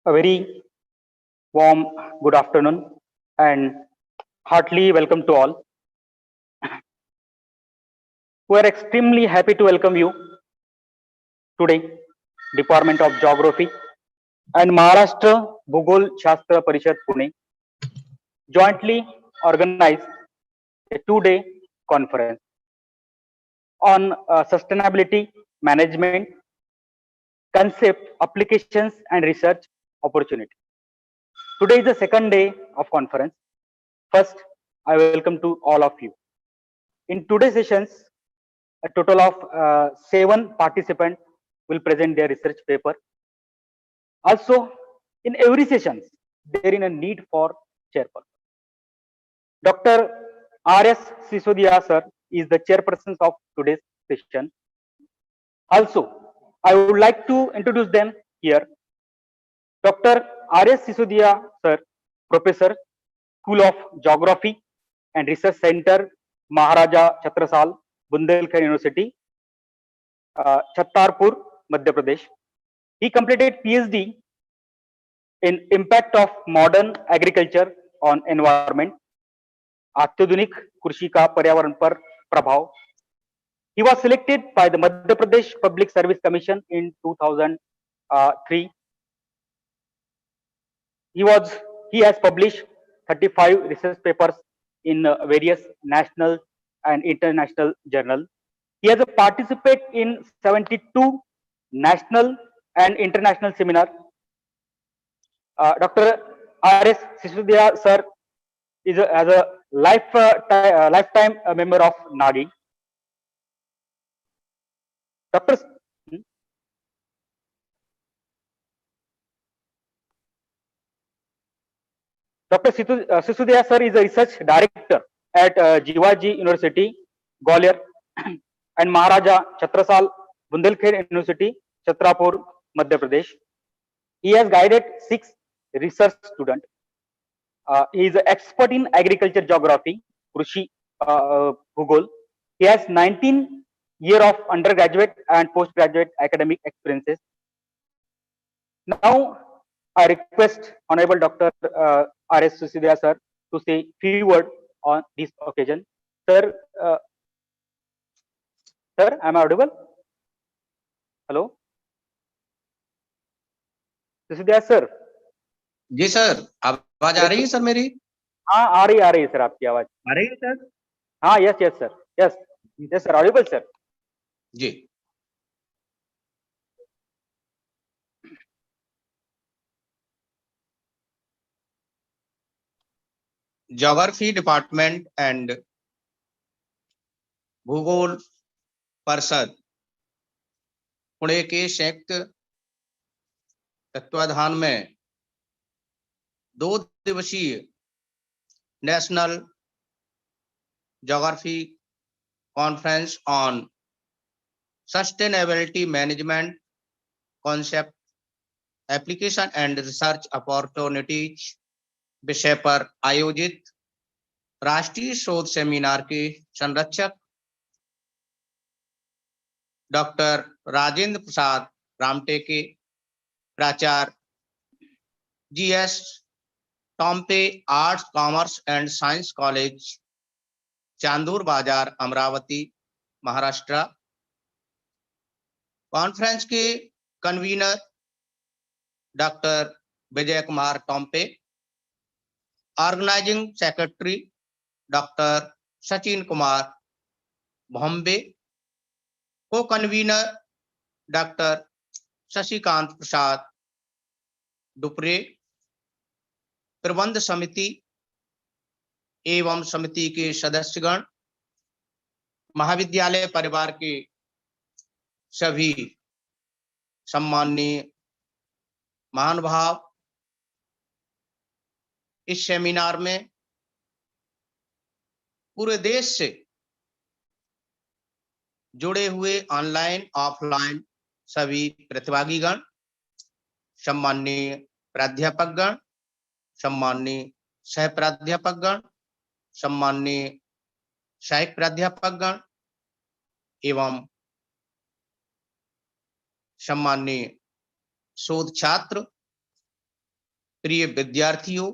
A very warm good afternoon and heartily welcome to all. We are extremely happy to welcome you today, Department of Geography and Maharashtra Bhugol Shastra Parishad Pune jointly organized a two-day conference on sustainability management, concept, applications and research opportunity. Today is the second day of conference. First, I welcome to all of you. In today's sessions, a total of 7 participants will present their research paper. Also, in every session, there is a need for chairperson. Dr. R.S. Sisodia sir is the chairperson of today's session. Also, I would like to introduce them here. Dr. R.S. Sisodia sir, Professor, School of Geography and Research Center, Maharaja Chhatrasal, Bundelkhand University, Chhattarpur, Madhya Pradesh. He completed PhD in Impact of Modern Agriculture on Environment, अत्याधुनिक कृषि का पर्यावरण पर प्रभाव. He was selected by the Madhya Pradesh Public Service Commission in 2003. He has published 35 research papers in various national and international journals. He has participated in 72 national and international seminars. Dr. R.S. Sisodia sir is as a lifetime member of NAGI. Dr. Dr. Sisodia sir is a research director at Jivaji University, Gwalior, and Maharaja Chhatrasal, Bundelkhand University, Chhatrapur, Madhya Pradesh. He has guided 6 research students. He is an expert in agriculture geography, Krushi Bhugol. He has 19 years of undergraduate and postgraduate academic experiences. Now, I request Honorable Dr. R.S. Sisodia sir to say few words on this occasion. Sir, am I audible? Hello? Sisodia sir. जी sir, आवाज आ रही है sir मेरी? हाँ, आ रही है sir आपकी आवाज. आ रही है सर? हाँ, yes sir, yes sir, audible sir. Ji. Geography Department and भूगोल परिषद पुणे के संयुक्त तत्वाधान में 2 दिवसीय national geography conference on sustainability management concept application and research opportunities विषय पर आयोजित राष्ट्रीय शोध सेमिनार के संरक्षक डॉक्टर राजेंद्र प्रसाद रामटेके, प्राचार्य GS Tompe arts commerce and science college, Chandur Bazar, Amravati, Maharashtra. Conference के convener doctor Vijay Kumar Tompe, organising secretary doctor Sachin Kumar Bhombe, co convener doctor Shashikant Prasad Dupare, प्रबंध समिति एवं समिति के सदस्यगण, महाविद्यालय परिवार के सभी सम्माननीय महानुभाव. इस सेमिनार में पूरे देश से जुड़े हुए ऑनलाइन ऑफलाइन सभी प्रतिभागीगण, सम्माननीय प्राध्यापकगण, सम्माननीय सह प्राध्यापकगण, सम्माननीय सहायक प्राध्यापकगण एवं सम्माननीय शोध छात्र प्रिय विद्यार्थियों,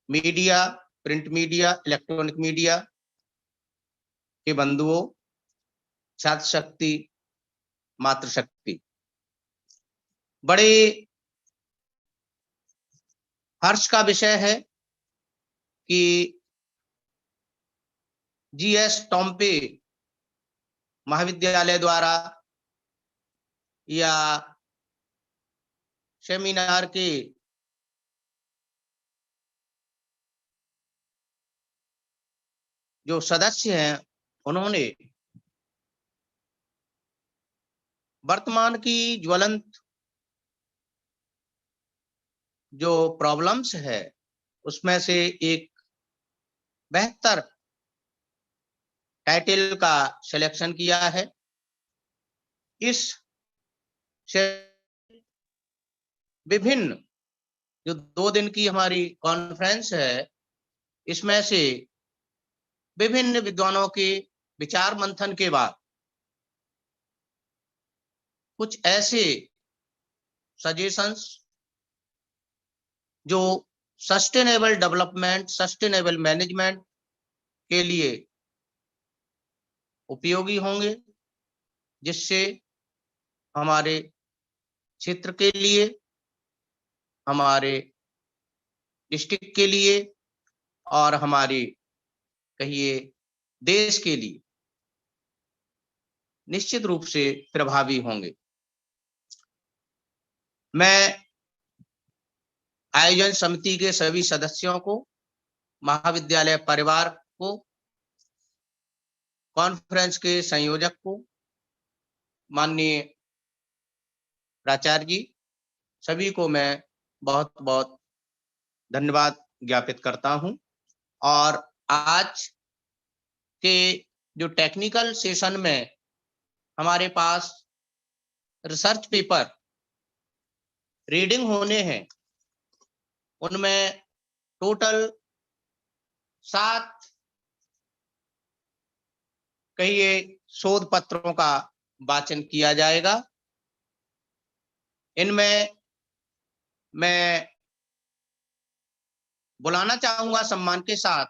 media, print media, electronic media के बंधुओं, छात्र शक्ति, मातृशक्ति, बड़े हर्ष का विषय है कि जीएस टॉम्पे महाविद्यालय द्वारा या सेमिनार के जो सदस्य हैं, उन्होंने वर्तमान की ज्वलंत जो प्रॉब्लम्स है उसमें से एक बेहतर टाइटल का सिलेक्शन किया है। इस विभिन्न जो 2 दिन की हमारी कॉन्फ्रेंस है, इसमें से विभिन्न विद्वानों के विचार मंथन के बाद कुछ ऐसे सजेशंस जो सस्टेनेबल डेवलपमेंट, सस्टेनेबल मैनेजमेंट के लिए उपयोगी होंगे, जिससे हमारे क्षेत्र के लिए, हमारे डिस्ट्रिक्ट के लिए और हमारे कहिए देश के लिए निश्चित रूप से प्रभावी होंगे। मैं आयोजन समिति के सभी सदस्यों को, महाविद्यालय परिवार को, कॉन्फ्रेंस के संयोजक को, माननीय प्राचार्य जी, सभी को मैं बहुत बहुत धन्यवाद ज्ञापित करता हूं। और आज के जो टेक्निकल सेशन में हमारे पास रिसर्च पेपर रीडिंग होने हैं, उनमें टोटल 7 कहिए शोध पत्रों का वाचन किया जाएगा। इनमें मैं बुलाना चाहूंगा सम्मान के साथ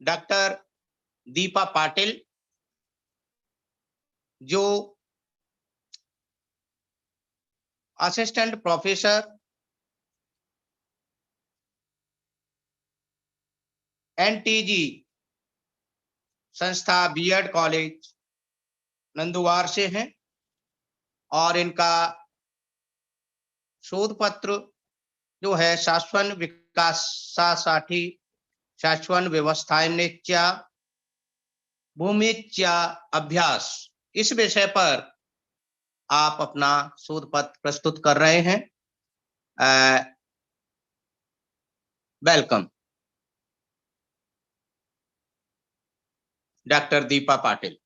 डॉक्टर दीपा पाटिल, जो असिस्टेंट प्रोफेसर एनटीजी संस्था बीएड कॉलेज नंदुवार से हैं, और इनका शोध पत्र जो है शाश्वत विकासासाठी शाश्वत व्यवस्थापनेच्या भूमिच्या अभ्यास, इस विषय पर आप अपना शोध पत्र प्रस्तुत कर रहे हैं। Welcome doctor Deepa Patil.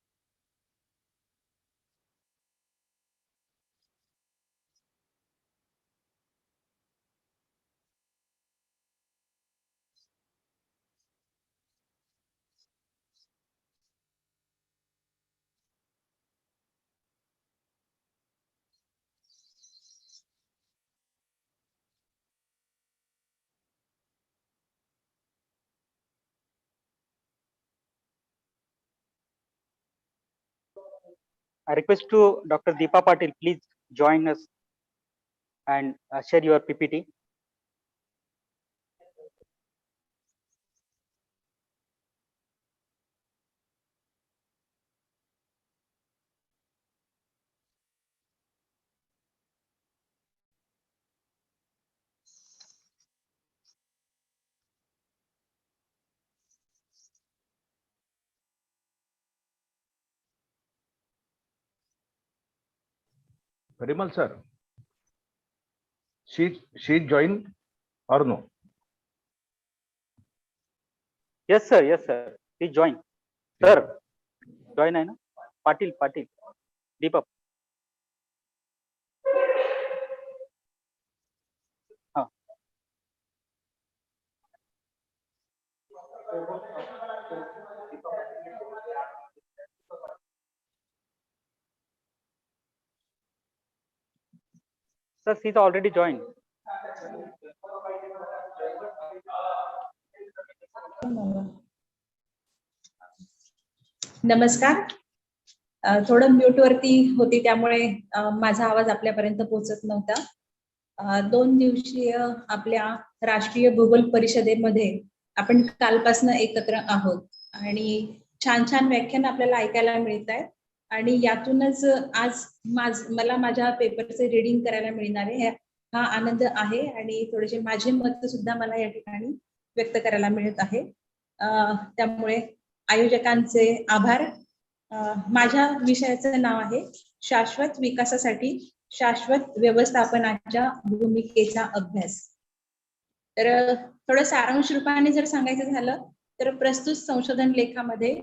I request to Dr. Deepa Patil, please join us and share your PPT. Parimal sir, she joined or no? Yes, sir. Yes, sir. Please join. Sir, join है ना? Patil, Patil, Deepa. हाँ. Sir, she's already joined. नमस्कार. थोडं mute वरती होती त्यामुळे माझा आवाज आपल्यापर्यंत पोहोचत नव्हता. 2 दिवसीय आपल्या राष्ट्रीय भूगोल परिषदेमध्ये आपण कालपासून एकत्र आहोत आणि छान छान व्याख्यान आपल्याला ऐकायला मिळत आहेत आणि यातूनच आज मला माझ्या पेपरचे रीडिंग करायला मिळणार आहे. हा आनंद आहे आणि थोडेसे माझे मत सुद्धा मला या ठिकाणी व्यक्त करायला मिळत आहे. त्यामुळे आयोजकांचे आभार. माझ्या विषयाचं नाव आहे शाश्वत विकासासाठी शाश्वत व्यवस्थापनाच्या भूमिकेचा अभ्यास. तर थोडं सारांश रूपाने जर सांगायचं झालं तर प्रस्तुत संशोधन लेखामध्ये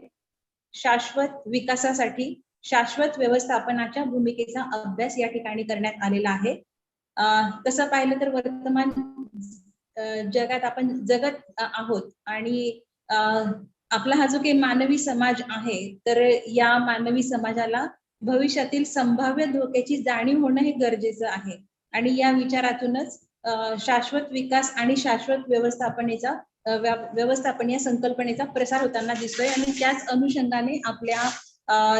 शाश्वत विकासासाठी शाश्वत व्यवस्थापनाच्या भूमिकेचा अभ्यास या ठिकाणी करण्यात आलेला आहे. तसं पाहिलं तर वर्तमान जगात आपण जगत आहोत आणि आपला हा जो काही मानवी समाज आहे तर या मानवी समाजाला भविष्यातील संभाव्य धोक्याची जाणीव होणं हे गरजेचं आहे आणि या विचारातूनच शाश्वत विकास आणि शाश्वत व्यवस्थापन या संकल्पनेचा प्रसार होताना दिसतोय आणि त्याच अनुषंगाने आपल्या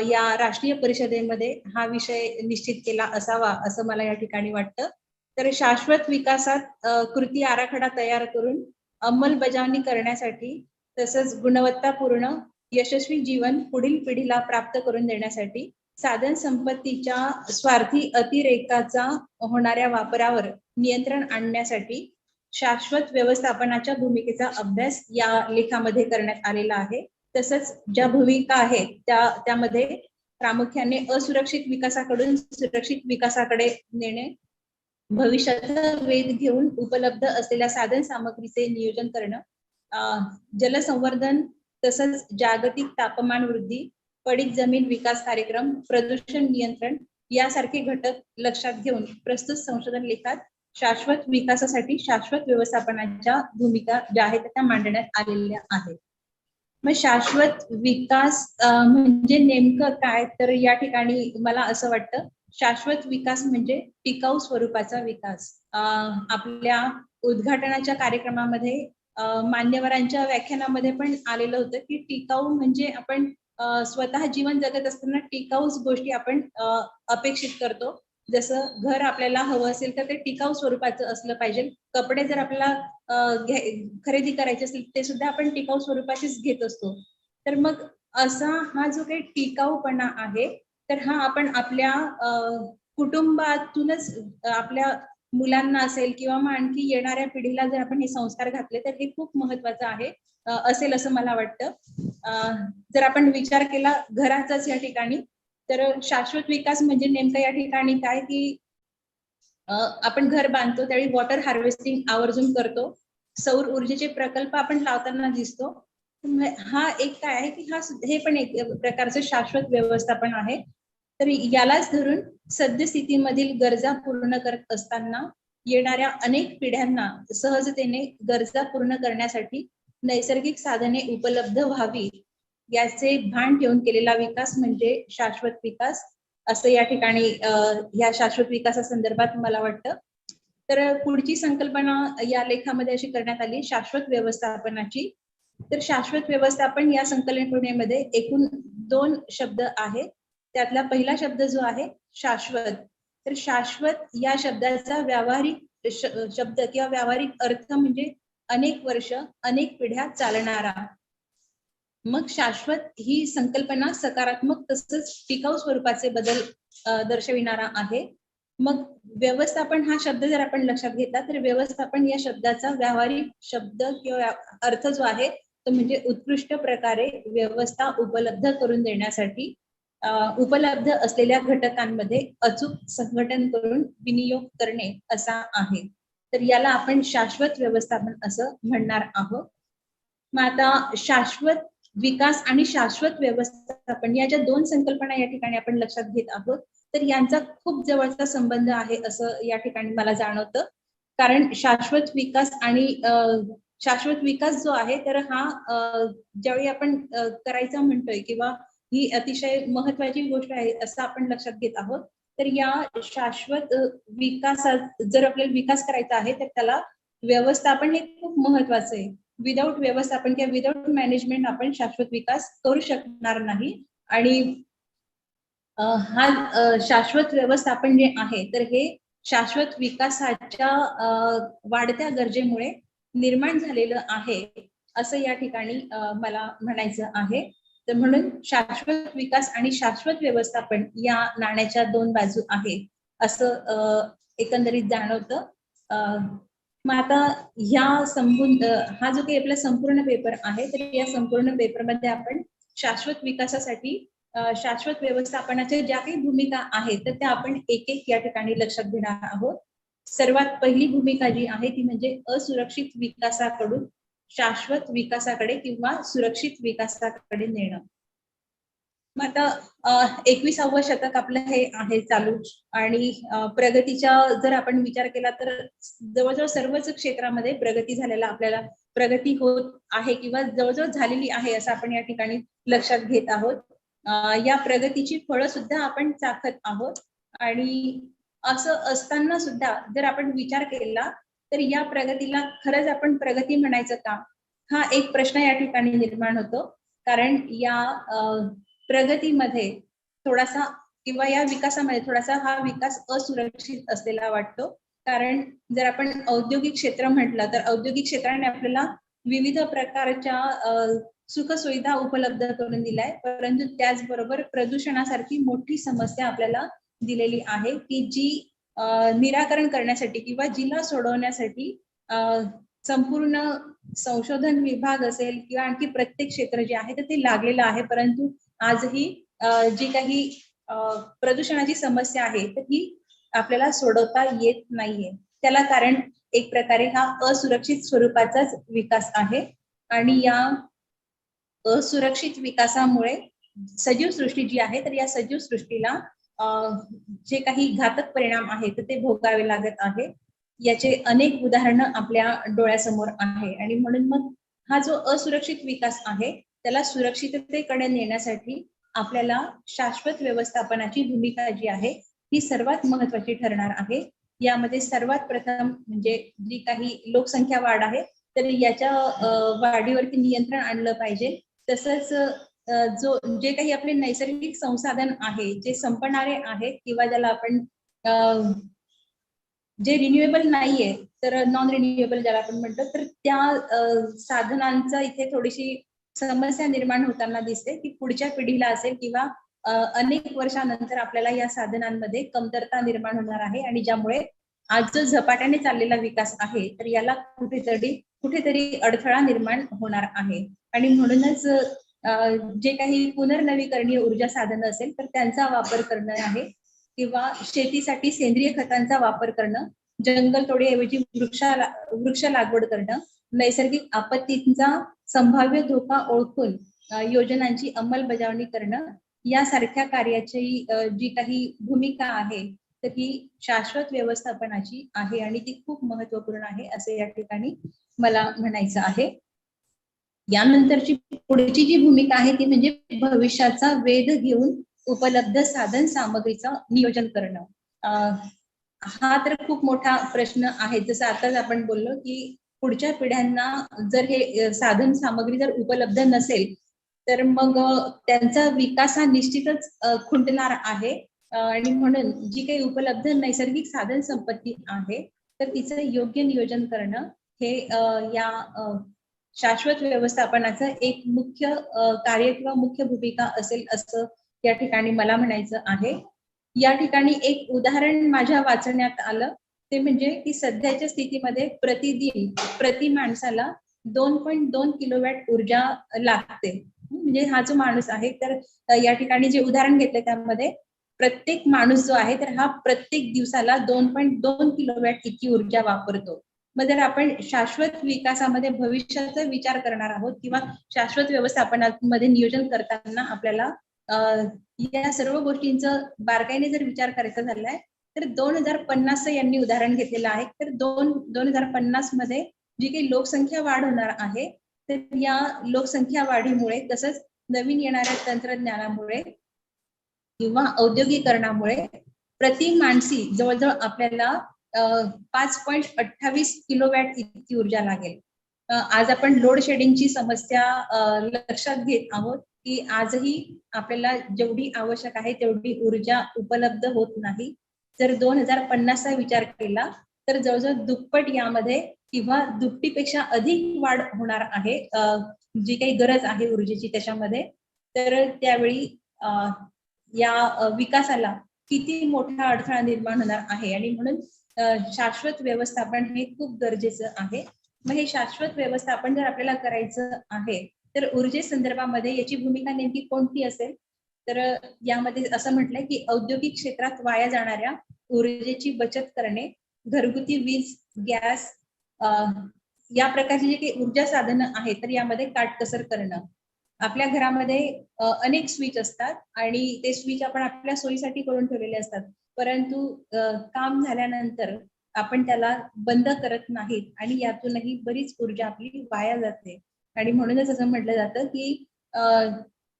या राष्ट्रीय परिषदेमध्ये हा विषय निश्चित केला असावा असं मला या ठिकाणी वाटतं. तर शाश्वत विकासात कृती आराखडा तयार करून अंमलबजावणी करण्यासाठी तसंच गुणवत्तापूर्ण यशस्वी जीवन पुढील पिढीला प्राप्त करून देण्यासाठी साधन संपत्तीच्या स्वार्थी अतिरेकाचा होणाऱ्या वापरावर नियंत्रण आणण्यासाठी शाश्वत व्यवस्थापनाच्या भूमिकेचा अभ्यास या लेखामध्ये करण्यात आलेला आहे. तसंच ज्या भूमिका आहेत त्यामध्ये प्रामुख्याने असुरक्षित विकासाकडून सुरक्षित विकासाकडे नेणे, भविष्याचा वेध घेऊन उपलब्ध असलेल्या साधन सामग्रीचे नियोजन करणं, जलसंवर्धन तसंच जागतिक तापमान वृद्धी, पडीक जमीन विकास कार्यक्रम, प्रदूषण नियंत्रण यासारखे घटक लक्षात घेऊन प्रस्तुत संशोधन लेखात शाश्वत विकासासाठी शाश्वत व्यवस्थापनाच्या भूमिका ज्या आहेत त्या मांडण्यात आलेल्या आहेत. मग शाश्वत विकास म्हणजे नेमकं काय, तर या ठिकाणी मला असं वाटतं शाश्वत विकास म्हणजे टिकाऊ स्वरूपाचा विकास. आपल्या उद्घाटनाच्या कार्यक्रमामध्ये मान्यवरांच्या व्याख्यानामध्ये पण आलेलं होतं की टिकाऊ म्हणजे आपण स्वतः जीवन जगत असताना टिकाऊच गोष्टी आपण अपेक्षित करतो. जसं घर आपल्याला हवं असेल तर ते टिकाऊ स्वरूपाचं असलं पाहिजे. कपडे जर आपल्याला खरेदी करायचे असेल ते सुद्धा आपण टिकाऊ स्वरूपाचीच घेत असतो. तर मग असा हा जो काही टिकाऊपणा आहे तर हा आपण आपल्या कुटुंबातूनच आपल्या मुलांना असेल किंवा मग आणखी येणाऱ्या पिढीला जर आपण हे संस्कार घातले तर हे खूप महत्वाचं आहे असेल असं मला वाटतं. जर आपण विचार केला घराचाच या ठिकाणी तर शाश्वत विकास म्हणजे नेमकं या ठिकाणी काय की आपण घर बांधतो त्यावेळी वॉटर हार्वेस्टिंग आवर्जून करतो, सौर ऊर्जेचे प्रकल्प आपण लावताना दिसतो. हा एक काय आहे की हे पण एक प्रकारचं शाश्वत व्यवस्थापन आहे. तर यालाच धरून सद्यस्थितीमधील गरजा पूर्ण करत असताना येणाऱ्या अनेक पिढ्यांना सहजतेने गरजा पूर्ण करण्यासाठी नैसर्गिक साधने उपलब्ध व्हावी याचे भान ठेवून केलेला विकास म्हणजे शाश्वत विकास असं या ठिकाणी या शाश्वत विकासासंदर्भात मला वाटतं. तर पुढची संकल्पना या लेखामध्ये अशी करण्यात आली शाश्वत व्यवस्थापनाची. तर शाश्वत व्यवस्थापन या संकल्पनेमध्ये एकूण 2 शब्द आहेत. त्यातला पहिला शब्द जो आहे शाश्वत, तर शाश्वत या शब्दाचा व्यावहारिक शब्द किंवा व्यावहारिक अर्थ म्हणजे अनेक वर्ष अनेक पिढ्या चालणारा. मग शाश्वत ही संकल्पना सकारात्मक तसंच टिकाऊ स्वरूपाचे बदल दर्शविणारा आहे. मग व्यवस्थापन हा शब्द जर आपण लक्षात घेतला तर व्यवस्थापन या शब्दाचा व्यावहारिक शब्द किंवा अर्थ जो आहे तो म्हणजे उत्कृष्ट प्रकारे व्यवस्था उपलब्ध करून देण्यासाठी उपलब्ध असलेल्या घटकांमध्ये अचूक संघटन करून विनियोग करणे असा आहे. तर याला आपण शाश्वत व्यवस्थापन असं म्हणणार आहोत. मग आता शाश्वत विकास आणि शाश्वत व्यवस्थापन या ज्या 2 संकल्पना या ठिकाणी आपण लक्षात घेत आहोत तर यांचा खूप जवळचा संबंध आहे असं या ठिकाणी मला जाणवतं. कारण शाश्वत विकास आणि शाश्वत विकास जो आहे तर हा ज्यावेळी आपण करायचा म्हणतोय किंवा ही अतिशय महत्वाची गोष्ट आहे असं आपण लक्षात घेत आहोत, तर या शाश्वत विकासात जर आपल्याला विकास करायचा आहे तर त्याला व्यवस्थापन हे खूप महत्वाचं आहे. विदाऊट व्यवस्थापन किंवा विदाऊट मॅनेजमेंट आपण शाश्वत विकास करू शकणार नाही. आणि हा शाश्वत व्यवस्थापन जे आहे तर हे शाश्वत विकासाच्या वाढत्या गरजेमुळे निर्माण झालेलं आहे असं या ठिकाणी मला म्हणायचं आहे. तर म्हणून शाश्वत विकास आणि शाश्वत व्यवस्थापन या नाण्याच्या दोन बाजू आहेत असं एकंदरीत जाणवतं. मग आता ह्या हा जो काही आपला संपूर्ण पेपर आहे तर या संपूर्ण पेपरमध्ये आपण शाश्वत विकासासाठी शाश्वत व्यवस्थापनाच्या ज्या काही भूमिका आहेत तर त्या आपण एक एक या ठिकाणी लक्षात घेणार आहोत. सर्वात पहिली भूमिका जी आहे ती म्हणजे असुरक्षित विकासाकडून शाश्वत विकासाकडे किंवा सुरक्षित विकासाकडे नेणं. मग आता 21वे शतक आपलं हे आहे चालू आणि प्रगतीच्या जर आपण विचार केला तर जवळजवळ सर्वच क्षेत्रामध्ये प्रगती झालेला आपल्याला प्रगती होत आहे किंवा जवळजवळ झालेली आहे असं आपण या ठिकाणी लक्षात घेत आहोत. या प्रगतीची फळं सुद्धा आपण चाखत आहोत. आणि असं असताना सुद्धा जर आपण विचार केला तर या प्रगतीला खरंच आपण प्रगती म्हणायचं का, हा एक प्रश्न या ठिकाणी निर्माण होतो. कारण या प्रगतीमध्ये थोडासा किंवा या विकासामध्ये थोडासा हा विकास असुरक्षित असलेला वाटतो. कारण जर आपण औद्योगिक क्षेत्र म्हटलं तर औद्योगिक क्षेत्राने आपल्याला विविध प्रकारच्या सुखसुविधा उपलब्ध करून दिलाय, परंतु त्याचबरोबर प्रदूषणासारखी मोठी समस्या आपल्याला दिलेली आहे की जी निराकरण करण्यासाठी किंवा जिला सोडवण्यासाठी संपूर्ण संशोधन विभाग असेल किंवा आणखी प्रत्येक क्षेत्र जे आहे तर ते लागलेलं आहे. परंतु आजही जी काही प्रदूषणाची समस्या आहे तर ही आपल्याला सोडवता येत नाहीये. त्याला कारण एक प्रकारे हा असुरक्षित स्वरूपाचाच विकास आहे. आणि या असुरक्षित विकासामुळे सजीव सृष्टी जी आहे तर या सजीव सृष्टीला जे काही घातक परिणाम आहेत तर ते भोगावे लागत आहे. याचे अनेक उदाहरणं आपल्या डोळ्यासमोर आहे. आणि म्हणून मग हा जो असुरक्षित विकास आहे त्याला सुरक्षिततेकडे नेण्यासाठी आपल्याला शाश्वत व्यवस्थापनाची भूमिका जी आहे ही सर्वात महत्वाची ठरणार आहे. यामध्ये सर्वात प्रथम म्हणजे जी काही लोकसंख्या वाढ आहे तर याच्या वाढीवरती नियंत्रण आणलं पाहिजे. तसंच जे काही आपले नैसर्गिक संसाधन आहे जे संपणारे आहेत किंवा ज्याला आपण जे रिन्युएबल नाहीये तर नॉन रिन्युएबल ज्याला आपण म्हणतो तर त्या साधनांचा इथे थोडीशी समस्या निर्माण होताना दिसते की पुढच्या पिढीला असेल किंवा अनेक वर्षानंतर आपल्याला या साधनांमध्ये कमतरता निर्माण होणार आहे. आणि ज्यामुळे आज जो झपाट्याने चाललेला विकास आहे तर याला कुठेतरी अडथळा निर्माण होणार आहे. आणि म्हणूनच जे काही पुनर्नवीकरणीय ऊर्जा साधनं असेल तर त्यांचा वापर करणं आहे किंवा शेतीसाठी सेंद्रिय खतांचा वापर करणं, जंगलतोडीऐवजी वृक्ष लागवड करणं, नैसर्गिक आपत्तींचा संभाव्य धोका ओळखून योजनांची अंमलबजावणी करणं यासारख्या कार्याची जी काही भूमिका आहे तर ही शाश्वत व्यवस्थापनाची आहे आणि ती खूप महत्वपूर्ण आहे असे या ठिकाणी मला म्हणायचं आहे. यानंतरची पुढची जी भूमिका आहे ती म्हणजे भविष्याचा वेध घेऊन उपलब्ध साधन सामग्रीचं नियोजन करणं. हा तर खूप मोठा प्रश्न आहे. जसं आताच आपण बोललो की पुढच्या पिढ्यांना जर हे साधन सामग्री जर उपलब्ध नसेल तर मग त्यांचा विकास हा निश्चितच खुंटणार आहे. आणि म्हणून जी काही उपलब्ध नैसर्गिक साधन संपत्ती आहे तर तिचं योग्य नियोजन करणं हे या शाश्वत व्यवस्थापनाचं एक मुख्य कार्य किंवा मुख्य भूमिका असेल असं या ठिकाणी मला म्हणायचं आहे. या ठिकाणी एक उदाहरण माझ्या वाचण्यात आलं ते म्हणजे की सध्याच्या स्थितीमध्ये प्रतिदिन प्रति माणसाला 2.2 किलोवॅट ऊर्जा लागते. म्हणजे हा जो माणूस आहे तर या ठिकाणी जे उदाहरण घेतले त्यामध्ये प्रत्येक माणूस जो आहे तर हा प्रत्येक दिवसाला 2.2 किलोवॅट इतकी ऊर्जा वापरतो. मग जर आपण शाश्वत विकासामध्ये भविष्याचा विचार करणार आहोत किंवा शाश्वत व्यवस्थापनामध्ये नियोजन करताना आपल्याला या सर्व गोष्टींचं बारकाईने जर विचार करायचा झालाय तर 2050 यांनी उदाहरण घेतलेलं आहे. तर 2050 मध्ये जी काही लोकसंख्या वाढ होणार आहे, तर या लोकसंख्या वाढीमुळे तसंच नवीन येणाऱ्या तंत्रज्ञानामुळे किंवा औद्योगिकरणामुळे प्रति माणसी जवळजवळ आपल्याला 5.28 किलोवॅट इतकी ऊर्जा लागेल. आज आपण लोड शेडिंगची समस्या लक्षात घेत आहोत की आजही आपल्याला जेवढी आवश्यक आहे तेवढी ऊर्जा उपलब्ध होत नाही. जर 2050चा विचार केला तर जवळजवळ दुप्पट यामध्ये किंवा दुपटीपेक्षा अधिक वाढ होणार आहे, जी काही गरज आहे ऊर्जेची त्याच्यामध्ये. तर त्यावेळी या विकासाला किती मोठा अडथळा निर्माण होणार आहे आणि म्हणून शाश्वत व्यवस्थापन हे खूप गरजेचं आहे. मग हे शाश्वत व्यवस्थापन जर आपल्याला करायचं आहे तर ऊर्जे संदर्भामध्ये याची भूमिका नेमकी कोणती असेल, तर यामध्ये असं म्हटलंय की औद्योगिक क्षेत्रात वाया जाणाऱ्या ऊर्जेची बचत करणे, घरगुती वीज, गॅस या प्रकारची जी काही ऊर्जा साधनं आहेत तर यामध्ये काटकसर करणं. आपल्या घरामध्ये अनेक स्विच असतात आणि ते स्विच आपण आपल्या सोयीसाठी करून ठेवलेले असतात, परंतु काम झाल्यानंतर आपण त्याला बंद करत नाहीत आणि यातूनही बरीच ऊर्जा आपली वाया जाते. आणि म्हणूनच असं म्हटलं जातं की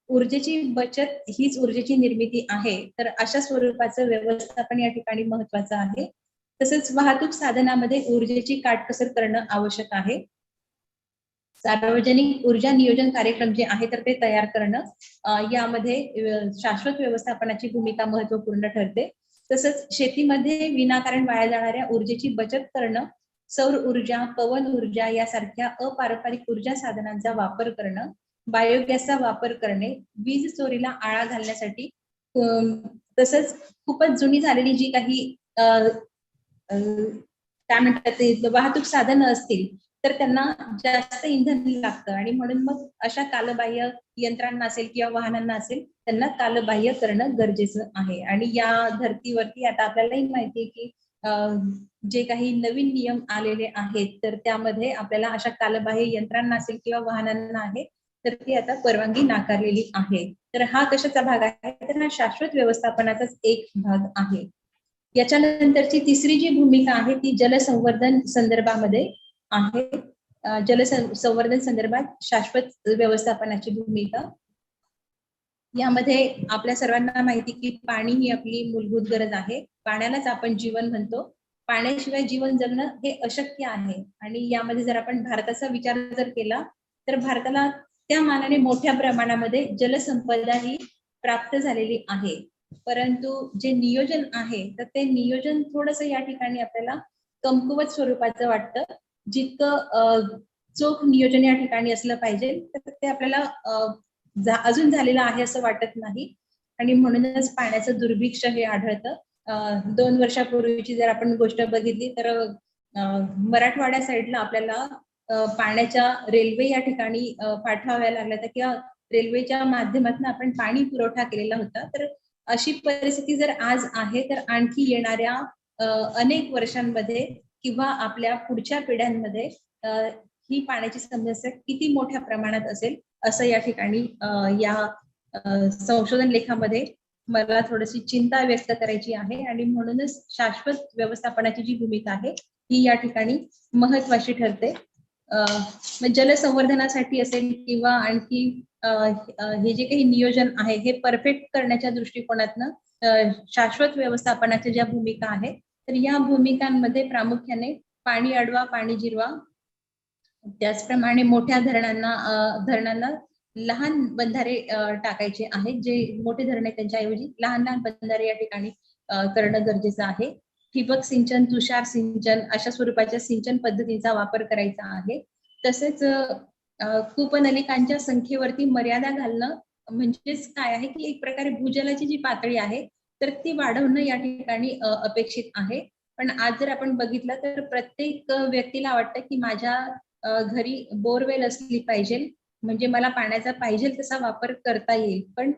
ऊर्जेची बचत हीच ऊर्जेची निर्मिती आहे. तर अशा स्वरूपाचं व्यवस्थापन या ठिकाणी महत्वाचं आहे. तसंच वाहतूक साधनामध्ये ऊर्जेची काटकसर करणं आवश्यक आहे. सार्वजनिक ऊर्जा नियोजन कार्यक्रम जे आहे तर ते तयार करणं, यामध्ये शाश्वत व्यवस्थापनाची भूमिका महत्वपूर्ण ठरते. तसंच शेतीमध्ये विनाकारण वाया जाणाऱ्या ऊर्जेची बचत करणं, सौर ऊर्जा, पवन ऊर्जा यासारख्या अपारंपरिक ऊर्जा साधनांचा वापर करणं, बायोगॅसचा वापर करणे, वीज चोरीला आळा घालण्यासाठी तसंच खूपच जुनी झालेली जी काही काय म्हणतात ते वाहतूक साधनं असतील तर त्यांना जास्त इंधन लागतं आणि म्हणून मग अशा कालबाह्य यंत्रांना असेल किंवा वाहनांना असेल त्यांना कालबाह्य करणं गरजेचं आहे. आणि या धर्तीवरती आता आपल्यालाही माहिती आहे की जे काही नवीन नियम आलेले आहेत तर त्यामध्ये आपल्याला अशा कालबाह्य यंत्रांना असेल किंवा वाहनांना आहे तर ती आता परवानगी नाकारलेली आहे. तर हा कशाचा भाग आहे, तर हा शाश्वत व्यवस्थापनाचाच एक भाग आहे. याच्यानंतरची तिसरी जी भूमिका आहे ती जलसंवर्धन संदर्भामध्ये आहे. जलसंवर्धन संदर्भात शाश्वत व्यवस्थापनाची भूमिका. यामध्ये आपल्या सर्वांना माहिती की पाणी ही आपली मूलभूत गरज आहे. पाण्यालाच आपण जीवन म्हणतो. पाण्याशिवाय जीवन जगणं हे अशक्य आहे. आणि यामध्ये जर आपण भारताचा विचार जर केला तर भारताला त्या मानाने मोठ्या प्रमाणामध्ये जलसंपदा ही प्राप्त झालेली आहे. परंतु जे नियोजन आहे तर ते नियोजन थोडंसं या ठिकाणी आपल्याला कमकुवत स्वरूपाचं वाटतं. जितकं चोख नियोजन या ठिकाणी असलं पाहिजे तर ते आपल्याला अजून झालेलं आहे असं वाटत नाही. आणि म्हणूनच पाण्याचं दुर्भिक्ष हे आढळतं. 2 वर्षापूर्वीची जर आपण गोष्ट बघितली तर मराठवाड्या साईडला आपल्याला पाण्याच्या रेल्वे या ठिकाणी पाठवाव्या लागल्या होत्या किंवा रेल्वेच्या माध्यमातून आपण पाणी पुरवठा केलेला होता. तर अशी परिस्थिती जर आज आहे तर आणखी येणाऱ्या अनेक वर्षांमध्ये किंवा आपल्या पुढच्या पिढ्यांमध्ये ही पाण्याची समस्या किती मोठ्या प्रमाणात असेल असं या ठिकाणी या संशोधन लेखामध्ये मला थोडीशी चिंता व्यक्त करायची आहे. आणि म्हणूनच शाश्वत व्यवस्थापनाची जी भूमिका आहे ही या ठिकाणी महत्वाची ठरते. जलसंवर्धनासाठी असेल किंवा आणखी हे जे काही नियोजन आहे हे परफेक्ट करण्याच्या दृष्टिकोनातनं शाश्वत व्यवस्थापनाच्या ज्या भूमिका आहेत तर या भूमिकांमध्ये प्रामुख्याने पाणी अडवा, पाणी जिरवा, त्याचप्रमाणे मोठ्या धरणांना लहान बंधारे टाकायचे आहेत. जे मोठे धरण आहेत त्यांच्याऐवजी लहान लहान बंधारे या ठिकाणी करणं गरजेचं आहे. ठिबक सिंचन, तुषार सिंचन अशा स्वरूपाच्या सिंचन पद्धतीचा वापर करायचा आहे. तसेच कूपनलिकांच्या संख्येवरती मर्यादा घालणं म्हणजेच काय आहे की एक प्रकारे भूजलाची जी पातळी आहे तर ती वाढवणं या ठिकाणी अपेक्षित आहे. पण आज जर आपण बघितलं तर प्रत्येक व्यक्तीला वाटतं की माझ्या घरी बोरवेल असली पाहिजे म्हणजे मला पाण्याचा पाहिजे तसा वापर करता येईल. पण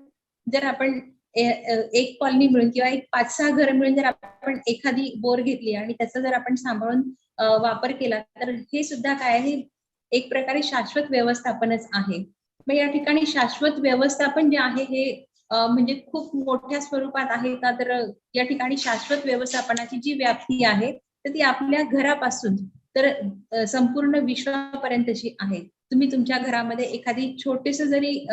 जर आपण एक कॉलनी मिळून किंवा एक 5-6 घर मिळून जर आपण एखादी बोर घेतली आणि त्याचा जर आपण सांभाळून वापर केला तर हे सुद्धा काय आहे एक प्रकारे शाश्वत व्यवस्थापनच आहे. मग या ठिकाणी शाश्वत व्यवस्थापन जे आहे हे म्हणजे खूप मोठ्या स्वरूपात आहे का, तर या ठिकाणी शाश्वत व्यवस्थापनाची जी व्याप्ती आहे तर ती आपल्या घरापासून तर संपूर्ण विश्वापर्यंतची आहे. तुम्ही तुमच्या घरामध्ये एखादी छोटेस जरी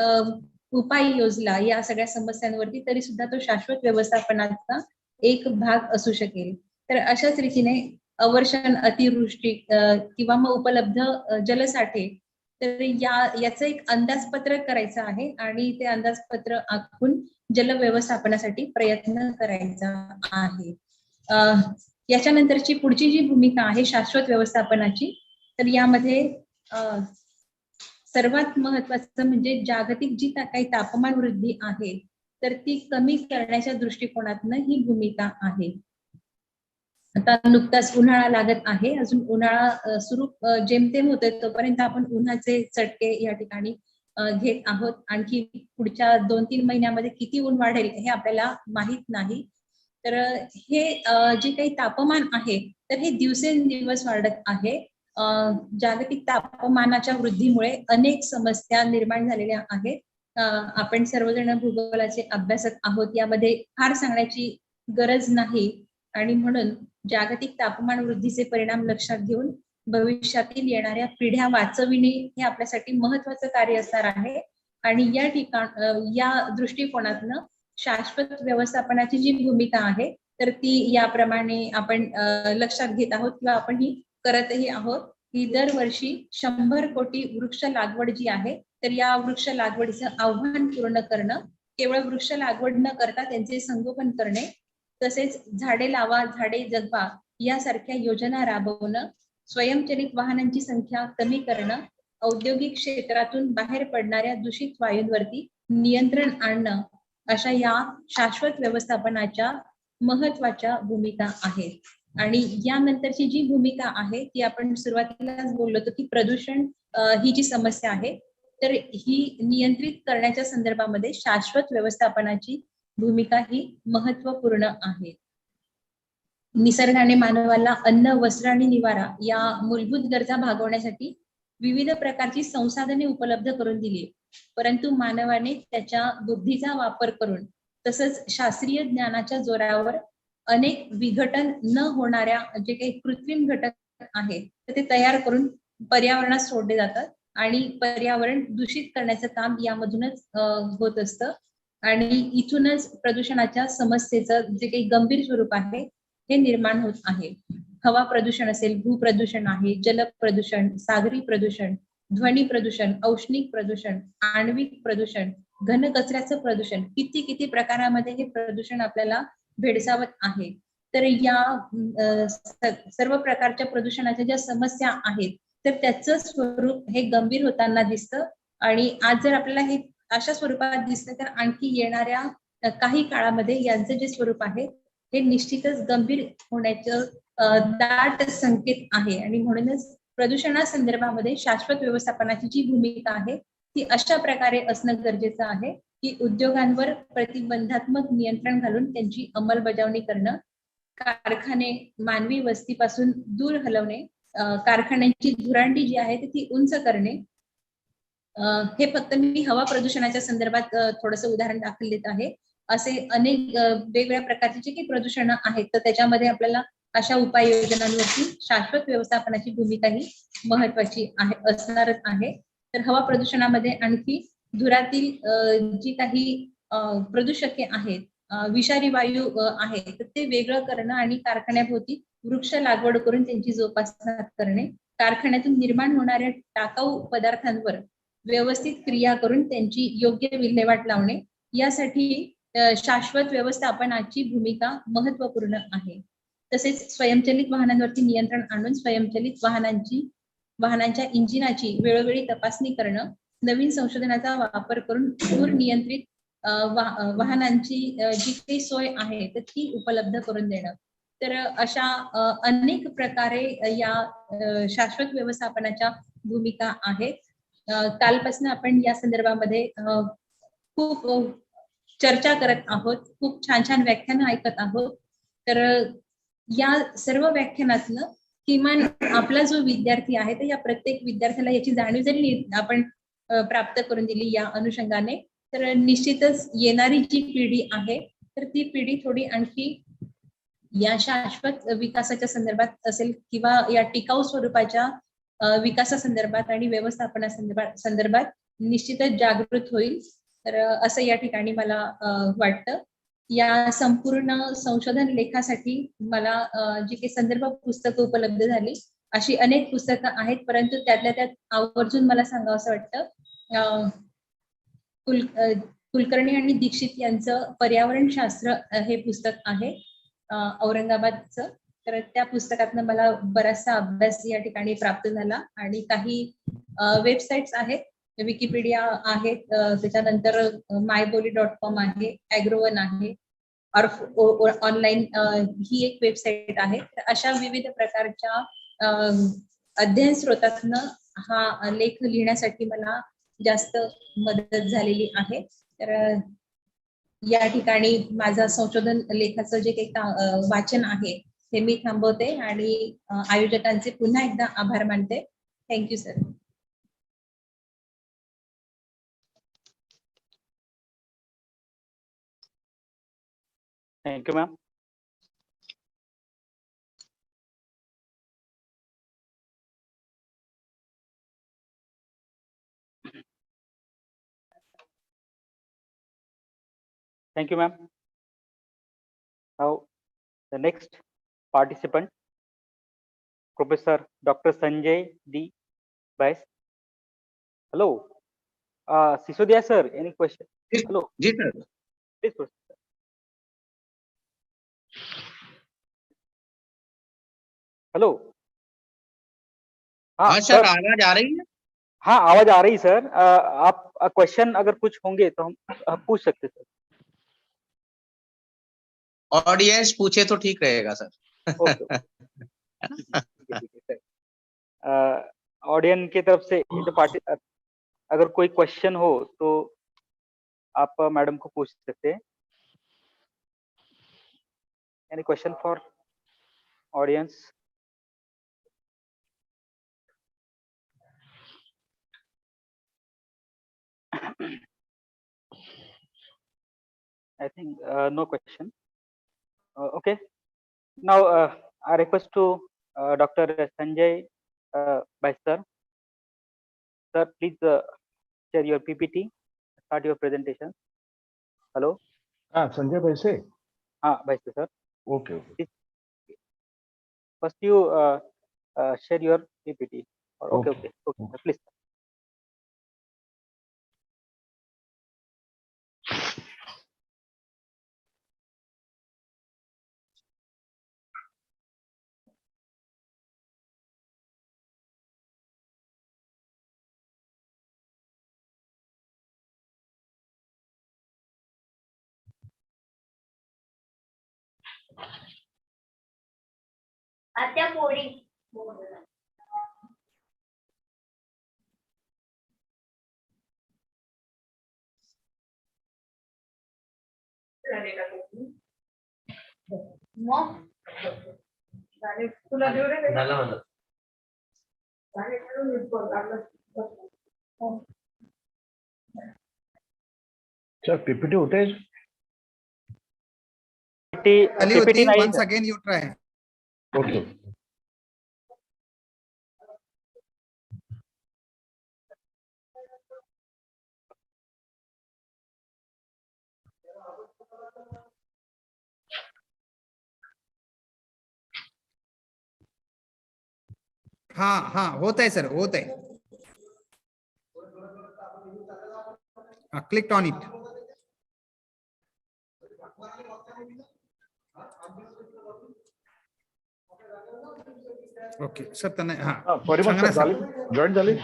उपाय योजला या सगळ्या समस्यांवरती, तरी सुद्धा तो शाश्वत व्यवस्थापनाचा एक भाग असू शकेल. तर अशाच रीतीने अवर्षण, अतिवृष्टी किंवा मग उपलब्ध जलसाठे, तर याचं एक अंदाजपत्रक करायचं आहे आणि ते अंदाजपत्र आखून जल व्यवस्थापनासाठी प्रयत्न करायचा आहे. याच्यानंतरची पुढची जी भूमिका आहे शाश्वत व्यवस्थापनाची, तर यामध्ये सर्वात महत्वाचं म्हणजे जागतिक जी काही तापमान वृद्धी आहे तर ती कमी करण्याच्या दृष्टिकोनातनं ही भूमिका आहे. आता नुकताच उन्हाळा लागत आहे, अजून उन्हाळा सुरू जेमतेम होतोय, तोपर्यंत आपण उन्हाचे चटके या ठिकाणी घेत आहोत. आणखी पुढच्या 2-3 महिन्यामध्ये किती ऊन वाढेल हे आपल्याला माहित नाही. तर हे जे काही तापमान आहे तर हे दिवसेंदिवस वाढत आहे. जागतिक तापमानाच्या वृद्धीमुळे अनेक समस्या निर्माण झालेल्या आहेत. आपण सर्वजण भूगोलाचे अभ्यासक आहोत, यामध्ये फार सांगण्याची गरज नाही आणि म्हणून जागतिक तापमान वृद्धीचे परिणाम लक्षात घेऊन भविष्यातील येणाऱ्या पिढ्या वाचविणे हे आपल्यासाठी महत्वाचं कार्य असणार आहे. आणि या दृष्टिकोनातनं शाश्वत व्यवस्थापनाची जी भूमिका आहे तर ती याप्रमाणे आपण लक्षात घेत आहोत किंवा आपण ही करतही आहोत की दरवर्षी 100 कोटी वृक्ष लागवड जी आहे तर या वृक्ष लागवडीचं आव्हान पूर्ण करणं, केवळ वृक्ष लागवड न करता त्यांचे संगोपन करणे, तसेच झाडे लावा झाडे जगवा यासारख्या योजना राबवणं, स्वयंचलित वाहनांची संख्या कमी करणं, औद्योगिक क्षेत्रातून बाहेर पडणाऱ्या दूषित वायूंवरती नियंत्रण आणणं, अशा या शाश्वत व्यवस्थापनाच्या महत्वाच्या भूमिका आहेत. आणि यानंतरची जी भूमिका आहे ती आपण सुरुवातीलाच बोललो होतो की प्रदूषण ही जी समस्या आहे तर ही नियंत्रित करण्याच्या संदर्भामध्ये शाश्वत व्यवस्थापनाची भूमिका ही महत्वपूर्ण आहे. निसर्गाने मानवाला अन्न, वस्त्र आणि निवारा या मूलभूत गरजा भागवण्यासाठी विविध प्रकारची संसाधने उपलब्ध करून दिली, परंतु मानवाने त्याच्या बुद्धीचा वापर करून तसंच शास्त्रीय ज्ञानाच्या जोरावर अनेक विघटन न होणाऱ्या जे काही कृत्रिम घटक आहेत तर ते तयार करून पर्यावरणात सोडले जातात आणि पर्यावरण दूषित करण्याचं काम यामधूनच होत असतं. आणि इथूनच प्रदूषणाच्या समस्येचं जे काही गंभीर स्वरूप आहे हे निर्माण होत आहे. हवा प्रदूषण असेल, भूप्रदूषण आहे, जल प्रदूषण, सागरी प्रदूषण, ध्वनी प्रदूषण, औष्णिक प्रदूषण, आण्विक प्रदूषण, घन कचऱ्याचं प्रदूषण, किती प्रकारामध्ये हे प्रदूषण आपल्याला भेडसावत आहे. तर या सर्व प्रकारच्या प्रदूषणाच्या ज्या समस्या आहेत तर त्याचं स्वरूप हे गंभीर होताना दिसतं. आणि आज जर आपल्याला हे अशा स्वरूपात दिसतं तर आणखी येणाऱ्या काही काळामध्ये यांचं जे स्वरूप आहे हे निश्चितच गंभीर होण्याचं दाट संकेत आहे. आणि म्हणूनच प्रदूषणासंदर्भामध्ये शाश्वत व्यवस्थापनाची जी भूमिका आहे ती अशा प्रकारे असणं गरजेचं आहे की उद्योगांवर प्रतिबंधात्मक नियंत्रण घालून त्यांची अंमलबजावणी करणं, कारखाने मानवी वस्तीपासून दूर हलवणे, कारखान्यांची धुरांडी जी आहे ती उंच करणे. हे फक्त मी हवा प्रदूषणाच्या संदर्भात थोडंसं उदाहरण दाखल देत आहे. असे अनेक वेगवेगळ्या प्रकारचे जे काही प्रदूषण आहेत तर त्याच्यामध्ये आपल्याला अशा उपाययोजनांवरती शाश्वत व्यवस्थापनाची भूमिका ही महत्वाची आहे असणारच आहे. तर हवा प्रदूषणामध्ये आणखी धुरातील जी काही प्रदूषके आहेत, विषारी वायू आहे तर ते वेगळं करणं आणि कारखान्याभोवती वृक्ष लागवड करून त्यांची जोपासना करणे, कारखान्यातून निर्माण होणाऱ्या टाकाऊ पदार्थांवर व्यवस्थित क्रिया करून त्यांची योग्य विल्हेवाट लावणे, यासाठी शाश्वत व्यवस्थापनाची भूमिका महत्वपूर्ण आहे. तसेच स्वयंचलित वाहनांवरती नियंत्रण आणून स्वयंचलित वाहनांच्या इंजिनाची वेळोवेळी तपासणी करणं, नवीन संशोधनाचा वापर करून धूर नियंत्रित वाहनांची जी काही सोय आहे तर ती उपलब्ध करून देणं. तर अशा अनेक प्रकारे या शाश्वत व्यवस्थापनाच्या भूमिका आहेत. कालपासून आपण या संदर्भामध्ये खूप चर्चा करत आहोत, खूप छान व्याख्यानं ऐकत आहोत. तर या सर्व व्याख्यानातनं किमान आपला जो विद्यार्थी आहे तर या प्रत्येक विद्यार्थ्याला याची जाणीव जरी आपण प्राप्त करून दिली या अनुषंगाने तर निश्चितच येणारी जी पिढी आहे तर ती पिढी थोडी आणखी या शाश्वत विकासाच्या संदर्भात असेल किंवा या टिकाऊ स्वरूपाच्या विकासासंदर्भात आणि व्यवस्थापनासंदर्भात निश्चितच जागृत होईल. तर असं या ठिकाणी मला वाटतं. या संपूर्ण संशोधन लेखासाठी मला जी काही संदर्भ पुस्तकं उपलब्ध झाली अशी अनेक पुस्तकं आहेत, परंतु त्यातल्या त्यात आवर्जून मला सांगावं असं वाटतं कुलकर्णी आणि दीक्षित यांचं पर्यावरण शास्त्र हे पुस्तक आहे औरंगाबादचं. तर त्या पुस्तकातनं मला बराचसा अभ्यास या ठिकाणी प्राप्त झाला आणि काही वेबसाईट्स आहेत, विकिपीडिया आहेत, त्याच्यानंतर मायबोली.com आहे, ॲग्रोवन आहे, ऑनलाईन ही एक वेबसाईट आहे. तर अशा विविध प्रकारच्या अध्ययन स्रोतातनं हा लेख लिहिण्यासाठी मला जास्त मदत झालेली आहे. तर या ठिकाणी माझा संशोधन लेखाचं जे काही वाचन आहे ते मी थांबवते आणि आयोजकांचे पुन्हा एकदा आभार मानते. Thank you sir. Thank you, ma'am. Thank you, ma'am. Now, the next participant, Professor Dr. Sanjay D. Bais. Hello. Sisodia sir, any question? Hello. जी सर. Please proceed. हेलो. हाँ सर, आवाज आ रही है? हाँ, आवाज आ रही सर. आप क्वेश्चन अगर कुछ होंगे तो हम पूछ सकते सर. ऑडियंस पूछे तो ठीक रहेगा सर. ओके. ऑडियंस की तरफ से अगर कोई क्वेश्चन हो तो आप मैडम को पूछ सकते हैं. Any question for audience? I think no question. Okay. Now I request to Dr. Sanjay Bais sir. Sir, please share your PPT. Start your presentation. Hello. Sanjay Baise. Baise sir. Okay. First you share your PPT. Okay. Please. आत्या पोळी. मग तुला देऊ रे. झालं मला. Sir, PPT होते? PPT नहीं. Once again you try. Okay. हाँ होता है सर, होता है. Clicked on it. Okay, sir. Parimal sir, join झाली.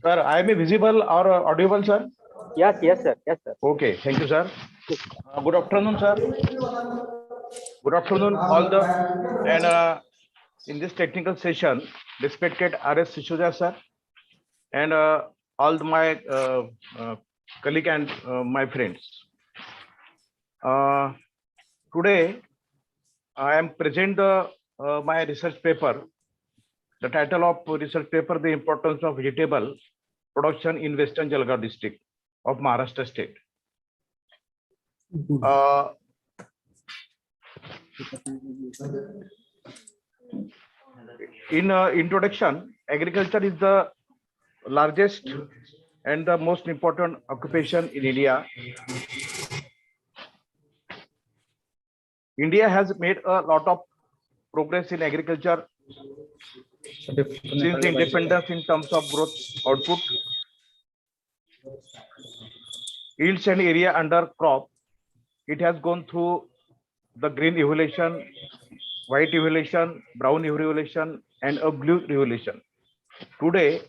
Sir, I am visible or audible, sir? Yes, sir. Okay, thank you, sir. Good afternoon, sir. Good afternoon, all the and in this technical session, respected R.S. Sisodia sir, and all my colleague and my friends. Today, I am present my research paper. The title of research paper: The Importance of Vegetable Production in Western Jalgaon District of Maharashtra State. In introduction, agriculture is the largest and the most important occupation in India. India has made a lot of progress in agriculture since the independence in terms of growth output, yields and area under crop. It has gone through the green evolution, white evolution, brown evolution, and a blue revolution. Today,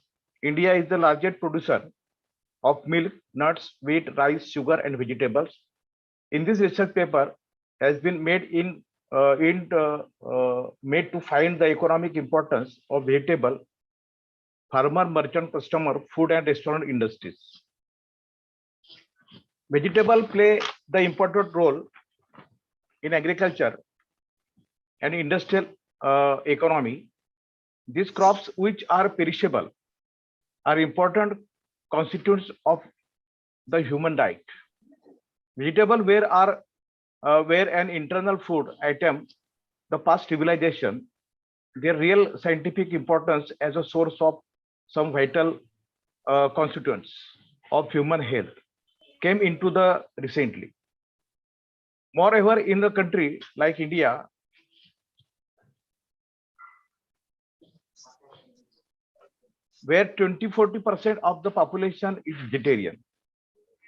India is the largest producer of milk, nuts, wheat, rice, sugar, and vegetables. In this research paper, has been made made to find the economic importance of vegetable, farmer, merchant, customer, food, and restaurant industries. Vegetable play the important role in agriculture and industrial economy. These crops, which are perishable, are important constituents of the human diet. Vegetable were an internal food item, the past civilization. Their real scientific importance as a source of some vital constituents of human health came into the recently. Moreover, in a country like India, where 20-40% of the population is vegetarian,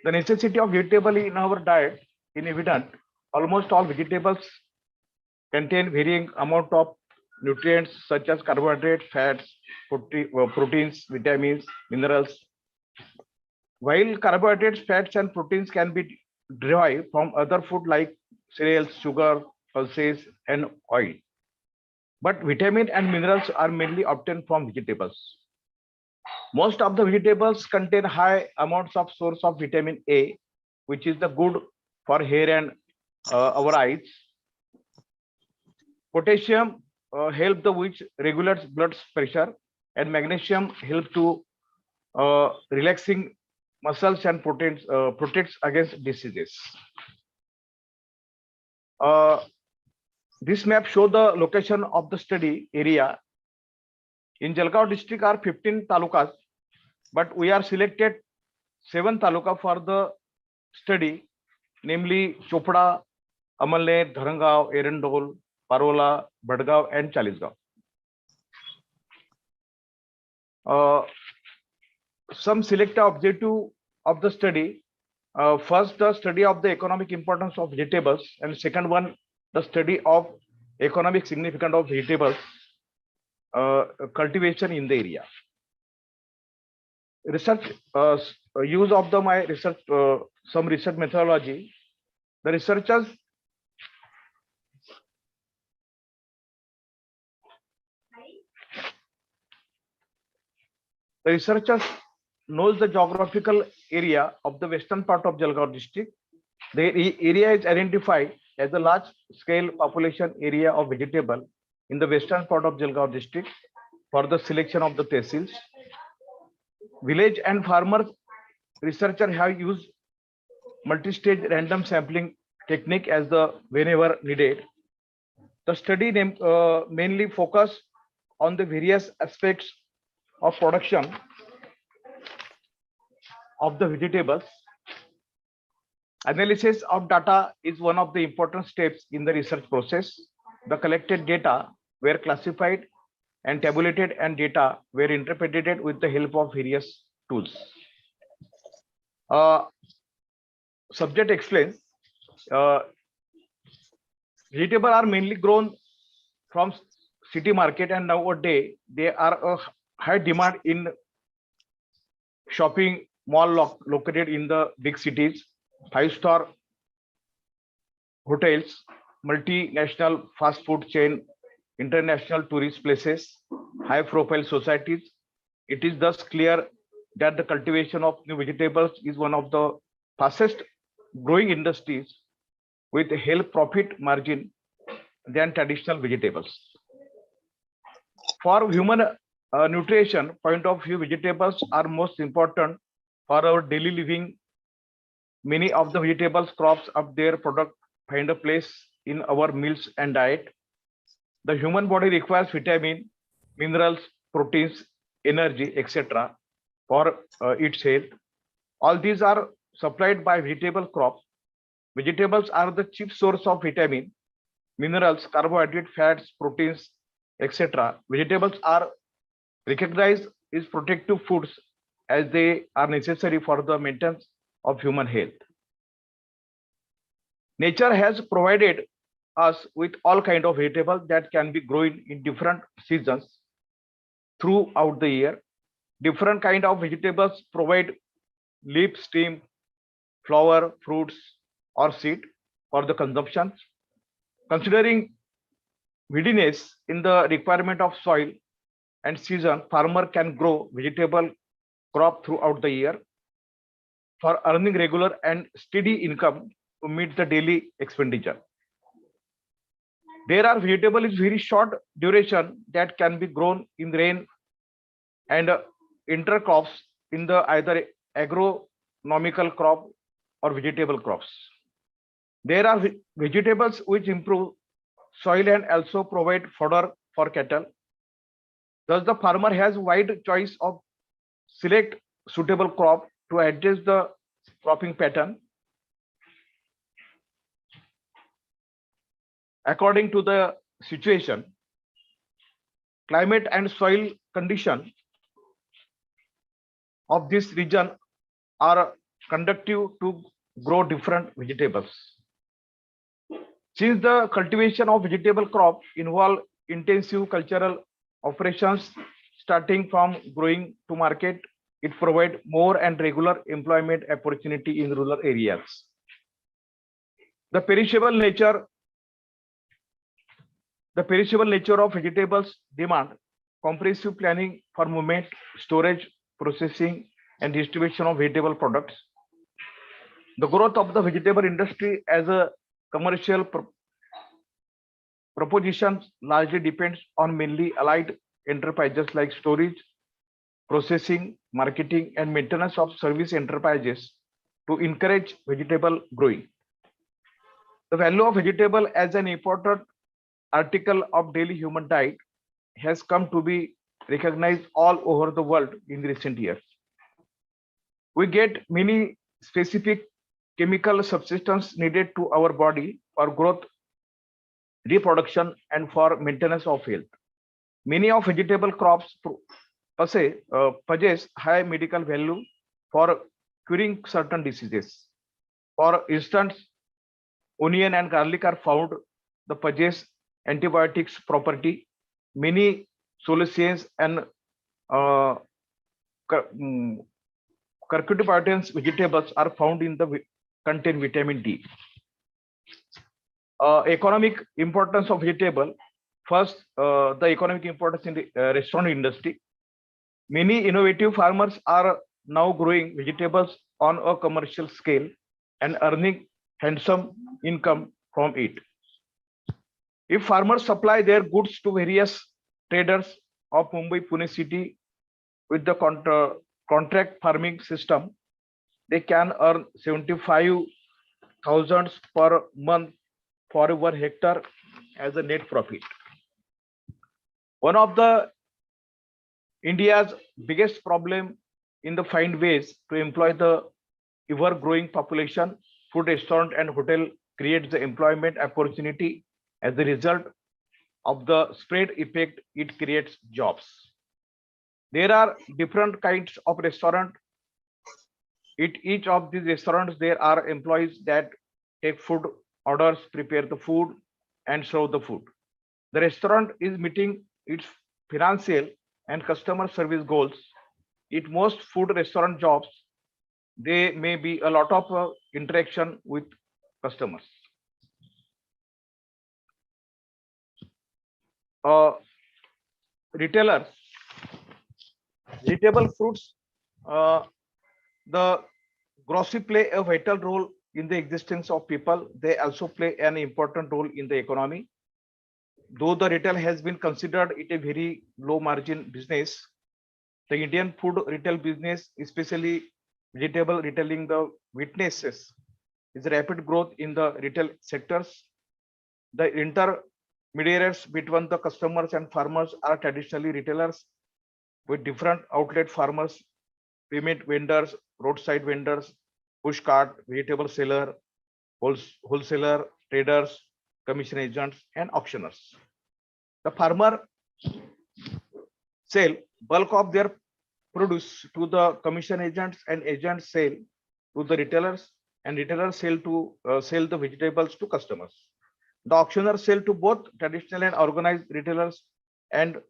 the necessity of vegetable in our diet is evident. Almost all vegetables contain varying amount of nutrients such as carbohydrates, fats, proteins, vitamins, minerals. While carbohydrates, fats, and proteins can be derived from other food like cereals, sugar, pulses, and oil, but vitamin and minerals are mainly obtained from vegetables. Most of the vegetables contain high amounts of source of vitamin A, which is the good for hair and our eyes. Potassium help the which regulates blood pressure, and magnesium help to relaxing muscles and protects against diseases. This map shows the location of the study area. In Jalgaon district are 15 talukas, but we are selected 7 taluka for the study, namely Chopra, Amalner, Dharangao, Erandol, Parola, Badgaon, and Chalisgaon. Some selected objective of the study. First, the study of the economic importance of vegetables, and second one, the study of economic significance of vegetables cultivation in the area. Research use of my research, some research methodology. The researchers knows the geographical area of the western part of Jalgaon district. The area is identified as a large scale population area of vegetable in the western part of Jalgaon district for the selection of the tehsils. Village and farmers researchers have used multi-stage random sampling technique as the whenever needed. The study mainly focus on the various aspects of production of the vegetables. Analysis of data is one of the important steps in the research process. The collected data were classified and tabulated, and data were interpreted with the help of various tools. Subject explains. Vegetables are mainly grown from city market, and nowadays they are a high demand in shopping mall located in the big cities, 5-star hotels, multinational fast food chain, international tourist places, high profile societies. It is thus clear that the cultivation of new vegetables is one of the fastest growing industries with a higher profit margin than traditional vegetables. For human nutrition point of view, vegetables are most important for our daily living. Many of the vegetables crops of their product find a place in our meals and diet. The human body requires vitamin, minerals, proteins, energy, etc. for its health. All these are supplied by vegetable crops. Vegetables are the chief source of vitamin, minerals, carbohydrate, fats, proteins, etc. Vegetables are recognized as protective foods as they are necessary for the maintenance of human health. Nature has provided us with all kind of vegetables that can be grown in different seasons throughout the year. Different kind of vegetables provide leaf, stem, flower, fruits, or seed for the consumption. Considering readiness in the requirement of soil and season, farmer can grow vegetable crop throughout the year for earning regular and steady income to meet the daily expenditure. There are vegetable is very short duration that can be grown in rain and intercrops in the either agronomical crop or vegetable crops. There are vegetables which improve soil and also provide fodder for cattle. Thus, the farmer has wide choice of select suitable crop to adjust the cropping pattern according to the situation, climate and soil condition of this region are conducive to grow different vegetables. Since the cultivation of vegetable crop involve intensive cultural operations starting from growing to market, it provides more and regular employment opportunity in rural areas. The perishable nature of vegetables demand comprehensive planning for movement, storage, processing, and distribution of vegetable products. The growth of the vegetable industry as a commercial proposition largely depends on mainly allied enterprises like storage, processing, marketing, and maintenance of service enterprises to encourage vegetable growing. The value of vegetable as an important article of daily human diet has come to be recognized all over the world in recent years. We get many specific chemical substances needed to our body for growth, reproduction, and for maintenance of health. Many of vegetable crops possess high medical value for curing certain diseases. For instance, onion and garlic are found to possess antibiotics property. Many solaceous and curcumin vegetables are found in the contain vitamin D. Economic importance of vegetable. First, the economic importance in the restaurant industry. Many innovative farmers are now growing vegetables on a commercial scale and earning handsome income from it. If farmers supply their goods to various traders of Mumbai, Pune city with the contract farming system, they can earn 75,000 per month for 1 hectare as a net profit. One of the India's biggest problem in the find ways to employ the ever growing population, food restaurant and hotel creates the employment opportunity. As a result of the spread effect, it creates jobs. There are different kinds of restaurant. At each of these restaurants, there are employees that take food orders, prepare the food, and serve the food. The restaurant is meeting its financial and customer service goals. In most food restaurant jobs, there may be a lot of interaction with customers. Retailers, vegetable fruits, the grocery play a vital role in the existence of people. They also play an important role in the economy. Though the retail has been considered it a very low margin business, the Indian food retail business, especially vegetable retailing, the witnesses is rapid growth in the retail sectors. The intermediaries between the customers and farmers are traditionally retailers with different outlet farmers, payment vendors, roadside vendors, push cart, vegetable seller, wholesaler, traders, commission agents, and auctioneers. The farmer sell bulk of their produce to the commission agents, and agents sell to the retailers, and retailers sell the vegetables to customers. The auctioneers sell to both traditional and organized retailers and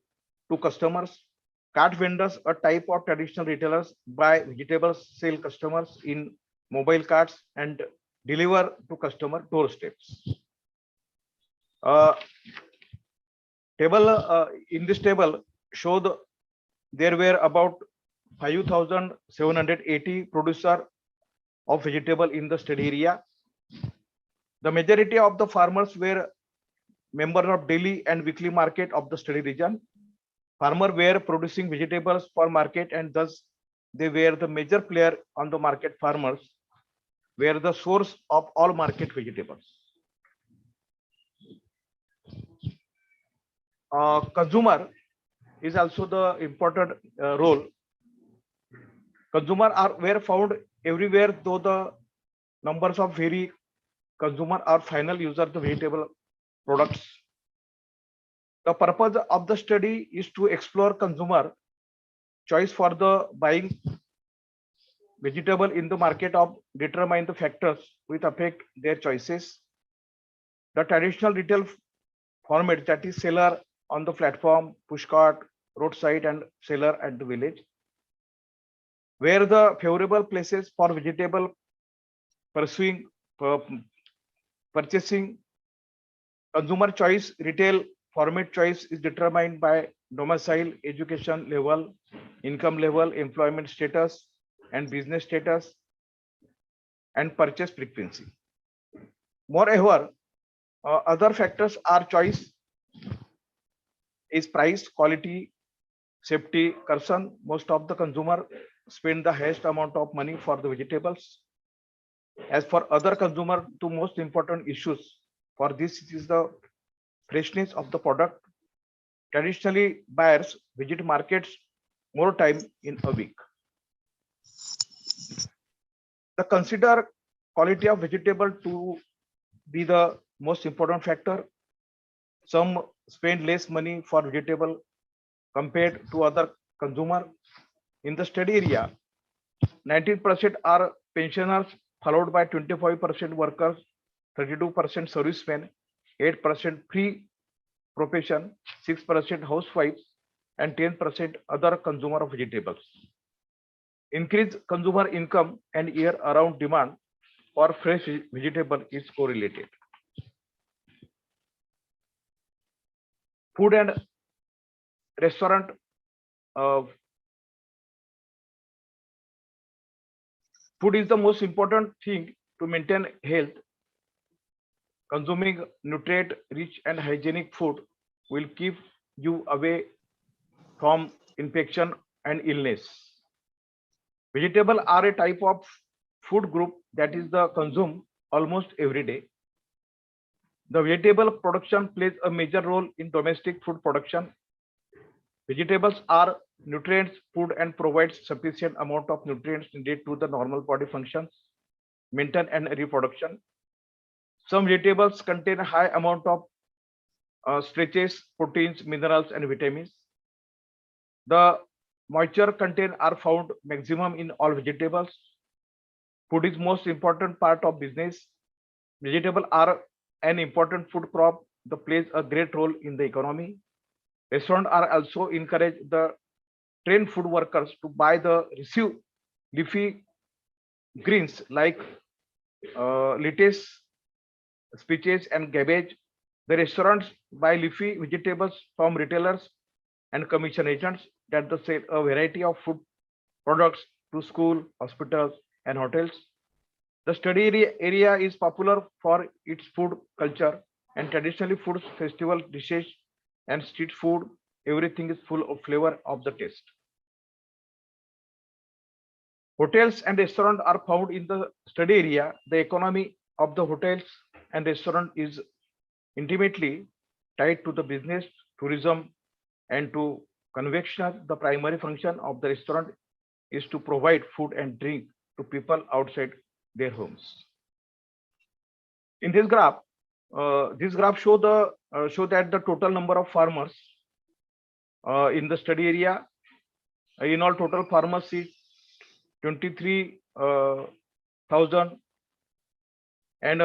to customers. Cart vendors, a type of traditional retailers, buy vegetables, sell customers in mobile carts and deliver to customer doorsteps. In this table show there were about 5,780 producers of vegetable in the study area. The majority of the farmers were members of daily and weekly market of the study region. Farmers were producing vegetables for market, and thus they were the major player on the market. Farmers were the source of all market vegetables. Consumer is also the important role. Consumer were found everywhere, though the numbers of vary. Consumer are final user of the vegetable products. The purpose of the study is to explore consumer choice for the buying vegetable in the market, of determine the factors which affect their choices. The traditional retail format, that is seller on the platform, push cart, roadside, and seller at the village, where the favorable places for vegetable purchasing. Consumer choice retail format choice is determined by domicile, education level, income level, employment status, and business status, and purchase frequency. Moreover, other factors are choice is price, quality, safety, concern. Most of the consumer spend the highest amount of money for the vegetables. As for other consumer, two most important issues for this is the freshness of the product. Traditionally, buyers visit markets more time in a week. The consider quality of vegetable to be the most important factor. Some spend less money for vegetable compared to other consumer. In the study area, 19% are pensioners, followed by 25% workers, 32% servicemen, 8% free profession, 6% housewives, and 10% other consumer of vegetables. Increased consumer income and year-round demand for fresh vegetable is correlated. Food and restaurant. Food is the most important thing to maintain health. Consuming nutrient-rich and hygienic food will keep you away from infection and illness. Vegetables are a type of food group that is consumed almost every day. The vegetable production plays a major role in domestic food production. Vegetables are nutrients food and provides sufficient amount of nutrients needed to the normal body functions, maintenance and reproduction. Some vegetables contain a high amount of starches, proteins, minerals, and vitamins. The moisture content are found maximum in all vegetables. Food is most important part of business. Vegetables are an important food crop that plays a great role in the economy. Restaurants are also encourage the trained food workers to buy the receive leafy greens like lettuce, spinach, and cabbage. The restaurants buy leafy vegetables from retailers and commission agents that they sell a variety of food products to school, hospitals, and hotels. The study area is popular for its food culture and traditionally foods, festival dishes, and street food. Everything is full of flavor of the taste. Hotels and restaurants are found in the study area. The economy of the hotels and restaurant is intimately tied to the business, tourism, and to convection. The primary function of the restaurant is to provide food and drink to people outside their homes. In this graph show that the total number of farmers in the study area. In all, total farmers is 23,000 and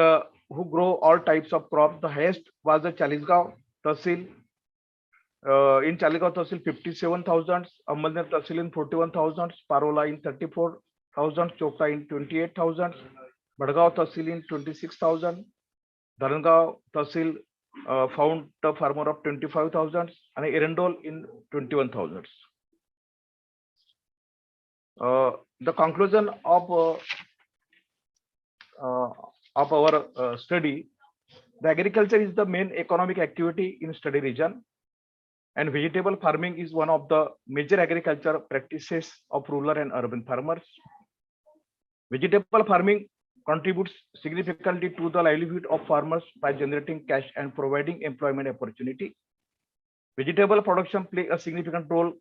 who grow all types of crops. The highest was the Chalisgaon Tahsil. In Chalisgaon Tahsil 57,000, Amalner Tahsil in 41,000, Parola in 34,000, Chopra in 28,000, Bhadgaon Tahsil in 26,000, Dharangaon Tahsil found the farmer of 25,000 and Erendol in 21,000. The conclusion of our study: the agriculture is the main economic activity in study region, and vegetable farming is one of the major agriculture practices of rural and urban farmers. Vegetable farming contributes significantly to the livelihood of farmers by generating cash and providing employment opportunity. Vegetable production plays a significant role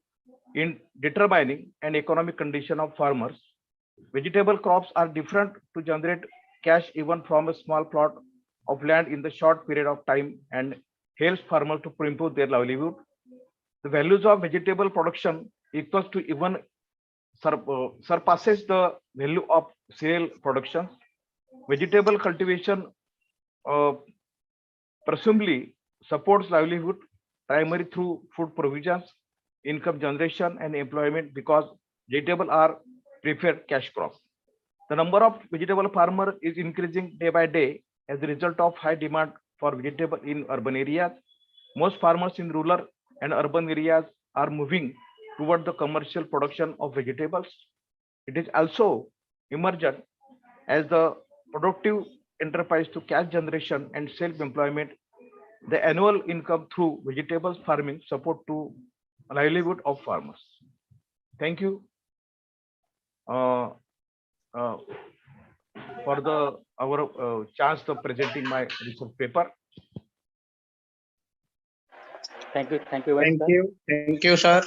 in determining an economic condition of farmers. Vegetable crops are different to generate cash even from a small plot of land in the short period of time and helps farmers to improve their livelihood. The values of vegetable production equals to even surpasses the value of cereal production. Vegetable cultivation presumably supports livelihood primarily through food provisions, income generation, and employment because vegetables are preferred cash crop. The number of vegetable farmers is increasing day by day as a result of high demand for vegetable in urban areas. Most farmers in rural and urban areas are moving toward the commercial production of vegetables. It is also emergent as the productive enterprise to cash generation and self-employment. The annual income through vegetables farming support to livelihood of farmers. Thank you for our chance of presenting my research paper. Thank you very much, Thank you, sir.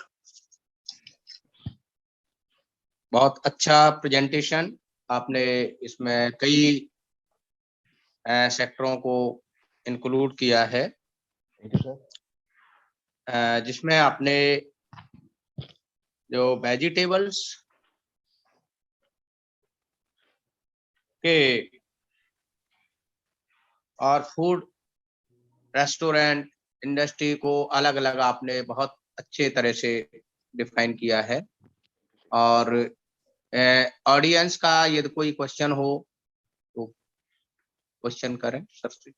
बहुत अच्छा presentation आपने इसमें कई सेक्टरों को include किया है, जिसमें आपने जो वेजिटेबल्स के और फूड रेस्टोरेंट इंडस्ट्री को अलग अलग आपने बहुत अच्छे तरह से डिफाइन किया है। और ऑडियंस का यदि कोई क्वेश्चन हो तो क्वेश्चन करें सर से।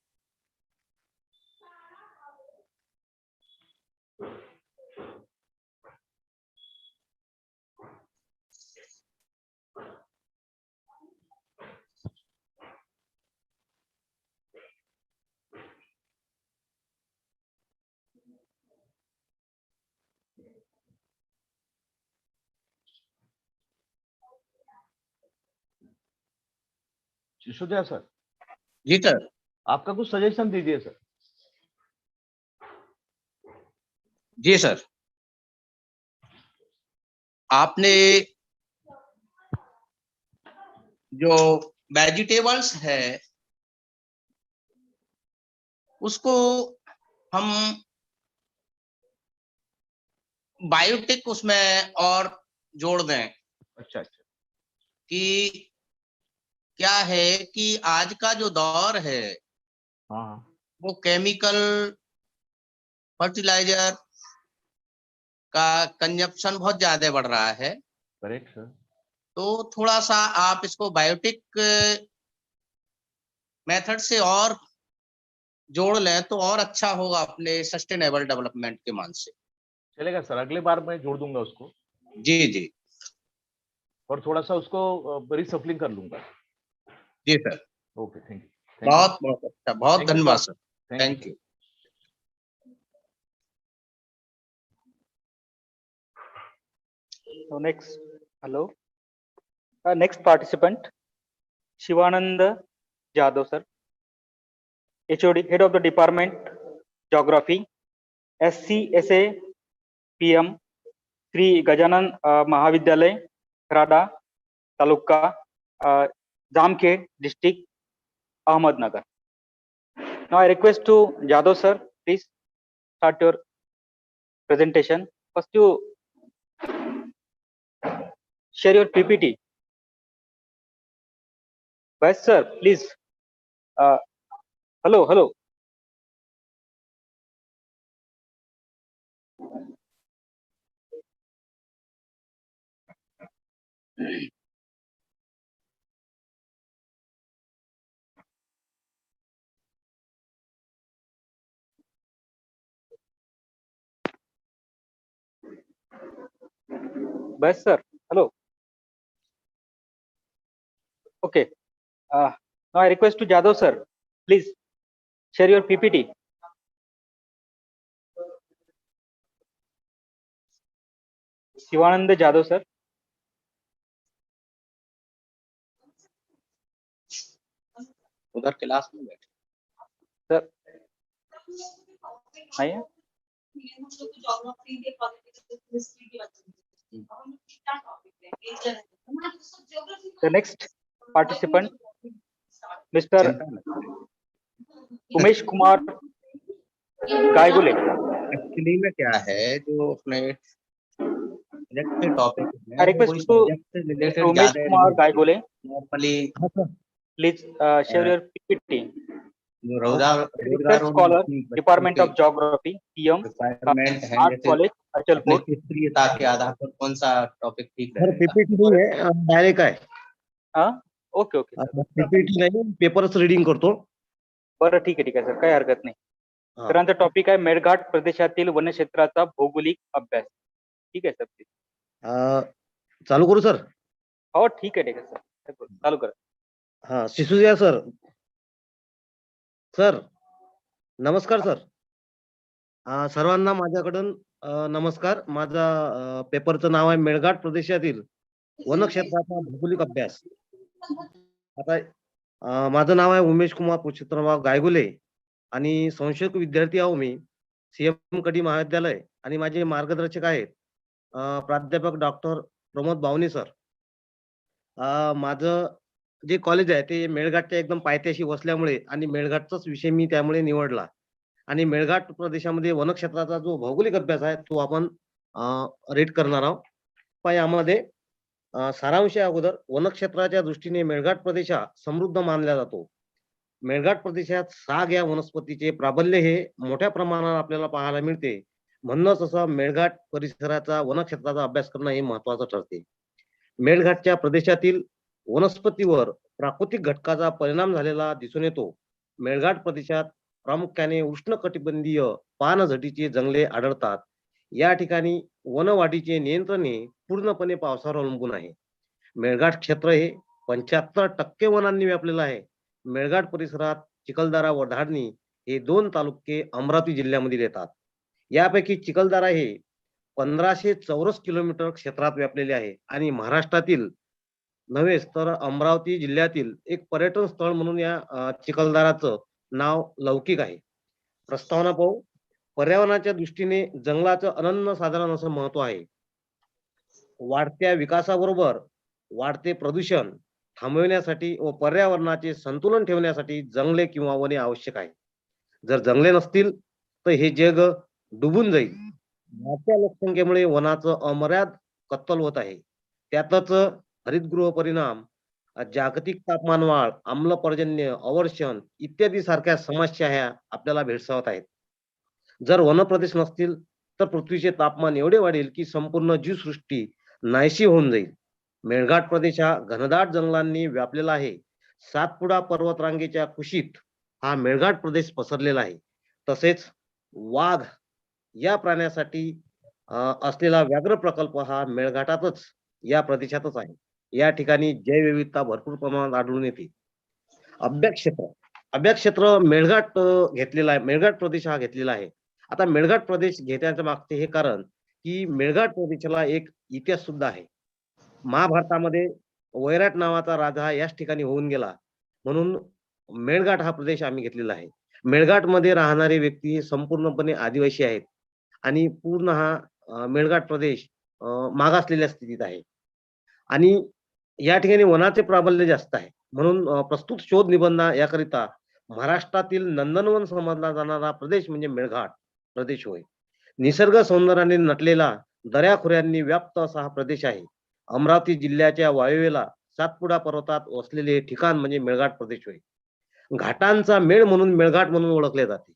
सिसोदिया सर। जी सर। आपका कुछ सजेशन दीजिए सर। जी सर, आपने जो वेजिटेबल्स है उसको हम बायोटिक उसमें और जोड़ दें। अच्छा कि क्या है कि आज का जो दौर है वो केमिकल फर्टिलाइजर का कंजप्शन बहुत ज्यादा बढ़ रहा है। Correct sir. तो थोड़ा सा आप इसको बायोटिक मेथड से और जोड़ लें तो और अच्छा होगा अपने सस्टेनेबल डेवलपमेंट के मान से। चलेगा सर, अगले बार मैं जोड़ दूंगा उसको। जी जी, और थोड़ा सा उसको रिसप्लिंग कर लूंगा। जी सर। Okay, thank you. बहुत बहुत अच्छा, बहुत धन्यवाद sir. Thank you. So next, hello. Next participant, Shivanand Jadhav sir. HOD, Head of the Department, Geography, SCSA PM, Sri Gajanan Mahavidyalay, Rada, Taluka, Jamkhed District, Ahmednagar. Now I request to Jadhav sir, please start your presentation. First you share your PPT. Bhash sir, please. Hello. Bhash sir, hello. Okay. Now I request to Jadhav sir, please share your PPT. Shivanand Jadhav sir. उधर class में बैठे sir आइए. The next participant, Mr. Umesh Kumar Gaygule. Actually में क्या है जो अपने topic I request to Umesh Kumar Gaygule, normally please share your PPT. जो रोजगार Research scholar, Department of Geography, PM, Art College, Achalpur. क्षेत्रीयता के आधार पर कौन सा टॉपिक ठीक सर रहेगा? पीपीटी नहीं है, डायरेक्ट आहे. हाँ, ओके. पीपीटी नाही, पेपरच रीडिंग करतो. बरं ठीक आहे सर, काही हरकत नाही. हा. सरांचा टॉपिक आहे मेळघाट प्रदेशातील वनक्षेत्राचा भौगोलिक अभ्यास. ठीक आहे सर, प्लीज. चालू करू सर? हो ठीक आहे सर, चालू करा. हा, सिसोदिया सर. सर नमस्कार सर. सर्वांना माझ्याकडून नमस्कार. माझा पेपरचं नाव आहे मेळघाट प्रदेशातील वनक्षेत्राचा भौगोलिक अभ्यास. आता माझं नाव आहे उमेश कुमार पुरुषोत्तमराव गायगुले आणि संशोधक विद्यार्थी आहो मी, सीएम कडी महाविद्यालय, आणि माझे मार्गदर्शक आहेत प्राध्यापक डॉक्टर प्रमोद बावनी सर. माझं जे कॉलेज आहे ते मेळघाटच्या एकदम पायथ्याशी वसल्यामुळे आणि मेळघाटचाच विषय मी त्यामुळे निवडला. आणि मेळघाट प्रदेशामध्ये वनक्षेत्राचा जो भौगोलिक अभ्यास आहे तो आपण रीड करणार आहोत. पण यामध्ये सारांश अगोदर वनक्षेत्राच्या दृष्टीने मेळघाट प्रदेश हा समृद्ध मानला जातो. मेळघाट प्रदेशात साग या वनस्पतीचे प्राबल्य हे मोठ्या प्रमाणात आपल्याला पाहायला मिळते. म्हणूनच असं मेळघाट परिसराचा वनक्षेत्राचा अभ्यास करणं हे महत्वाचं ठरते. मेळघाटच्या प्रदेशातील वनस्पतीवर प्राकृतिक घटकाचा परिणाम झालेला दिसून येतो. मेळघाट प्रदेशात प्रामुख्याने उष्णकटिबंधीय पानझडीचे जंगले आढळतात. या ठिकाणी वनवाढीचे नियंत्रण हे पूर्णपणे पावसावर अवलंबून आहे. मेळघाट क्षेत्र हे 75% वनांनी व्यापलेलं आहे. मेळघाट परिसरात चिखलदरा व धाडणी हे 2 तालुके अमरावती जिल्ह्यामध्ये येतात. यापैकी चिखलदरा हे 1500 चौरस किलोमीटर क्षेत्रात व्यापलेले आहे आणि महाराष्ट्रातील नव्हेच तर अमरावती जिल्ह्यातील एक पर्यटन स्थळ म्हणून या चिखलदराचं नाव लौकिक आहे. प्रस्तावना पाहू. पर्यावरणाच्या दृष्टीने जंगलाचं अनन्यसाधारण असं महत्व आहे. वाढत्या विकासाबरोबर वाढते प्रदूषण थांबविण्यासाठी व पर्यावरणाचे संतुलन ठेवण्यासाठी जंगले किंवा वने आवश्यक आहे. जर जंगले नसतील तर हे जग डुबून जाईल. वाढत्या लोकसंख्येमुळे वनाचं अमर्याद कत्तल होत आहे. त्यातच हरितगृह परिणाम, जागतिक तापमान वाढ, आम्लपर्जन्य, अवर्षण इत्यादी सारख्या समस्या ह्या आपल्याला भेडसावत आहेत. जर वनप्रदेश नसतील तर पृथ्वीचे तापमान एवढे वाढेल की संपूर्ण जीवसृष्टी नाहीशी होऊन जाईल. मेळघाट प्रदेश हा घनदाट जंगलांनी व्यापलेला आहे. सातपुडा पर्वतरांगेच्या कुशीत हा मेळघाट प्रदेश पसरलेला आहे. तसेच वाघ या प्राण्यासाठी असलेला व्याघ्र प्रकल्प हा मेळघाटातच या प्रदेशातच आहे. या ठिकाणी जैवविविधता भरपूर प्रमाणात आढळून येते. अभ्यास क्षेत्र मेळघाट घेतलेला आहे. मेळघाट प्रदेश हा घेतलेला आहे. आता मेळघाट प्रदेश घेण्याच्या मागचे हे कारण की मेळघाट प्रदेशाला एक इतिहास सुद्धा आहे. महाभारतामध्ये वैराट नावाचा राजा याच ठिकाणी होऊन गेला, म्हणून मेळघाट हा प्रदेश आम्ही घेतलेला आहे. मेळघाटमध्ये राहणारे व्यक्ती हे संपूर्णपणे आदिवासी आहेत आणि पूर्ण हा मेळघाट प्रदेश मागासलेल्या स्थितीत आहे आणि या ठिकाणी वनाचे प्राबल्य जास्त आहे. म्हणून प्रस्तुत शोध निबंध याकरिता महाराष्ट्रातील नंदनवन समजला जाणारा प्रदेश म्हणजे मेळघाट प्रदेश होय. निसर्ग सौंदर्याने नटलेला दऱ्याखोऱ्यांनी व्याप्त असा हा प्रदेश आहे. अमरावती जिल्ह्याच्या वायव्येला सातपुडा पर्वतात वसलेले हे ठिकाण म्हणजे मेळघाट प्रदेश होय. घाटांचा मेळ म्हणून मेळघाट म्हणून ओळखले जाते.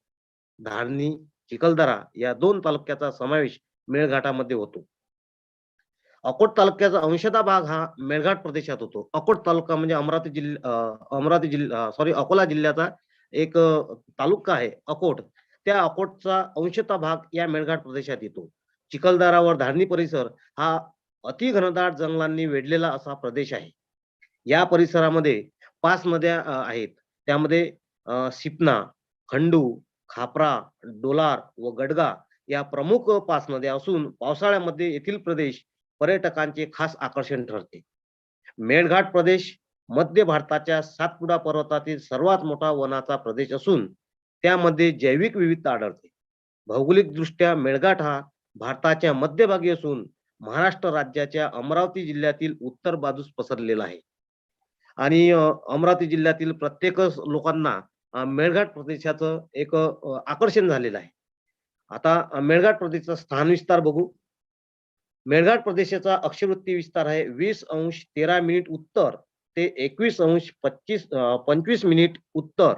धारणी, चिखलदरा या 2 तालुक्याचा समावेश मेळघाटामध्ये होतो. अकोट तालुक्याचा अंशतः भाग हा मेळघाट प्रदेशात होतो. अकोट तालुका म्हणजे अमरावती जिल्हा अकोला जिल्ह्याचा एक तालुका आहे अकोट. त्या अकोटचा अंशतः भाग या मेळघाट प्रदेशात येतो. चिखलदरावर धारणी परिसर हा अति घनदाट जंगलांनी वेढलेला असा प्रदेश आहे. या परिसरामध्ये 5 नद्या आहेत. त्यामध्ये सिपना, खंडू, खापरा, डोलार व गडगा या प्रमुख 5 नद्या असून पावसाळ्यामध्ये येथील प्रदेश पर्यटकांचे खास आकर्षण ठरते. मेळघाट प्रदेश मध्य भारताच्या सातपुडा पर्वतातील सर्वात मोठा वनाचा प्रदेश असून त्यामध्ये जैविक विविधता आढळते. भौगोलिक दृष्ट्या मेळघाट हा भारताच्या मध्यभागी असून महाराष्ट्र राज्याच्या अमरावती जिल्ह्यातील उत्तर बाजूस पसरलेला आहे आणि अमरावती जिल्ह्यातील प्रत्येक लोकांना मेळघाट प्रदेशाचं एक आकर्षण झालेलं आहे. आता मेळघाट प्रदेशाचा स्थान विस्तार बघू. मेळघाट प्रदेशाचा अक्षवृत्ती विस्तार आहे 20°13' उत्तर ते 21°25' उत्तर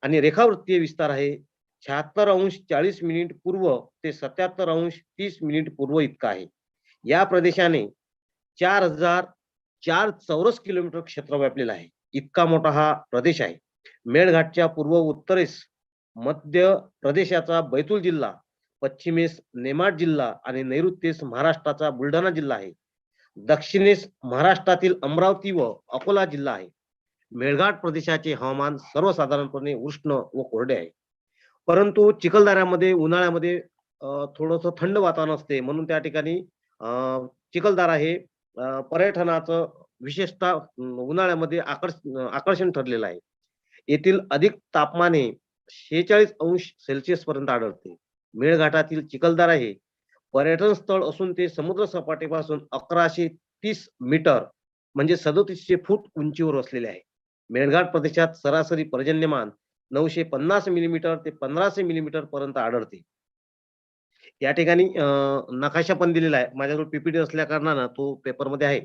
आणि रेखावृत्तीय विस्तार आहे 76°40' पूर्व ते 77°30' पूर्व इतका आहे. या प्रदेशाने 4004 चौरस किलोमीटर क्षेत्र व्यापलेलं आहे. इतका मोठा हा प्रदेश आहे. मेळघाटच्या पूर्व उत्तरेस मध्य प्रदेशाचा बैतूल जिल्हा, पश्चिमेस नेमाड जिल्हा आणि नैऋत्येस महाराष्ट्राचा बुलढाणा जिल्हा आहे. दक्षिणेस महाराष्ट्रातील अमरावती व अकोला जिल्हा आहे. मेळघाट प्रदेशाचे हवामान सर्वसाधारणपणे उष्ण व कोरडे आहे. परंतु चिखलदऱ्यामध्ये उन्हाळ्यामध्ये थोडंसं थंड वातावरण असते म्हणून त्या ठिकाणी चिखलदरा हे पर्यटनाचं विशेषतः उन्हाळ्यामध्ये आकर्षण ठरलेलं आहे. येथील अधिक तापमाने 46° पर्यंत आढळते. मेळघाटातील चिखलदरा हे पर्यटन स्थळ असून ते समुद्र सपाटीपासून 1130 मीटर म्हणजे 3700 फूट उंचीवर वसलेले आहे. मेळघाट प्रदेशात सरासरी पर्जन्यमान 950 मिलीमीटर ते 1500 मिलीमीटर पर्यंत आढळते. या ठिकाणी नकाशा पण दिलेला आहे. माझ्याजवळ पीपीटी असल्या कारणानं तो पेपरमध्ये आहे.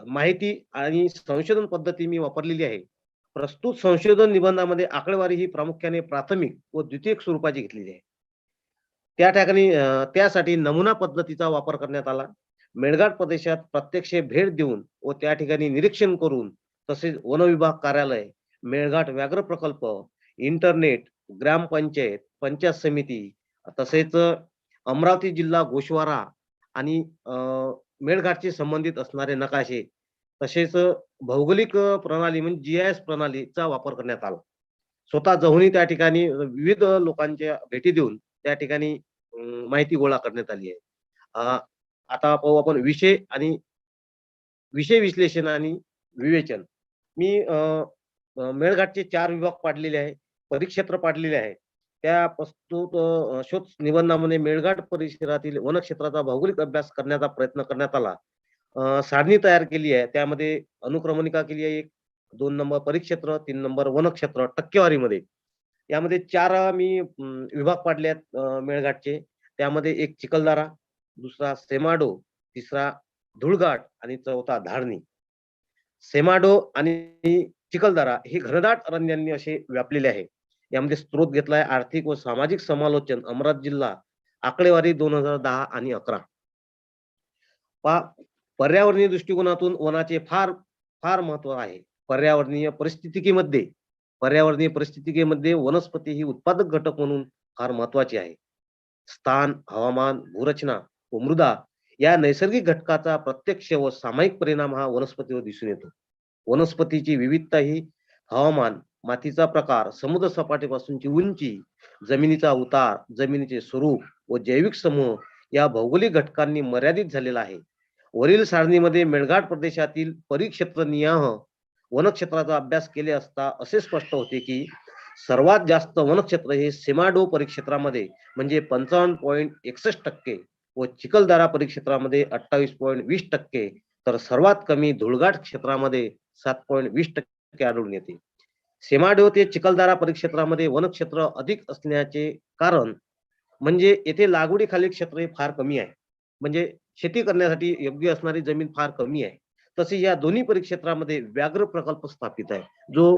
माहिती आणि संशोधन पद्धती मी वापरलेली आहे. प्रस्तुत संशोधन निबंधामध्ये आकडेवारी ही प्रामुख्याने प्राथमिक व द्वितीयक स्वरूपाची घेतलेली आहे. त्या ठिकाणी त्यासाठी नमुना पद्धतीचा वापर करण्यात आला. मेळघाट प्रदेशात प्रत्यक्ष भेट देऊन व त्या ठिकाणी निरीक्षण करून तसेच वन विभाग कार्यालय, मेळघाट व्याघ्र प्रकल्प, इंटरनेट, ग्रामपंचायत, पंचायत समिती तसेच अमरावती जिल्हा गोशवारा आणि मेळघाटशी संबंधित असणारे नकाशे तसेच भौगोलिक प्रणाली म्हणजे GIS प्रणालीचा वापर करण्यात आला. स्वतः जाऊनही त्या ठिकाणी विविध लोकांच्या भेटी देऊन त्या ठिकाणी माहिती गोळा करण्यात आली आहे. आता पाहू आपण विषय विश्लेषण आणि विवेचन. मी मेळघाटचे 4 विभाग पाडलेले आहे, परिक्षेत्र पाडलेले आहे. त्या प्रस्तुत शोध निबंधामध्ये मेळघाट परिसरातील वनक्षेत्राचा भौगोलिक अभ्यास करण्याचा प्रयत्न करण्यात आला. सारणी तयार केली आहे. त्यामध्ये अनुक्रमणिका केली आहे 1, 2 नंबर परिक्षेत्र, 3 नंबर वनक्षेत्र टक्केवारीमध्ये. यामध्ये 4 मी विभाग पाडले आहेत मेळघाटचे. त्यामध्ये 1 चिखलदरा, दुसरा सेमाडो, तिसरा धुळघाट आणि चौथा धारणी. सेमाडो आणि चिखलदरा हे घनदाट अरण्यांनी असे व्यापलेले आहे. यामध्ये स्रोत घेतलाय आर्थिक व सामाजिक समालोचन अमरावती जिल्हा आकडेवारी 2010 आणि 11. पर्यावरणीय दृष्टिकोनातून वनाचे फार महत्व आहे. पर्यावरणीय परिस्थितीमध्ये वनस्पती ही उत्पादक घटक म्हणून फार महत्वाची आहे. स्थान, हवामान, भूरचना व मृदा या नैसर्गिक घटकाचा प्रत्यक्ष व सामायिक परिणाम हा वनस्पतीवर दिसून येतो. वनस्पतीची विविधता ही हवामान, मातीचा प्रकार, समुद्र सपाटीपासूनची उंची, जमिनीचा उतार, जमिनीचे स्वरूप व जैविक समूह या भौगोलिक घटकांनी मर्यादित झालेला आहे. वरील सारणीमध्ये मेळघाट प्रदेशातील परिक्षेत्र नियाह वनक्षेत्राचा अभ्यास केले असता असे स्पष्ट होते की सर्वात जास्त वनक्षेत्र हे सीमाडोह परिक्षेत्रामध्ये म्हणजे 55.61% व चिखलदरा परिक्षेत्रामध्ये 28.20%, तर सर्वात कमी धुळघाट क्षेत्रामध्ये 7.20% आढळून येते. सीमाडोह ते चिखलदरा परिक्षेत्रामध्ये वनक्षेत्र अधिक असण्याचे कारण म्हणजे येथे लागवडीखालील क्षेत्र हे फार कमी आहे, म्हणजे शेती करण्यासाठी योग्य असणारी जमीन फार कमी आहे. तसे या दोन्ही परिक्षेत्रामध्ये व्याघ्र प्रकल्प स्थापित आहे, जो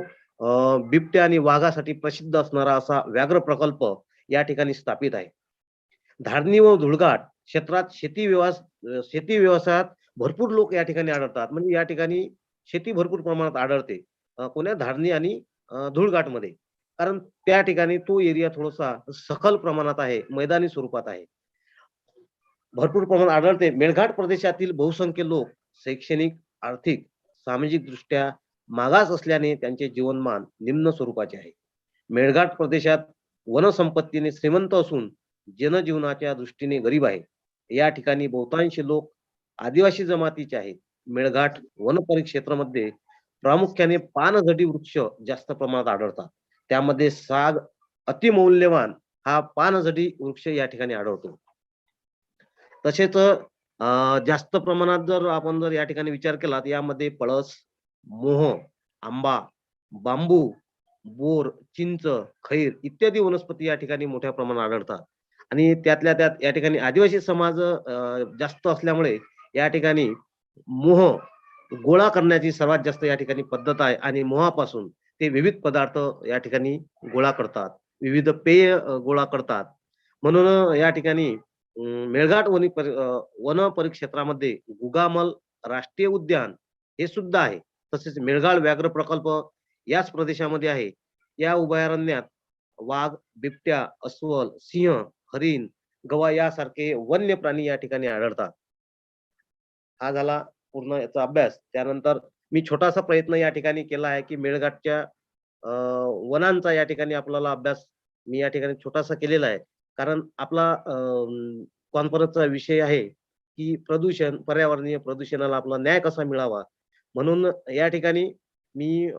बिबट्या आणि वाघासाठी प्रसिद्ध असणारा असा व्याघ्र प्रकल्प या ठिकाणी स्थापित आहे. धारणी व धुळघाट क्षेत्रात शेती व्यवसायात भरपूर लोक या ठिकाणी आढळतात, म्हणजे या ठिकाणी शेती भरपूर प्रमाणात आढळते कोण्या धारणी आणि धुळघाटमध्ये, कारण त्या ठिकाणी तो एरिया थोडासा सखल प्रमाणात आहे, मैदानी स्वरूपात आहे, भरपूर प्रमाणात आढळते. मेळघाट प्रदेशातील बहुसंख्य लोक शैक्षणिक, आर्थिक, सामाजिक दृष्ट्या मागास असल्याने त्यांचे जीवनमान निम्न स्वरूपाचे आहे. मेळघाट प्रदेशात वनसंपत्तीने श्रीमंत असून जनजीवनाच्या दृष्टीने गरीब आहे. या ठिकाणी बहुतांश लोक आदिवासी जमातीचे आहेत. मेळघाट वन परिक्षेत्रामध्ये प्रामुख्याने पानझडी वृक्ष जास्त प्रमाणात आढळतात. त्यामध्ये साग अतिमौल्यवान हा पानझडी वृक्ष या ठिकाणी आढळतो. तसेच जास्त प्रमाणात जर आपण जर या ठिकाणी विचार केला तर यामध्ये पळस, मोह, आंबा, बांबू, बोर, चिंच, खैर इत्यादी वनस्पती या ठिकाणी मोठ्या प्रमाणात आढळतात. आणि त्यातल्या त्यात या ठिकाणी आदिवासी समाज जास्त असल्यामुळे या ठिकाणी मोह गोळा करण्याची सर्वात जास्त या ठिकाणी पद्धत आहे आणि मोहापासून ते विविध पदार्थ या ठिकाणी गोळा करतात, विविध पेय गोळा करतात. म्हणून या ठिकाणी मेळघाट वन परिक्षेत्रामध्ये गुगामल राष्ट्रीय उद्यान हे सुद्धा आहे. तसेच मेळघाट व्याघ्र प्रकल्प याच प्रदेशामध्ये आहे. या अभयारण्यात वाघ, बिबट्या, अस्वल, सिंह, हरिण, गवा यासारखे वन्य प्राणी या ठिकाणी आढळतात. हा झाला पूर्ण याचा अभ्यास. त्यानंतर मी छोटासा प्रयत्न या ठिकाणी केला आहे की मेळघाटच्या वनांचा या ठिकाणी आपल्याला अभ्यास मी या ठिकाणी छोटासा केलेला आहे, कारण आपला कॉन्फरन्सचा विषय आहे की प्रदूषण, पर्यावरणीय प्रदूषणाला आपला न्याय कसा मिळावा. म्हणून या ठिकाणी मी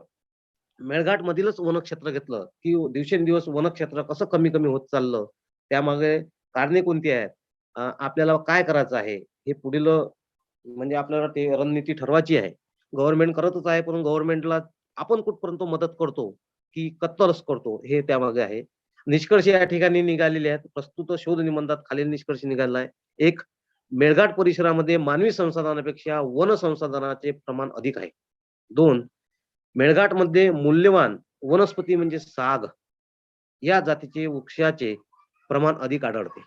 मेळघाट मधीलच वनक्षेत्र घेतलं की दिवसेंदिवस वनक्षेत्र कसं कमी कमी होत चाललं, त्यामागे कारणे कोणती आहेत, आपल्याला काय करायचं आहे, हे पुढील म्हणजे आपल्याला ते रणनीती ठरवायची आहे. गव्हर्नमेंट करतच आहे, पण गव्हर्नमेंटला आपण कुठपर्यंत मदत करतो की कत्तलच करतो हे त्यामागे आहे. निष्कर्ष या ठिकाणी निघालेले आहेत. प्रस्तुत शोध निबंधात खालील निष्कर्ष निघाला आहे. एक, मेळघाट परिसरामध्ये मानवी संसाधनापेक्षा वन संसाधनाचे प्रमाण अधिक आहे. 2, मेळघाटमध्ये मूल्यवान वनस्पती म्हणजे साग या जातीचे वृक्षाचे प्रमाण अधिक आढळते.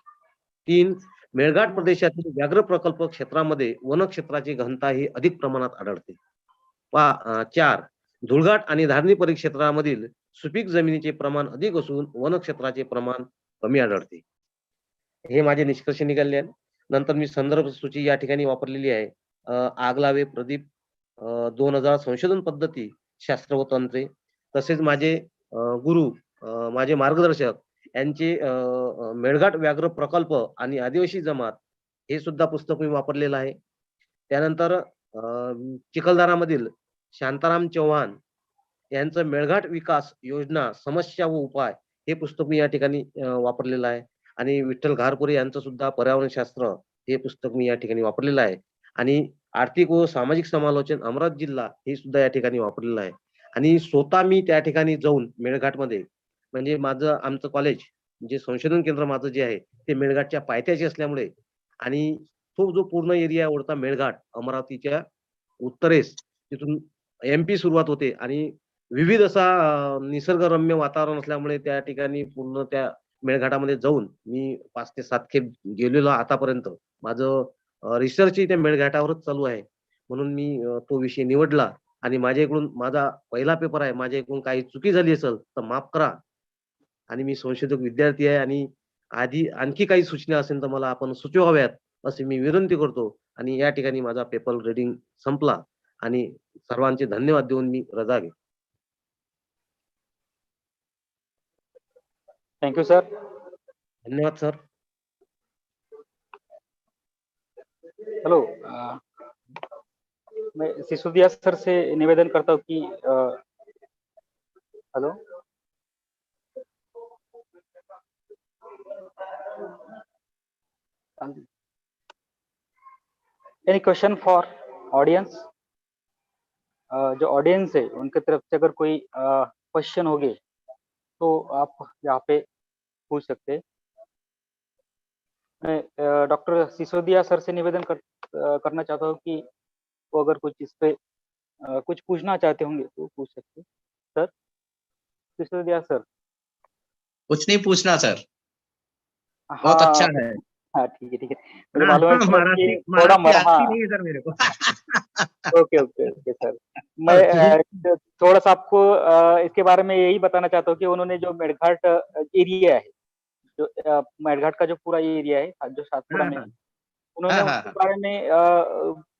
3, मेळघाट प्रदेशातील व्याघ्र प्रकल्प क्षेत्रामध्ये वनक्षेत्राची घनता ही अधिक प्रमाणात आढळते. 4, धुळघाट आणि धारणी परिक्षेत्रामधील सुपीक जमिनीचे प्रमाण अधिक असून वनक्षेत्राचे प्रमाण कमी आढळते. हे माझे निष्कर्ष निघाले आहेत. नंतर मी संदर्भ सूची या ठिकाणी वापरलेली आहे. आगलावे प्रदीप 2000 संशोधन पद्धती शास्त्र व तंत्रे, तसेच माझे गुरु, माझे मार्गदर्शक यांचे मेळघाट व्याघ्र प्रकल्प आणि आदिवासी जमात हे सुद्धा पुस्तक मी वापरलेलं आहे. त्यानंतर चिखलदरामधील शांताराम चव्हाण यांचं मेळघाट विकास योजना, समस्या व उपाय हे पुस्तक मी या ठिकाणी वापरलेलं आहे. आणि विठ्ठल घारपुरे यांचं सुद्धा पर्यावरणशास्त्र हे पुस्तक मी या ठिकाणी वापरलेलं आहे. आणि आर्थिक व सामाजिक समालोचन अमरावती जिल्हा हे सुद्धा या ठिकाणी वापरलेलं आहे. आणि स्वतः मी त्या ठिकाणी जाऊन मेळघाटमध्ये, म्हणजे आमचं कॉलेज जे संशोधन केंद्र माझं जे आहे ते मेळघाटच्या पायथ्याशी असल्यामुळे, आणि तो जो पूर्ण एरिया ओढता मेळघाट अमरावतीच्या उत्तरेस, तिथून MP सुरुवात होते आणि विविध असा निसर्गरम्य वातावरण असल्यामुळे त्या ठिकाणी पूर्ण त्या मेळघाटामध्ये जाऊन मी 5 ते 7 खेप गेलेलो आतापर्यंत. माझं रिसर्च त्या मेळघाटावरच चालू आहे. म्हणून मी तो विषय निवडला आणि माझ्याकडून माझा पहिला पेपर आहे. माझ्याकडून काही चुकी झाली असेल तर माफ करा. आणि मी संशोधक विद्यार्थी आहे आणि आधी आणखी काही सूचना असेल तर मला आपण सुचवाव्यात असे मी विनंती करतो. आणि या ठिकाणी माझा पेपर रीडिंग संपला आणि सर्वांचे धन्यवाद देऊन मी रजा घेतो. Thank you sir. धन्यवाद सर. हेलो, मैं सिसोदिया सर से निवेदन करता हूँ कि hello any question for audience? जो ऑडियंस है उनके तरफ से अगर कोई क्वेश्चन होंगे तो आप यहाँ पे पूछ सकते हैं। मैं डॉक्टर सिसोदिया सर से निवेदन करना चाहता हूँ कि वो अगर कुछ इस पे कुछ पूछना चाहते होंगे तो पूछ सकते हैं। Sir Sisodia sir. कुछ नहीं पूछना सर, बहुत अच्छा हाँ है। हाँ, ठीक है ठीक है। मुझे मालूम है सर कि थोड़ा मराठी आती हाँ, नहीं है सर मेरे को। Okay okay okay sir. मैं ओके। थोड़ा सा आपको इसके बारे में यही बताना चाहता हूँ कि उन्होंने जो मेड़घाट एरिया है, जो मेड़घाट का जो पूरा एरिया है जो सातपुरा हाँ में है, हाँ उन्होंने हाँ हाँ उसके हाँ। बारे में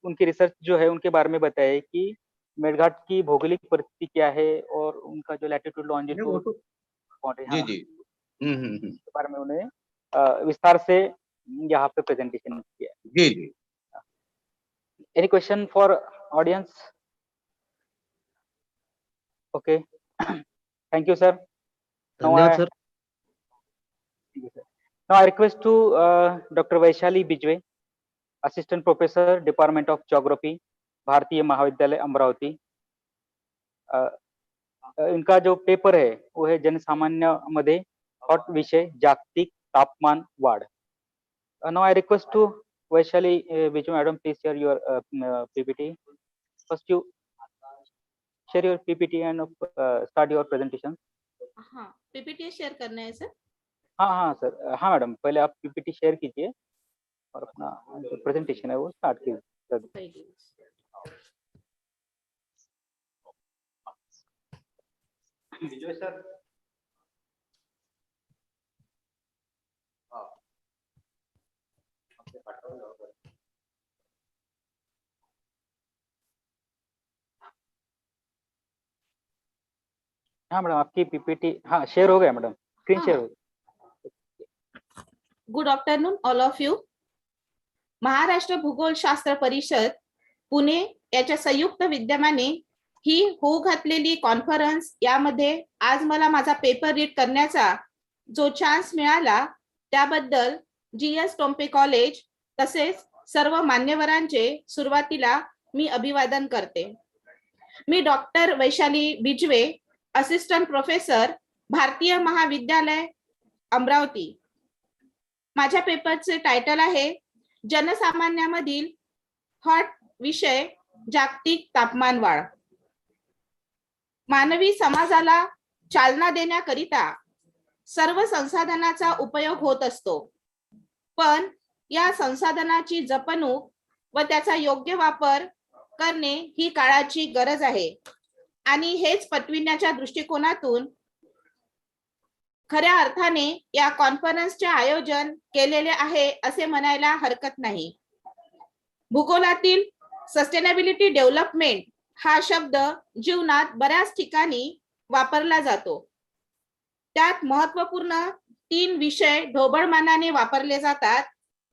उनकी रिसर्च जो है उनके बारे में बताया है कि मेड़घाट की भौगोलिक परिस्थिति क्या है और उनका जो लैटिट्यूड नहीं, वो लॉन्जिट्यूड तो है जी ना, जी। उसके बारे में उन्हें विस्तार से यहाँ पे प्रेजेंटेशन किया है। जी जी। Any question for audience? Okay, thank you sir. धन्यवाद sir. Now I request to Dr. Vaishali Bijwe, Assistant Professor, Department of Geography, भारतीय महाविद्यालय अमरावती। इनका जो पेपर है वो है जनसामान्य मध्ये हॉट विषय जागतिक तापमान वाढ। Now I request to Vaishali Bijwe madam, please share your PPT. First you share your PPT and start your presentation. हाँ, पीपीटी शेयर करना है सर? हाँ हाँ सर, हाँ मैडम, पहले आप पीपीटी शेयर कीजिए और अपना जो प्रेजेंटेशन है वो स्टार्ट कीजिए। विजय सर। हाँ मैडम, आपकी पीपीटी हाँ शेयर हो गया मैडम, स्क्रीन शेयर हो गया। Good afternoon all of you. Maharashtra Bhugolshastra Parishad Pune याच्या संयुक्त विद्यमाने ही होऊ घातलेली कॉन्फरन्स, यामध्ये आज मला माझा पेपर रीड करण्याचा जो चान्स मिळाला त्याबद्दल GS टोम्पे कॉलेज तसेच सर्व मान्यवरांचे सुरुवातीला मी अभिवादन करते. मी doctor Vaishali Bijwe, assistant professor, Bharatiya Mahavidyalaya Amravati. माझ्या पेपरचे टायटल आहे जनसामान्यामधील हॉट विषय जागतिक तापमान वाढ. मानवी समाजाला चालना देण्याकरिता सर्व संसाधनाचा उपयोग होत असतो, पण या संसाधनाची जपणूक व त्याचा योग्य वापर करणे ही काळाची गरज आहे आणि हेच पटविण्याच्या दृष्टिकोनातून खऱ्या अर्थाने या कॉन्फरन्सचे आयोजन केलेले आहे असे म्हणायला हरकत नाही. भूगोलातील सस्टेनेबिलिटी डेव्हलपमेंट हा शब्द जीवनात बऱ्याच ठिकाणी वापरला जातो. त्यात महत्वपूर्ण 3 विषय ढोबळमानाने वापरले जातात.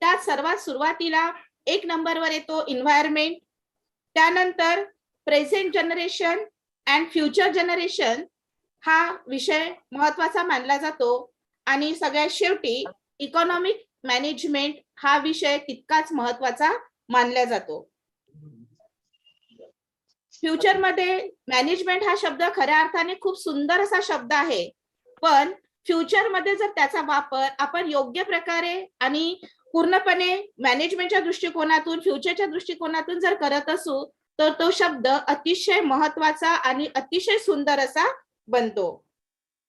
त्यात सर्वात सुरुवातीला 1 नंबरवर येतो एन्व्हायरमेंट, त्यानंतर present generation and future generation हा विषय महत्वाचा मानला जातो आणि सगळ्यात शेवटी इकॉनॉमिक मॅनेजमेंट हा विषय तितकाच महत्वाचा मानला जातो. फ्युचर मध्ये मॅनेजमेंट हा शब्द खऱ्या अर्थाने खूप सुंदर असा शब्द आहे, पण फ्युचर मध्ये जर त्याचा वापर आपण योग्य प्रकारे आणि पूर्णपणे मॅनेजमेंटच्या दृष्टिकोनातून फ्युचरच्या दृष्टिकोनातून जर करत असू तर तो शब्द अतिशय महत्वाचा आणि अतिशय सुंदर असा बनतो.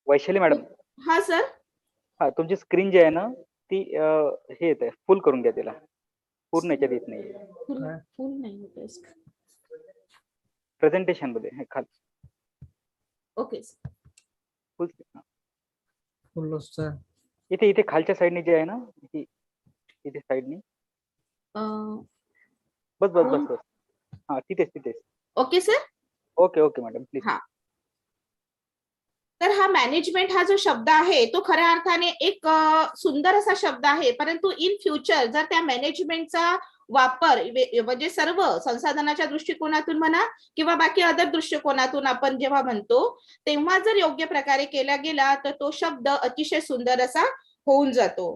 वैशाली मॅडम. हा सर. हा, तुमची स्क्रीन जी आहे ना ती हे येते, फुल करून घ्या तिला, पूर्ण याच्यात येत नाही. फुल नाही होत प्रेझेंटेशन मध्ये हे खाली. Okay full full sir. इथे इथे खालच्या साईडने जे आहे ना इथे साईडने बस बस बस बस. हा तिथेच तिथेच. Okay sir. Okay okay madam please. हा, तर हा मॅनेजमेंट हा जो शब्द आहे तो खऱ्या अर्थाने एक सुंदर असा शब्द आहे, परंतु इन फ्युचर जर त्या मॅनेजमेंटचा वापर म्हणजे सर्व संसाधनाच्या दृष्टिकोनातून म्हणा किंवा बाकी अदर दृष्टिकोनातून आपण जेव्हा म्हणतो तेव्हा जर योग्य प्रकारे केला गेला तर तो शब्द अतिशय सुंदर असा होऊन जातो.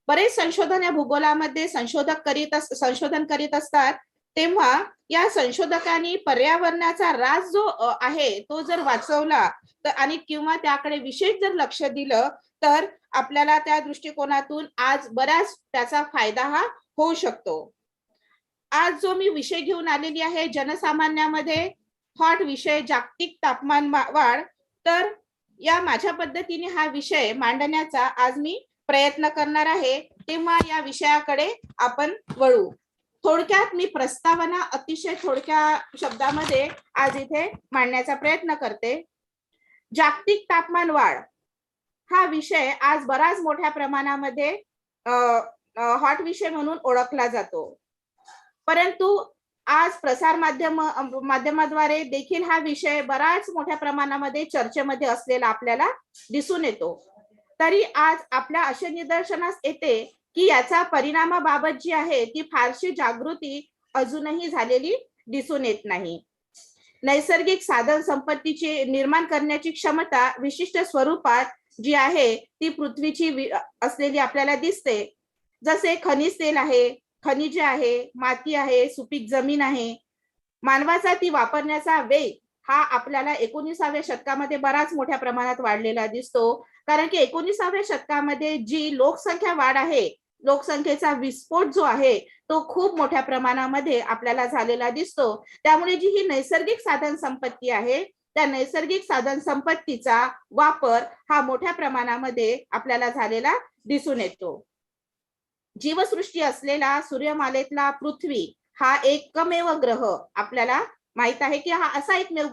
बरेच संशोधन या भूगोलामध्ये संशोधन करीत असतात, तेव्हा या संशोधकांनी पर्यावरणाचा राज जो आहे तो जर वाचवला तर आणि किंवा त्याकडे विशेष जर लक्ष दिलं तर आपल्याला त्या दृष्टिकोनातून आज बराच त्याचा फायदा हा होऊ शकतो. आज जो मी विषय घेऊन आलेली आहे जनसामान्यामध्ये हॉट विषय जागतिक तापमान वाढ, तर या माझ्या पद्धतीने हा विषय मांडण्याचा आज मी प्रयत्न करणार आहे. तेव्हा या विषयाकडे आपण वळू. थोडक्यात मी प्रस्तावना अतिशय थोडक्या शब्दामध्ये आज इथे मांडण्याचा प्रयत्न करते. जागतिक तापमान वाढ हा विषय आज बराच मोठ्या प्रमाणामध्ये हॉट विषय म्हणून ओळखला जातो, परंतु आज प्रसार माध्यमाद्वारे देखील हा विषय बराच मोठ्या प्रमाणामध्ये चर्चेमध्ये असलेला आपल्याला दिसून येतो. तरी आज आपल्या असे निदर्शनास येते की याचा परिणामाबाबत जी आहे ती फारशी जागृती अजूनही झालेली दिसून येत नाही. नैसर्गिक साधन संपत्तीचे निर्माण करण्याची क्षमता विशिष्ट स्वरूपात जी आहे ती पृथ्वीची असलेली आपल्याला दिसते. जसे खनिज तेल आहे, खनिजे आहे, माती आहे, सुपीक जमीन आहे. मानवाचा ती वापरण्याचा वेग हा आपल्याला 19व्या शतकामध्ये बराच मोठ्या प्रमाणात वाढलेला दिसतो, कारण की 19व्या शतकामध्ये जी लोकसंख्या वाढ आहे, लोकसंख्येचा विस्फोट जो आहे तो खूप मोठ्या प्रमाणामध्ये आपल्याला झालेला दिसतो. त्यामुळे जी ही नैसर्गिक साधन संपत्ती आहे त्या नैसर्गिक साधन संपत्तीचा वापर हा मोठ्या प्रमाणामध्ये आपल्याला झालेला दिसून येतो. जीवसृष्टी असलेला सूर्यमालेतला पृथ्वी हा एकमेव ग्रह आपल्याला माहित आहे की हा असा एकमेव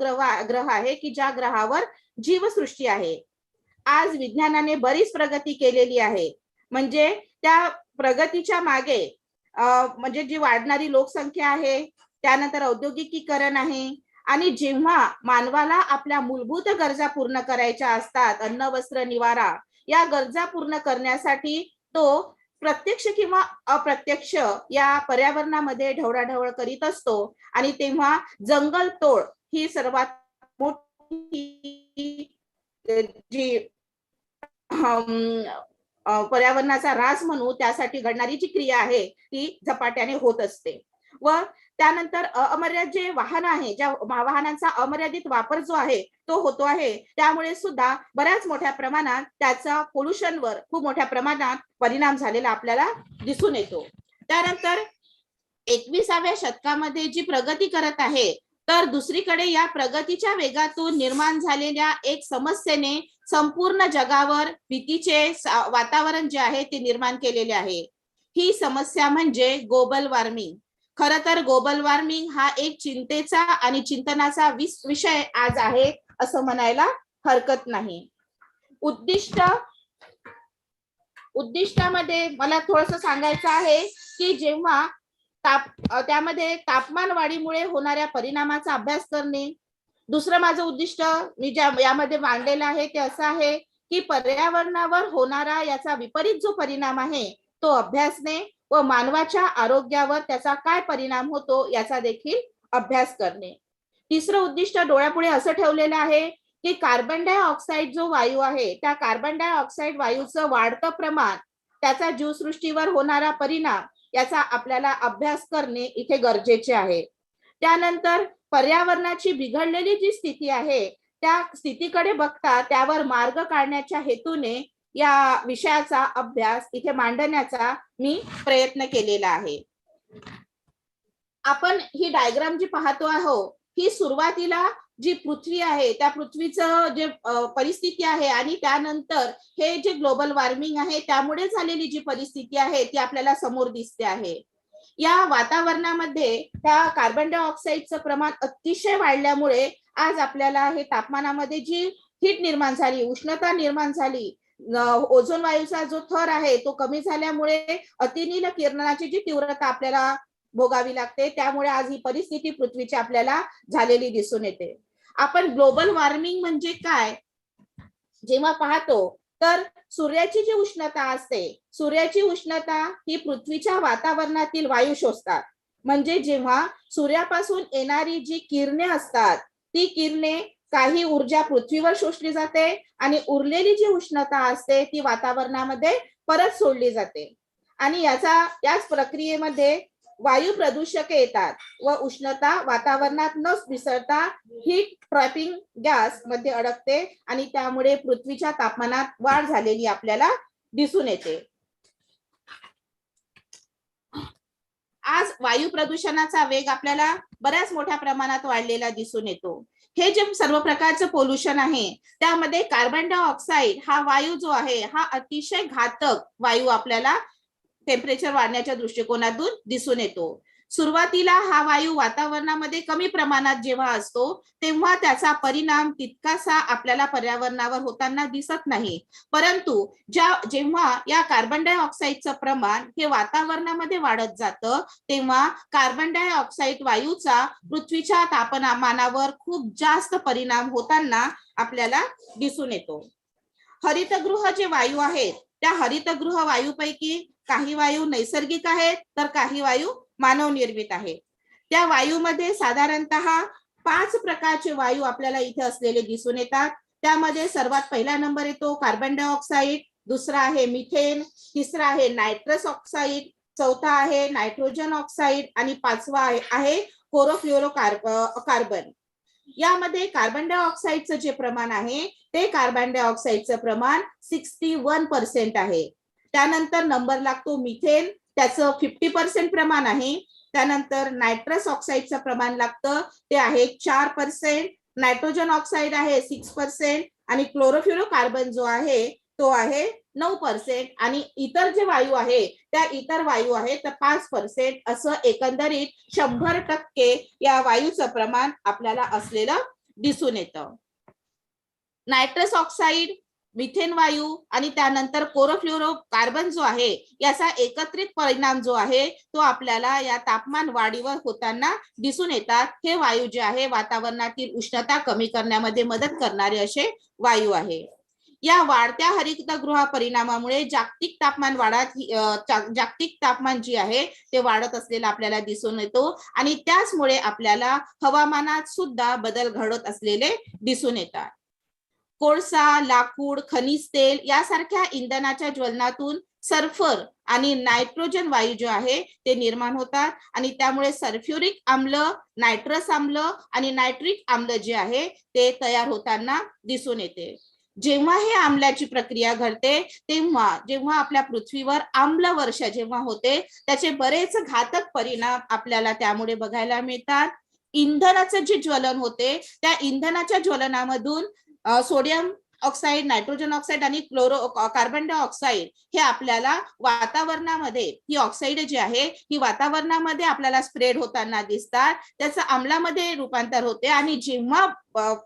ग्रह आहे की ज्या ग्रहावर जीवसृष्टी आहे. आज विज्ञानाने बरीच प्रगती केलेली आहे, म्हणजे त्या प्रगतीच्या मागे म्हणजे जी वाढणारी लोकसंख्या आहे, त्यानंतर औद्योगिकीकरण आहे, आणि जेव्हा मानवाला आपल्या मूलभूत गरजा पूर्ण करायच्या असतात, अन्न वस्त्र निवारा, या गरजा पूर्ण करण्यासाठी तो प्रत्यक्ष किंवा अप्रत्यक्ष या पर्यावरणामध्ये ढवळाढवळ करीत असतो. आणि तेव्हा जंगल तोड ही सर्वात मोठी जी पर्यावरणाचा ऱ्हास म्हणू त्यासाठी घडणारी जी क्रिया आहे ती झपाट्याने होत असते. व त्यानंतर अमर्यादित जे वाहन आहे, ज्या वाहनांचा अमर्यादित वापर जो आहे तो होतो आहे, त्यामुळे सुद्धा बऱ्याच मोठ्या प्रमाणात त्याचा पोल्युशनवर खूप मोठ्या प्रमाणात परिणाम झालेला आपल्याला दिसून येतो. त्यानंतर 21व्या शतकामध्ये जी प्रगती करत आहे, तर दुसरीकडे या प्रगतीच्या वेगातून निर्माण झालेल्या एक समस्येने संपूर्ण जगावर भीतीचे वातावरण जे आहे ते निर्माण केलेले आहे. ही समस्या म्हणजे ग्लोबल वॉर्मिंग. खरं तर ग्लोबल वॉर्मिंग हा एक चिंतेचा आणि चिंतनाचा विषय आज आहे असं म्हणायला हरकत नाही. उद्दिष्टामध्ये मला थोडंसं सांगायचं आहे की जेव्हा त्यामध्ये तापमान वाढीमुळे होणाऱ्या परिणामाचा अभ्यास करणे. दुसरं माझं उद्दिष्ट मी यामध्ये मांडलेलं आहे ते असं आहे की पर्यावरणावर होणारा याचा विपरीत जो परिणाम आहे तो अभ्यासणे व मानवाच्या आरोग्यावर त्याचा काय परिणाम होतो याचा देखील अभ्यास करणे. तिसरं उद्दिष्ट डोळ्यापुढे असं ठेवलेलं आहे की कार्बन डायऑक्साईड जो वायू आहे त्या कार्बन डायऑक्साईड वायूचं वाढतं प्रमाण, त्याचा जीवसृष्टीवर होणारा परिणाम याचा आपल्याला अभ्यास करणे इथे गरजेचे आहे. त्यानंतर पर्यावरणाची बिघडलेली जी स्थिती आहे त्या स्थितीकडे बघता त्यावर मार्ग काढण्याच्या हेतूने या विषयाचा अभ्यास इथे मांडण्याचा मी प्रयत्न केलेला आहे. आपण ही डायग्राम जी पाहतो आहोत ही सुरुवातीला जी पृथ्वी आहे त्या पृथ्वीचं जे परिस्थिती आहे आणि त्यानंतर हे जे ग्लोबल वॉर्मिंग आहे त्यामुळे झालेली जी परिस्थिती आहे ती आपल्याला समोर दिसते आहे. या वातावरणामध्ये त्या कार्बन डायऑक्साईडचं प्रमाण अतिशय वाढल्यामुळे आज आपल्याला हे तापमानामध्ये जी हीट निर्माण झाली, उष्णता निर्माण झाली, ओझोन वायूचा जो थर आहे तो कमी झाल्यामुळे अतिनील किरणाची जी तीव्रता आपल्याला भोगावी लागते, त्यामुळे आज ही परिस्थिती पृथ्वीची आपल्याला झालेली दिसून येते. आपण ग्लोबल वॉर्मिंग म्हणजे काय जेव्हा पाहतो तर सूर्याची जी उष्णता असते, सूर्याची उष्णता ही पृथ्वीच्या वातावरणातील वायू शोषतात. म्हणजे जेव्हा सूर्यापासून येणारी जी किरणे असतात ती किरणे काही ऊर्जा पृथ्वीवर शोषली जाते आणि उरलेली जी उष्णता असते ती वातावरणामध्ये परत सोडली जाते. आणि याच प्रक्रियेमध्ये वायू प्रदूषके येतात व उष्णता वातावरणात न मिसळता हीट ट्रॅपिंग गॅस मध्ये अडकते आणि त्यामुळे पृथ्वीच्या तापमानात वाढ झालेली आपल्याला दिसून येते. आज वायू प्रदूषणाचा वेग आपल्याला बऱ्याच मोठ्या प्रमाणात वाढलेला दिसून येतो. हे जे सर्व प्रकारचं पोल्युशन आहे त्यामध्ये कार्बन डायऑक्साईड हा वायू जो आहे हा अतिशय घातक वायू आपल्याला टेम्परेचर वाढण्याच्या दृष्टिकोनातून दिसून येतो. सुरुवातीला हा वायू वातावरणामध्ये कमी प्रमाणात जेव्हा असतो तेव्हा त्याचा परिणाम तितकासा आपल्याला पर्यावरणावर होताना दिसत नाही. परंतु जेव्हा या कार्बन डायऑक्साईडचं प्रमाण हे वातावरणामध्ये वाढत जातं तेव्हा कार्बन डायऑक्साईड वायूचा पृथ्वीच्या तापमानावर खूप जास्त परिणाम होताना आपल्याला दिसून येतो. हरितगृह जे वायू आहेत त्या हरितगृह वायूपैकी काही वायू नैसर्गिक आहेत तर काही वायू मानवनिर्मित आहेत. त्या वायूमध्ये साधारणतः 5 प्रकारचे वायू आपल्याला इथे असलेले दिसून येतात. त्यामध्ये सर्वात पहिला नंबर येतो कार्बन डायऑक्साईड, दुसरा आहे मिथेन, तिसरा आहे नायट्रस ऑक्साईड, चौथा आहे नायट्रोजन ऑक्साईड आणि पाचवा आहे क्लोरोफ्लोरो कार्बन. यामध्ये कार्बन डायऑक्साईडचं जे प्रमाण आहे ते कार्बन डायऑक्साईडचं प्रमाण 61% आहे. त्यानंतर नंबर लागतो मिथेन, त्याचं 50% प्रमाण आहे. त्यानंतर नायट्रस ऑक्साईडचं प्रमाण लागतं ते आहे 4%, नायट्रोजन ऑक्साईड आहे 6% आणि क्लोरोफ्लोरो कार्बन जो आहे तो आहे 9% आणि इतर जे वायू आहे त्या इतर वायू आहे तर 5%. असं एकंदरीत 100% या वायूचं प्रमाण आपल्याला असलेलं दिसून येतं. नायट्रस ऑक्साईड, मिथेन वायू आणि त्यानंतर क्लोरोफ्लोरो कार्बन जो आहे याचा एकत्रित परिणाम जो आहे तो आपल्याला या तापमान वाढीवर होताना दिसून येतात. हे वायू जे आहे वातावरणातील उष्णता कमी करण्यामध्ये मदत करणारे असे वायू आहे. या वाढत्या हरितगृह परिणामामुळे जागतिक तापमान जी आहे ते वाढत असलेलं आपल्याला दिसून येतो आणि त्याचमुळे आपल्याला हवामानात सुद्धा बदल घडत असलेले दिसून येतात. कोळसा, लाकूड, खनिज तेल यासारख्या इंधनाच्या ज्वलनातून सल्फर आणि नायट्रोजन वायू जे आहे ते निर्माण होतात आणि त्यामुळे सल्फ्युरिक आम्ल, नायट्रस आम्ल आणि नायट्रिक आम्ल जे आहे ते तयार होताना दिसून येते. जेव्हा हे आम्लाची प्रक्रिया घडते तेव्हा जेव्हा आपल्या पृथ्वीवर आम्ल वर्षा जेव्हा होते त्याचे बरेच घातक परिणाम आपल्याला त्यामुळे बघायला मिळतात. इंधनाचं जे ज्वलन होते त्या इंधनाच्या ज्वलनामधून सोडियम ऑक्साईड, नायट्रोजन ऑक्साईड आणि कार्बन डायऑक्साईड हे आपल्याला वातावरणामध्ये ही ऑक्साईड जी आहे ही वातावरणामध्ये आपल्याला स्प्रेड होताना दिसतात. त्याचं आम्लामध्ये रूपांतर होते आणि जेव्हा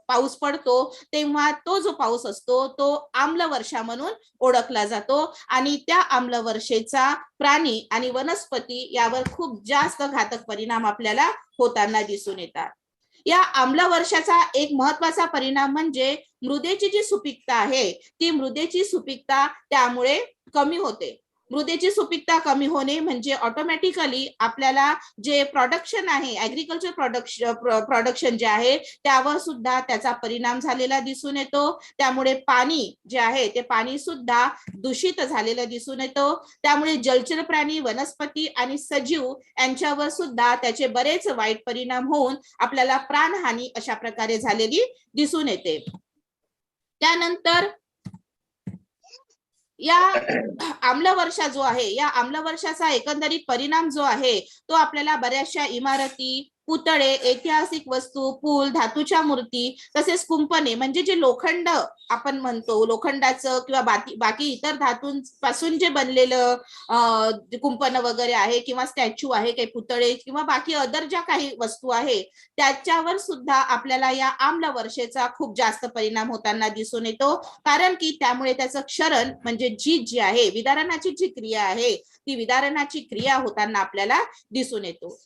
पाऊस पडतो तेव्हा तो जो पाऊस असतो तो आम्लवर्षा म्हणून ओळखला जातो आणि त्या आम्लवर्षेचा प्राणी आणि वनस्पती यावर खूप जास्त घातक परिणाम आपल्याला होताना दिसून येतात. या आम्लवर्षाचा एक महत्वाचा परिणाम म्हणजे मृदेची जी सुपीकता आहे ती मृदेची सुपीकता त्यामुळे कमी होते. मृदेची सुपीकता कमी होणे म्हणजे ऑटोमॅटिकली आपल्याला जे प्रोडक्शन आहे ऍग्रिकल्चर प्रोडक्शन जे आहे त्यावर सुद्धा त्याचा परिणाम झालेला दिसून येतो. त्यामुळे पाणी जे आहे ते पाणी सुद्धा दूषित झालेलं दिसून येतो. त्यामुळे जलचर प्राणी, वनस्पती आणि सजीव यांच्यावर सुद्धा त्याचे बरेच वाईट परिणाम होऊन आपल्याला प्राणहानी अशा प्रकारे झालेली दिसून येते. त्यानंतर या आम्लवर्षा जो आहे या आम्लवर्षाचा एकंदरीत परिणाम जो आहे तो आपल्याला बऱ्याचशा इमारती, पुतळे, ऐतिहासिक वस्तू, पूल, धातूच्या मूर्ती तसेच कुंपणे म्हणजे जे लोखंड आपण म्हणतो लोखंडाचं किंवा बाकी इतर धातूंपासून जे बनलेलं कुंपण वगैरे आहे किंवा स्टॅच्यू आहे, काही पुतळे किंवा बाकी अदर ज्या काही वस्तू आहे त्याच्यावर सुद्धा आपल्याला या आम्लवर्षेचा खूप जास्त परिणाम होताना दिसून येतो. कारण की त्यामुळे त्याचं क्षरण म्हणजे जी आहे विदारणाची जी क्रिया आहे ती विदारणाची क्रिया होताना आपल्याला दिसून येतो.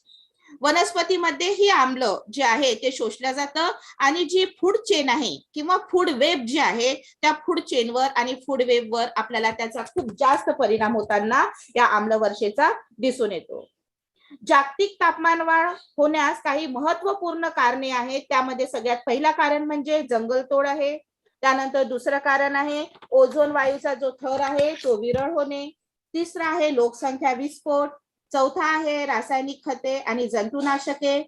वनस्पतीमध्ये ही आम्ल जे आहे ते शोषलं जातं आणि जी फूड चेन आहे किंवा फूड वेब जी आहे त्या फूड चेनवर आणि फूड वेबवर आपल्याला त्याचा खूप जास्त परिणाम होताना या आम्लवर्षेचा दिसून येतो. जागतिक तापमानवाढ होण्यास काही महत्वपूर्ण कारणे आहेत. त्यामध्ये सगळ्यात पहिला कारण म्हणजे जंगलतोड आहे. त्यानंतर दुसरं कारण आहे ओझोन वायूचा जो थर आहे तो विरळ होणे. तिसरा आहे लोकसंख्या विस्फोट, चौथा आहे रासायनिक खते आणि जंतुनाशके,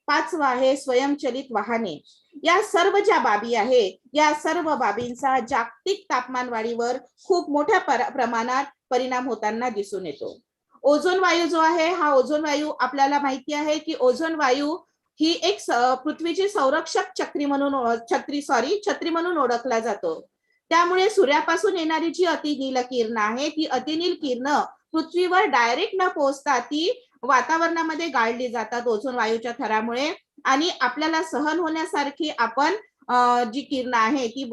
पाचवा आहे स्वयंचलित वाहने. या सर्व ज्या बाबी आहे, या सर्व बाबींचा जागतिक तापमान वाढीवर खूप मोठ्या प्रमाणात परिणाम होताना दिसून येतो. ओझोन वायू जो आहे, हा ओझोन वायू आपल्याला माहिती आहे की ओझोन वायू ही एक पृथ्वीची संरक्षक छत्री म्हणून ओळखला जातो. त्यामुळे सूर्यापासून येणारी जी अतिनील किरण आहे, ती अतिनील किरण पृथ्वीवर डायरेक्ट न पोहोचता ती वातावरणामध्ये गाळली जातात ओझोन वायूच्या थरामुळे, आणि आपल्याला सहन होण्यासारखी आपण जी किरण आहे ती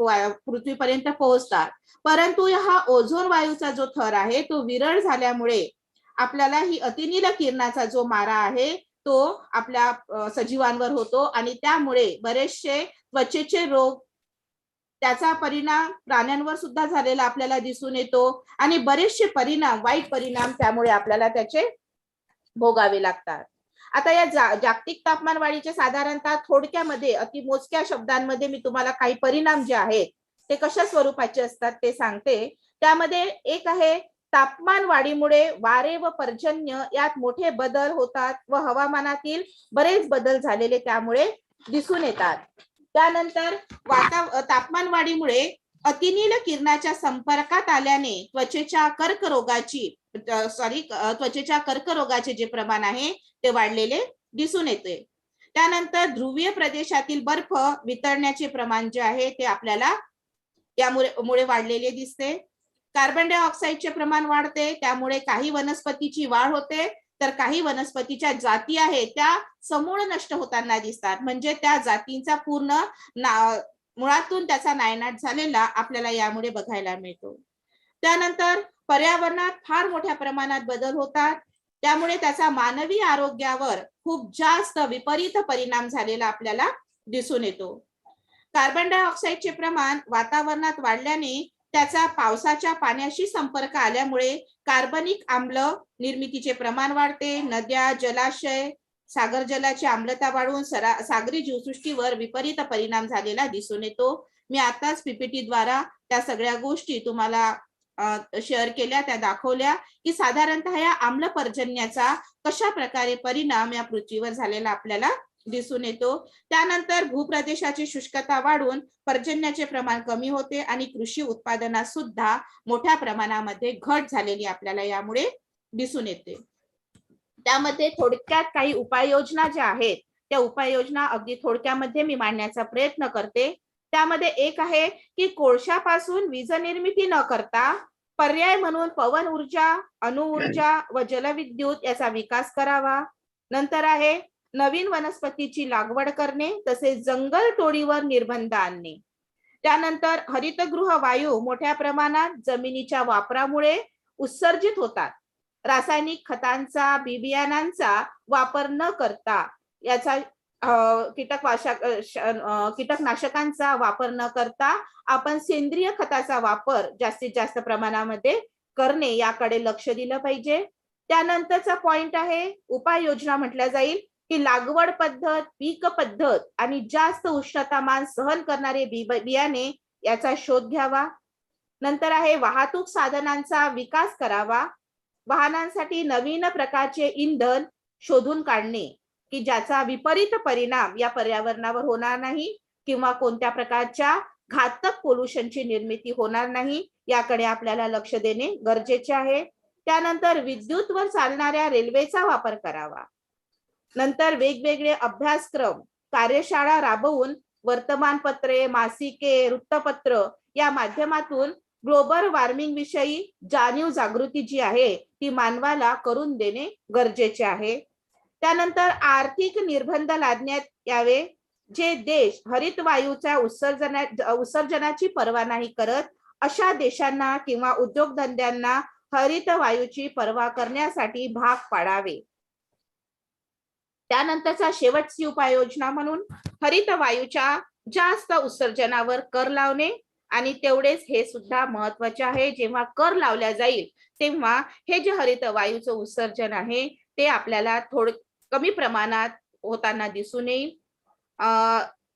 पृथ्वीपर्यंत पोहोचतात. परंतु हा ओझोन वायूचा जो थर आहे तो विरळ झाल्यामुळे आपल्याला ही अतिनील किरणाचा जो मारा आहे तो आपल्या सजीवांवर होतो, आणि त्यामुळे बरेचसे त्वचेचे रोग, त्याचा परिणाम प्राण्यांवर सुद्धा झालेला आपल्याला दिसून येतो, आणि बरेचसे वाईट परिणाम त्यामुळे आपल्याला त्याचे भोगावे लागतात. आता या जागतिक तापमान वाढीचे साधारणतः थोडक्यामध्ये अति मोजक्या शब्दांमध्ये मी तुम्हाला काही परिणाम जे आहेत ते कशा स्वरूपाचे असतात ते सांगते. त्यामध्ये एक आहे तापमान वाढीमुळे वारे व पर्जन्य यात मोठे बदल होतात व हवामानातील बरेच बदल झालेले त्यामुळे दिसून येतात. त्यानंतर तापमान वाढीमुळे अतिनील किरणाच्या संपर्कात आल्याने त्वचेच्या कर्करोगाचे जे प्रमाण आहे ते वाढलेले दिसून येते. त्यानंतर ध्रुवीय प्रदेशातील बर्फ वितळण्याचे प्रमाण जे आहे ते आपल्याला यामुळे वाढलेले दिसते. कार्बन डायऑक्साईडचे प्रमाण वाढते, त्यामुळे काही वनस्पतीची वाढ होते, तर काही वनस्पतीच्या जाती आहेत त्या समूळ नष्ट होताना दिसतात. म्हणजे त्या जातींचा पूर्ण मुळातून त्याचा नायनाट झालेला आपल्याला यामुळे बघायला मिळतो. त्यानंतर पर्यावरणात फार मोठ्या प्रमाणात बदल होतात, त्यामुळे त्याचा मानवी आरोग्यावर खूप जास्त विपरीत परिणाम झालेला आपल्याला दिसून येतो. कार्बन डायऑक्साईडचे प्रमाण वातावरणात वाढल्याने त्याचा पावसाच्या पाण्याशी संपर्क आल्यामुळे कार्बनिक आम्ल निर्मितीचे प्रमाण वाढते. नद्या, जलाशय, सागर जलाची आम्लता वाढून सागरी जीवसृष्टीवर विपरीत परिणाम झालेला दिसून येतो. मी आताच पीपीटी द्वारा त्या सगळ्या गोष्टी तुम्हाला शेअर केल्या, त्या दाखवल्या की साधारणतः या आम्ल पर्जन्याचा कशा प्रकारे परिणाम या पृथ्वीवर झालेला आपल्याला दिसून येतो. त्यानंतर भूप्रदेशाची शुष्कता वाढून पर्जन्याचे प्रमाण कमी होते आणि कृषी उत्पादनात सुद्धा मोठ्या प्रमाणामध्ये घट झालेली आपल्याला यामुळे दिसून येते. त्यामध्ये थोडक्यात काही उपाययोजना ज्या आहेत त्या उपाययोजना अगदी थोडक्यामध्ये मी मांडण्याचा प्रयत्न करते. त्यामध्ये एक आहे की कोळशापासून वीज निर्मिती न करता पर्याय म्हणून पवन ऊर्जा, अणुऊर्जा व जलविद्युत याचा विकास करावा. नंतर आहे नवीन वनस्पतीची लागवड करणे, तसेच जंगल तोडीवर निर्बंध आणणे. त्यानंतर हरितगृह वायू मोठ्या प्रमाणात जमिनीच्या वापरामुळे उत्सर्जित होतात. रासायनिक खतांचा, बियाणांचा वापर न करता, याचा कीटकनाशकांचा वापर न करता आपण सेंद्रिय खताचा वापर जास्तीत जास्त प्रमाणामध्ये करणे याकडे लक्ष दिलं पाहिजे. त्यानंतरचा पॉइंट आहे उपाययोजना म्हटल्या जाईल की लागवड पद्धत, पीक पद्धत आणि जास्त उष्णतामान सहन करणारे बियाणे याचा शोध घ्यावा. नंतर आहे वाहतूक साधनांचा विकास करावा. वाहनांसाठी नवीन प्रकारचे इंधन शोधून काढणे की ज्याचा विपरीत परिणाम या पर्यावरणावर होणार नाही किंवा कोणत्या प्रकारच्या घातक पोल्युशनची निर्मिती होणार नाही याकडे आपल्याला लक्ष देणे गरजेचे आहे. त्यानंतर विद्युतवर चालणाऱ्या रेल्वेचा वापर करावा. नंतर वेगवेगळे अभ्यासक्रम, कार्यशाळा राबवून वर्तमानपत्रे, मासिके, वृत्तपत्र या माध्यमातून ग्लोबल वॉर्मिंग विषयी जागृती जी आहे ती मानवाला करून देणे गरजेचे आहे. त्यानंतर आर्थिक निर्बंध लादण्यात यावे. जे देश हरित वायूच्या उत्सर्जनाची पर्वा नाही करत अशा देशांना किंवा उद्योगधंद्यांना हरित वायूची पर्वा करण्यासाठी भाग पाडावे. त्यानंतरचा शेवटची उपाययोजना म्हणून हरित वायूच्या जास्त उत्सर्जनावर कर लावणे, आणि तेवढेच हे सुद्धा महत्वाचे आहे, जेव्हा कर लावल्या जाईल तेव्हा हे जे हरित वायूचं उत्सर्जन आहे ते आपल्याला कमी प्रमाणात होताना दिसून येईल.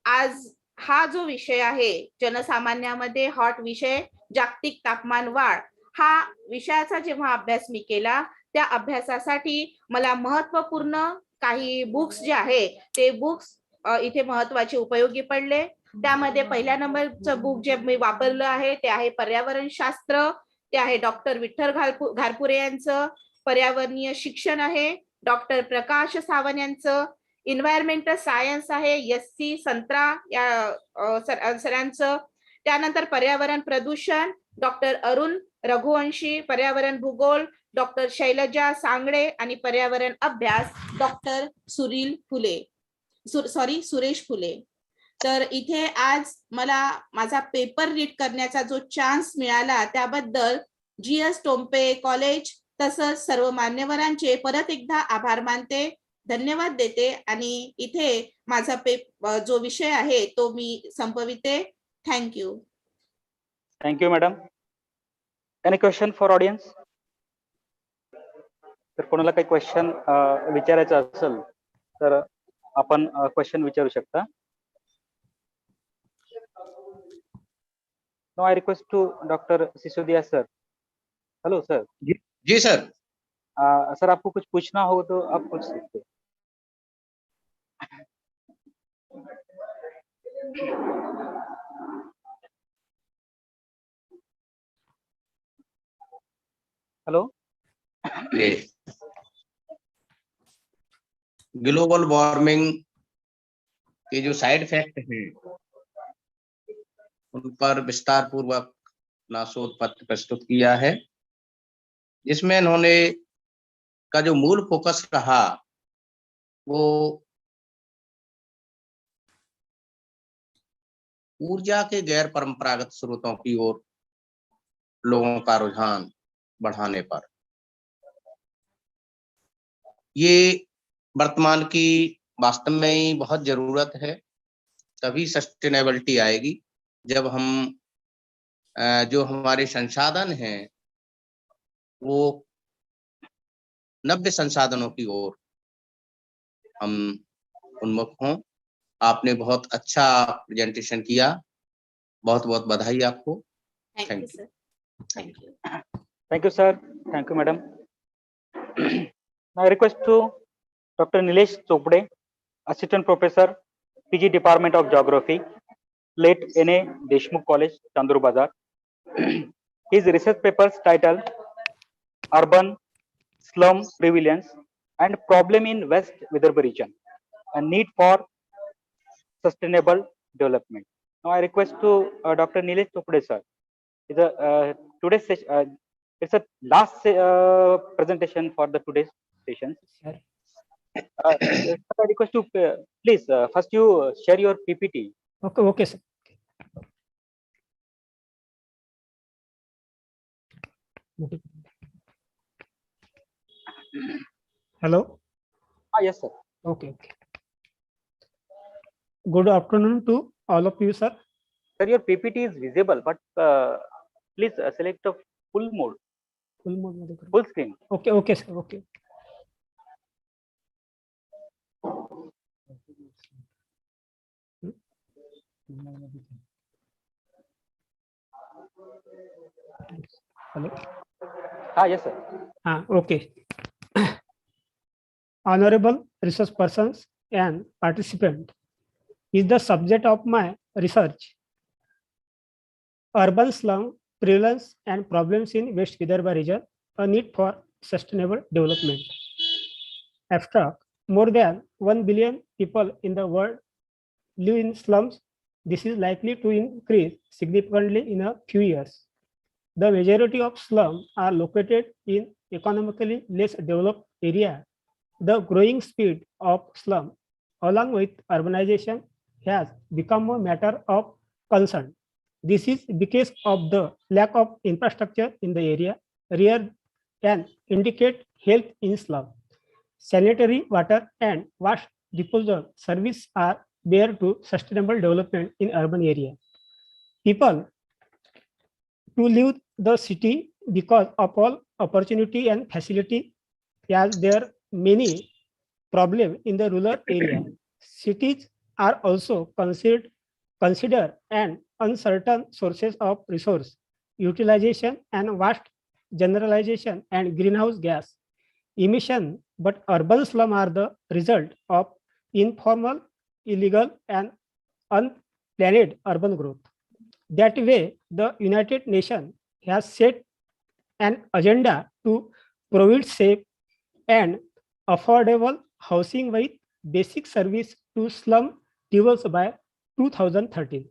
आज हा जो विषय आहे जनसामान्यामध्ये हॉट विषय जागतिक तापमान वाढ, हा विषयाचा जेव्हा अभ्यास मी केला त्या अभ्यासासाठी मला महत्वपूर्ण काही बुक्स जे आहे ते बुक्स इथे महत्वाचे उपयोगी पडले. त्यामध्ये पहिल्या नंबरचं बुक जे मी वापरलं आहे ते आहे पर्यावरण शास्त्र. ते आहे डॉक्टर विठ्ठल घारपुरे यांचं पर्यावरणीय शिक्षण आहे. डॉक्टर प्रकाश सावंत यांचं इन्व्हायरमेंटल सायन्स आहे. SC संत्रा या सरांचं. त्यानंतर पर्यावरण प्रदूषण डॉक्टर अरुण रघुवंशी, पर्यावरण भूगोल डॉक्टर शैलजा सांगडे आणि पर्यावरण अभ्यास डॉक्टर सुरेश फुले. तर इथे आज मला माझा पेपर रीड करण्याचा जो चान्स मिळाला त्याबद्दल GS टोंपे कॉलेज तसंच सर्व मान्यवरांचे परत एकदा आभार मानते, धन्यवाद देते आणि इथे माझा जो विषय आहे तो मी संपविते. Thank you. Thank you madam. Any question for audience? तर कोणाला काही क्वेश्चन विचारायचं असेल तर आपण क्वेश्चन विचारू शकता. Now I request to Dr. Sisodia sir. Hello sir. जी सर. सर आपको कुछ पूछना हो तो आप पूछ सकते हैं. हेलो. ग्लोबल वार्मिंग के जो साइड इफेक्ट हैं उन पर विस्तार पूर्वक अपना शोध पत्र प्रस्तुत किया है, जिसमें इन्होंने का जो मूल फोकस रहा वो ऊर्जा के गैर परंपरागत स्रोतों की ओर लोगों का रुझान बढ़ाने पर. ये वर्तमान की वास्तव में ही बहुत जरूरत है. तभी सस्टेनेबिलिटी आएगी जब हम जो हमारे संसाधन हैं वो नव्य संसाधनों की ओर हम उन्मुख हों. आपने बहुत अच्छा प्रेजेंटेशन किया, बहुत बहुत बधाई आपको. Thank you sir. Thank you. Thank you sir. Thank you madam. Now I request to Dr. Nilesh Chopde, Assistant Professor, PG Department of Geography, late NA Deshmukh College, Chandur Bazar. His research papers titled Urban Slum Prevalence and Problem in West Vidarbha Region, a Need for Sustainable Development. Now I request to Dr. Nilesh Chopde sir. Today's session, it's a last presentation for the today's session. Sir. I request to please first you share your PPT. Okay, sir. Hello. Yes, sir. Okay. Good afternoon to all of you, sir. Sir, your PPT is visible, but please select a full mode, Full mode मध्ये करू. full screen. Okay, sir. Okay. Hello. Yes, sir. Okay. Honorable research persons and participant is the subject of my research. Urban slum prevalence and problems in West Vidarbha region, a need for sustainable development. Abstract: more than 1 billion people in the world live in slums. This is likely to increase significantly in a few years. The majority of slums are located in economically less developed areas. The growing speed of slum, along with urbanization, has become a matter of concern. This is because of the lack of infrastructure in the area, rare and indicate health in slum. Sanitary water and waste disposal service are barrier to sustainable development in urban area. People to leave the city because of all opportunity and facility, as there are many problems in the rural area. Cities are also considered an uncertain sources of resource utilization and vast generalization, and greenhouse gas emission, but urban slum are the result of informal, illegal, and unplanned urban growth. That way, the United Nations has set an agenda to provide safe and affordable housing with basic service to slum dwellers by 2013.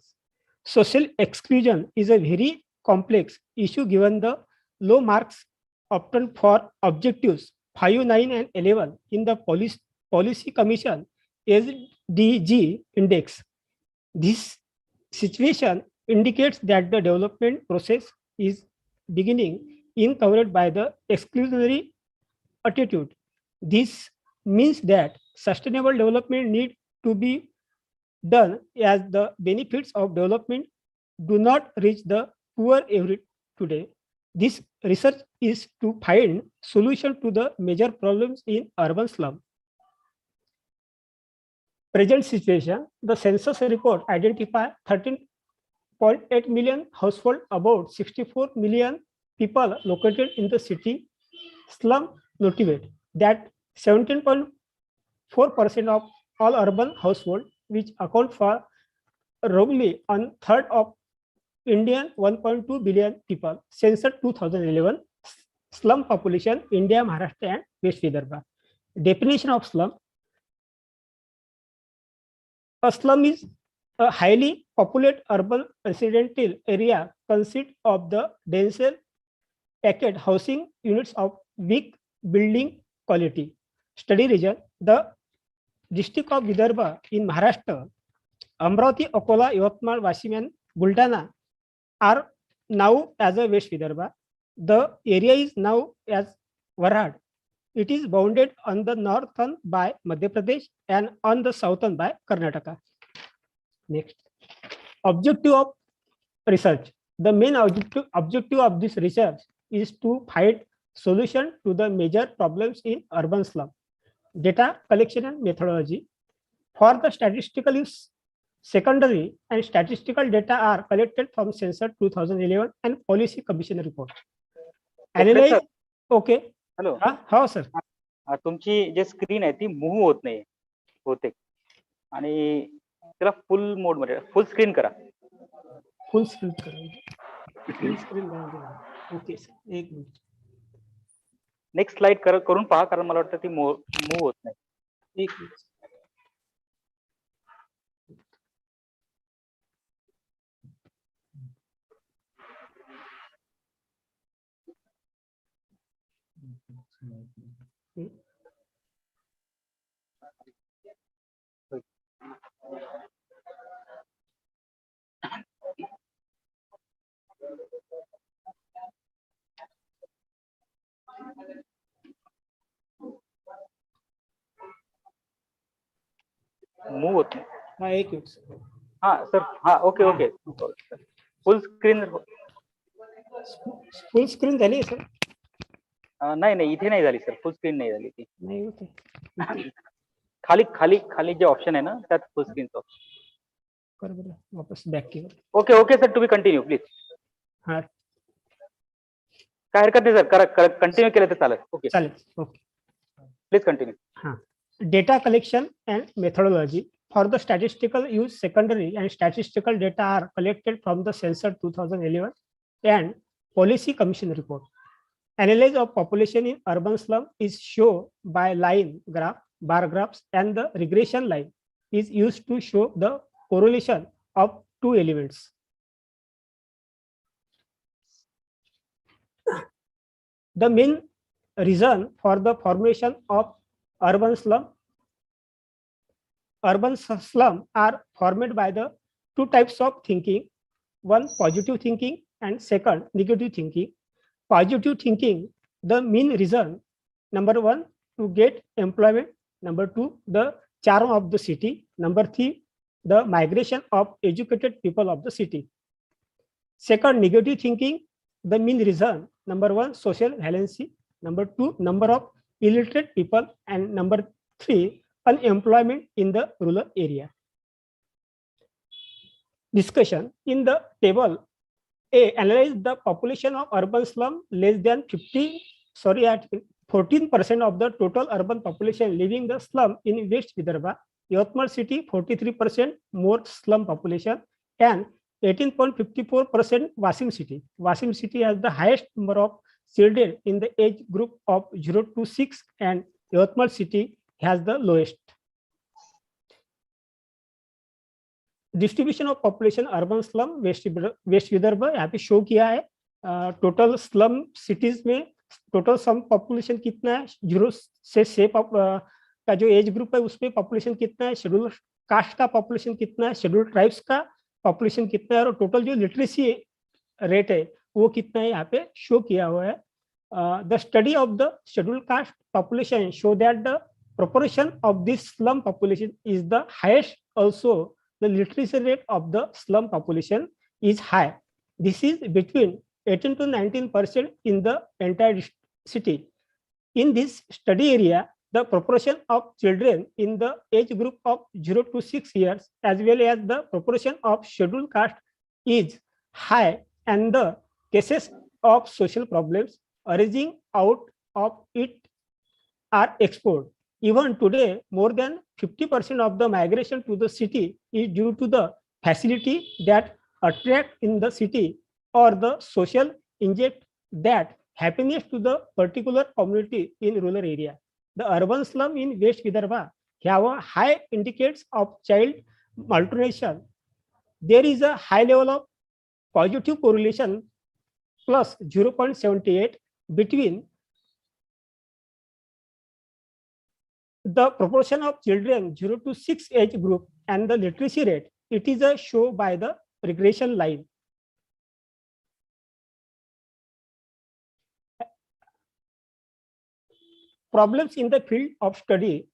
Social exclusion is a very complex issue given the low marks obtained for objectives 5, 9, and 11 in the Policy Commission SDG index. This situation indicates that the development process is beginning encouraged by the exclusionary attitude. This means that sustainable development need to be done as the benefits of development do not reach the poor every today. This research is to find solution to the major problems in urban slum. Present situation, the census report identify 13.8 million household, about 64 million people located in the city slum noted that 17.4% of all urban households, which account for roughly a third of Indian 1.2 billion people, census 2011, slum population, India, Maharashtra, and West Vidarbha. Definition of slum. A slum is a highly populated urban residential area consist of the denser packed housing units of weak building quality. Study region, the district of Vidarbha in Maharashtra, Amravati, Akola, Yavatmal, Wasim, and Buldana are now as a West Vidarbha. The area is now as Warhad. It is bounded on the northern by Madhya Pradesh and on the southern by Karnataka. Next, objective of research. The main objective of this research is to find solution to the major problems in urban slum. Data collection and methodology. For the statistical use, secondary and statistical data are collected from census 2011 and Policy Commission report. Analyze. Okay. Hello, हो sir. तुमची जे screen आहे ती move होत नाही होते आणि त्याला full mode मध्ये फुल स्क्रीन करा. Full screen full screen. Okay sir, एक मिनिट. नेक्स्ट स्लाइड करून पहा, कारण मला वाटतं ती मूव्ह होत नाही. एक मिनिट. मूव्ह होत नाही. हा, एक मिनिट. हा सर, हा okay okay. Full screen. Full screen झाली सर? नाही नाही, इथे नाही झाली सर, फुल स्क्रीन नाही झाली ती. नाही होते. खाली खाली खाली जे ऑप्शन आहे ना त्यात फुल स्क्रीनचं ऑप्शन. कर बरं, वापस बॅक केलं. ओके ओके सर, तुम्ही कंटिन्यू प्लीज. हा, काय हरकत नाही सर, करा, कंटिन्यू केलं तर चालेल. ओके चालेल. Okay, please continue. हा. Data collection and methodology. For the statistical use, secondary and statistical data are collected from the census 2011 and Policy Commission report. Analysis of population in urban slum is shown by line graph, bar graphs, and the regression line is used to show the correlation of two elements. The main reason for the formation of urban slum are formed by the two types of thinking. One, positive thinking, and second, negative thinking. Positive thinking, the main reason, number one, to get employment. Number two, the charm of the city. Number three, the migration of educated people of the city. Second, negative thinking, the main reason, number one, social valency. Number two, number of illiterate people, and number three, unemployment in the rural area. Discussion. In the table analyze the population of urban slum less than 14% of the total urban population living the slum in West Vidarbha. Yatmal city 43% more slum population and 18.54% Wasim city. Wasim city has the highest number of children in the age group of 0 to 6 and Yatmal city has the lowest. Distribution of population urban slum west Vidarbha यहाँ पे show किया है. Total slum cities में total sum population कितना है, 0 से 6 का जो एज ग्रुप है उसमें पॉपुलेशन कितना है, शेड्यूल कास्ट का पॉपुलेशन कितना है, शेड्यूल ट्राइब्स का पॉपुलेशन कितना है और टोटल जो लिटरेसी रेट है वो कितना है यहाँ पे शो किया हुआ है. The study of the schedule caste population show that the proportion of this slum population is the highest. Also the literacy rate of the slum population is high. This is between 18 to 19% in the entire city. In this study area, the proportion of children in the age group of 0 to 6 years as well as the proportion of scheduled caste is high and the cases of social problems arising out of it are explored. Even today, more than 50% of the migration to the city is due to the facility that attract in the city or the social inject that happiness to the particular community in rural area. The urban slum in West Vidarbha have a high indicates of child malnutrition. There is a high level of positive correlation plus 0.78 between the proportion of children 0 to 6 age group and the literacy rate. It is a show by the regression line. Problems in the field of study.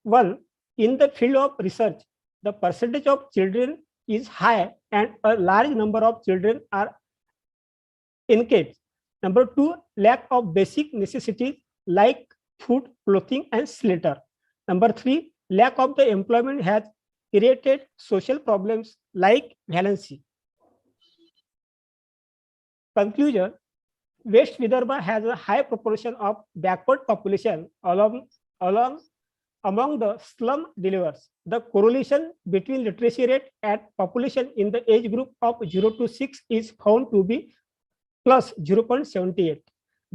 One, in the field of research, the percentage of children is high and a large number of children are engaged. Number two, lack of basic necessities like food, clothing, and shelter. Number three, lack of the employment has created social problems like vacancy. Conclusion, West Vidarbha has a high proportion of backward population among the slum dwellers. The correlation between literacy rate and population in the age group of 0 to 6 is found to be plus 0.78.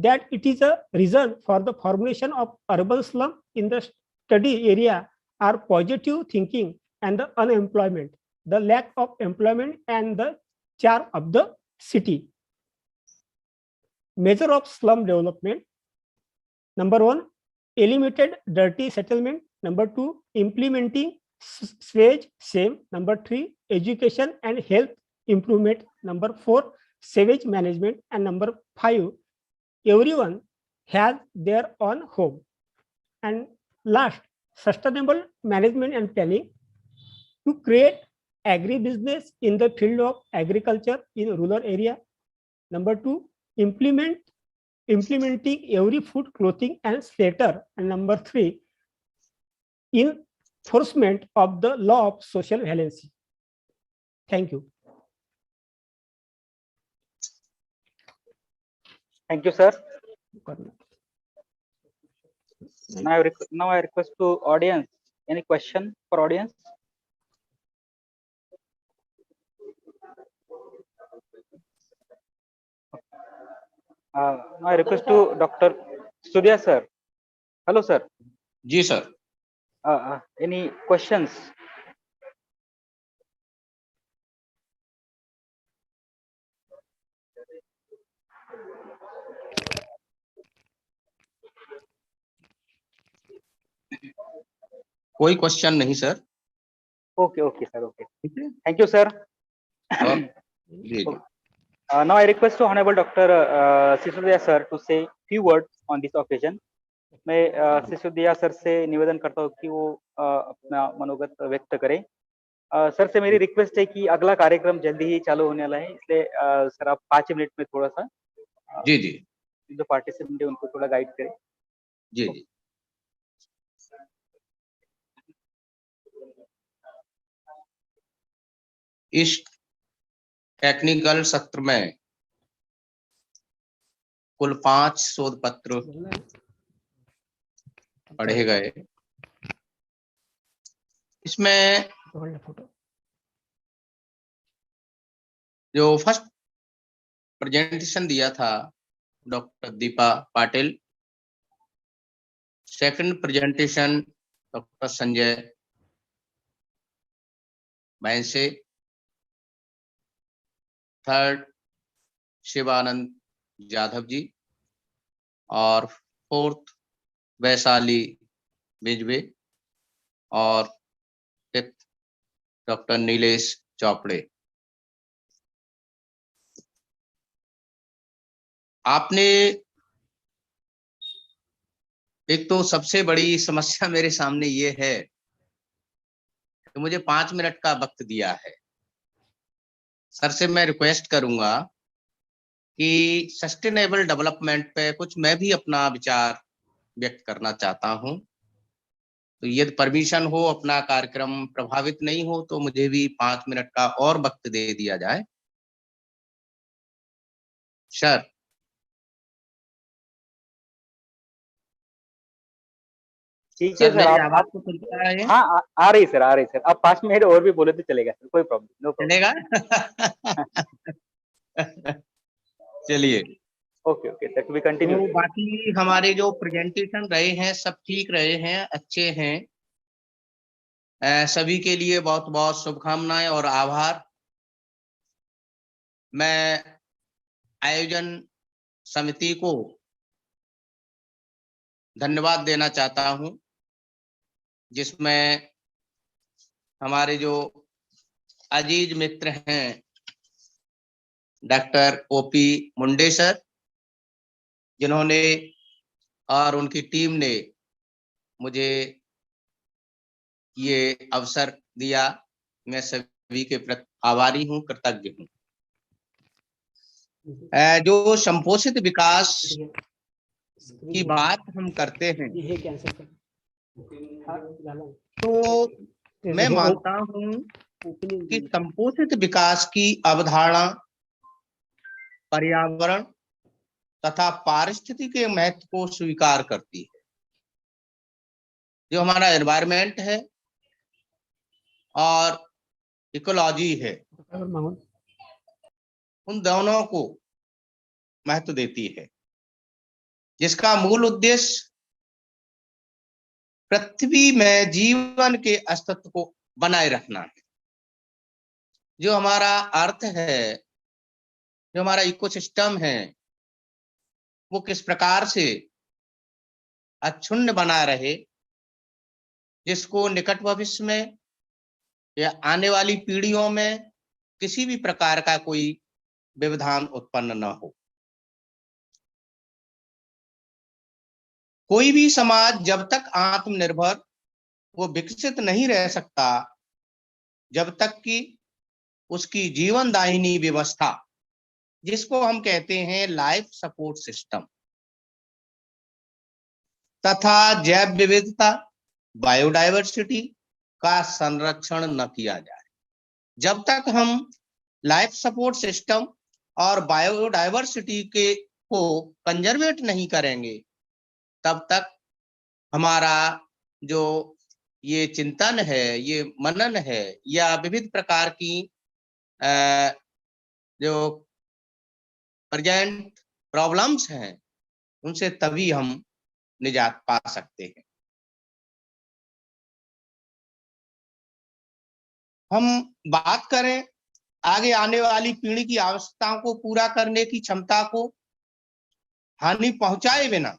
That it is a reason for the formation of urban slum in the study area are positive thinking and the unemployment, the lack of employment and the charm of the city. Measure of slum development. Number one, eliminated dirty settlement. Number two, implementing sewage same. Number three, education and health improvement. Number four, sewage management. And number five, everyone has their own home. And last, sustainable management and planning to create agribusiness in the field of agriculture in rural area. Number two, implementing every food, clothing, and shelter. And number three, enforcement of the law of social valency. Thank you. Thank you, sir. Now I request to audience. Any question for audience? Now I request to Dr. Sudhya sir. Hello, sir. जी sir. Any questions? कोई question नहीं सर. Okay, okay, sir. Okay. Thank you, sir. जी. Now I request to Honorable Dr. Sisodiya sir to say few words on this occasion. मैं Sisodia sir से निवेदन करता हूँ कि वो अपना मनोगत व्यक्त करें. सर से मेरी रिक्वेस्ट है कि अगला कार्यक्रम जल्दी ही चालू होने वाला है, इसलिए सर आप 5 मिनट में थोड़ा सा जी जी जो पार्टिसिपेंट है उनको थोड़ा गाइड करें. जी जी. इस टेक्निकल सत्र में कुल 5 शोध पत्र पढ़े गए। इसमें फोटो जो फर्स्ट प्रेजेंटेशन दिया था doctor Deepa Patil, second presentation doctor Sanjay Bainse, third Shivanand Jadhav ji और फोर्थ वैशाली बिजवे और फिफ्थ डॉक्टर नीलेश चौपड़े। आपने एक तो सबसे बड़ी समस्या मेरे सामने ये है कि मुझे 5 मिनट का वक्त दिया है। सर से मैं रिक्वेस्ट करूंगा कि सस्टेनेबल डेवलपमेंट पे कुछ मैं भी अपना विचार व्यक्त करना चाहता हूं, तो यदि परमिशन हो, अपना कार्यक्रम प्रभावित नहीं हो, तो मुझे भी 5 मिनट का और वक्त दे दिया जाए। सर, ठीक है सर सर, मेरी आप आवाज तो सुन पा रहे हैं? हाँ आ रही सर, आ रही सर। आप 5 मिनट और भी बोले तो चलेगा सर, कोई प्रॉब्लम, नो प्रॉब्लम। चलेगा। चलिए, okay okay sir, we continue. तो बाकी हमारे जो प्रेजेंटेशन रहे हैं सब ठीक रहे हैं, अच्छे हैं। सभी के लिए बहुत बहुत शुभकामनाएं और आभार। मैं आयोजन समिति को धन्यवाद देना चाहता हूं, जिसमें हमारे जो अजीज मित्र हैं डॉक्टर ओपी मुंडे सर, जिन्होंने और उनकी टीम ने मुझे ये अवसर दिया। मैं सभी के प्रति आभारी हूं, कृतज्ञ हूं। जो संपोषित विकास की बात हम करते हैं, तो मैं मानता हूं कि संपोषित विकास की अवधारणा पर्यावरण तथा पारिस्थितिकी के महत्व को स्वीकार करती है। जो हमारा एनवायरनमेंट है और इकोलॉजी है, उन दोनों को महत्व देती है, जिसका मूल उद्देश्य पृथ्वी में जीवन के अस्तित्व को बनाए रखना है। जो हमारा अर्थ है, जो हमारा इकोसिस्टम है, वो किस प्रकार से अक्षुण्ण बना रहे, जिसको निकट भविष्य में या आने वाली पीढ़ियों में किसी भी प्रकार का कोई व्यवधान उत्पन्न न हो। कोई भी समाज जब तक आत्मनिर्भर वो विकसित नहीं रह सकता, जब तक कि उसकी जीवनदायिनी व्यवस्था, जिसको हम कहते हैं लाइफ सपोर्ट सिस्टम, तथा जैव विविधता बायोडाइवर्सिटी का संरक्षण न किया जाए। जब तक हम लाइफ सपोर्ट सिस्टम और बायोडाइवर्सिटी के को कंजर्वेट नहीं करेंगे, तब तक हमारा जो ये चिंतन है, ये मनन है, या विविध प्रकार की जो प्रेजेंट प्रॉब्लम्स हैं, उनसे तभी हम निजात पा सकते हैं। हम बात करें आगे आने वाली पीढ़ी की आवश्यकताओं को पूरा करने की क्षमता को हानि पहुंचाए बिना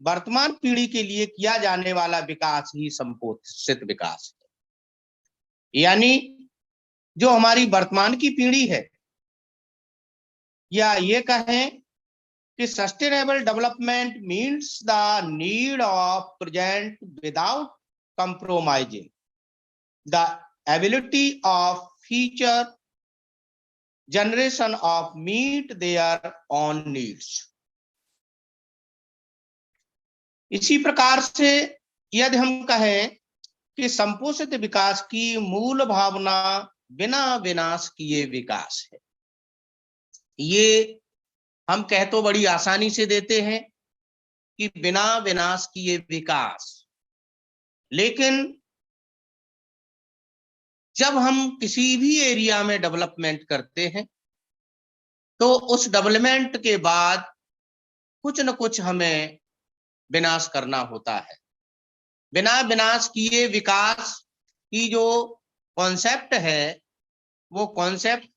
वर्तमान पीढ़ी के लिए किया जाने वाला विकास ही संपोषित विकास है। यानी जो हमारी वर्तमान की पीढ़ी है, या ये कहें कि sustainable development means the need of present without compromising the ability of future generation of meet their own needs. इसी प्रकार से यदि हम कहें कि संपोषित विकास की मूल भावना बिना विनाश किए विकास है। ये हम कह तो बड़ी आसानी से देते हैं कि बिना विनाश किए विकास, लेकिन जब हम किसी भी एरिया में डेवलपमेंट करते हैं तो उस डेवलपमेंट के बाद कुछ न कुछ हमें विनाश करना होता है। बिना विनाश किए विकास की जो कॉन्सेप्ट है वो कॉन्सेप्ट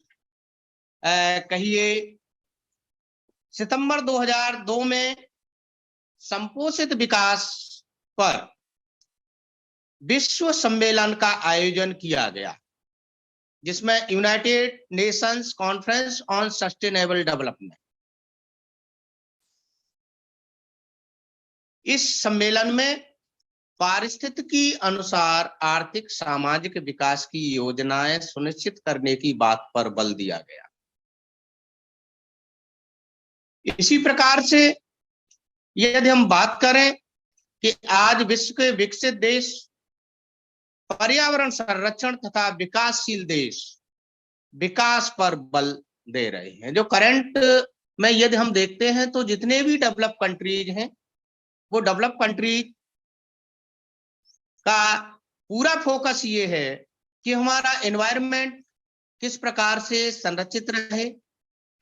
कहिए सितंबर 2002 में संपोषित विकास पर विश्व सम्मेलन का आयोजन किया गया, जिसमें United Nations conference on sustainable development, इस सम्मेलन में पारिस्थितिकी अनुसार आर्थिक सामाजिक विकास की योजनाएं सुनिश्चित करने की बात पर बल दिया गया। इसी प्रकार से यदि हम बात करें कि आज विश्व के विकसित देश पर्यावरण संरक्षण तथा विकासशील देश विकास पर बल दे रहे हैं। जो करंट में यदि हम देखते हैं तो जितने भी डेवलप कंट्रीज हैं वो डेवलप कंट्रीज का पूरा फोकस ये है कि हमारा एनवायरनमेंट किस प्रकार से संरक्षित रहे,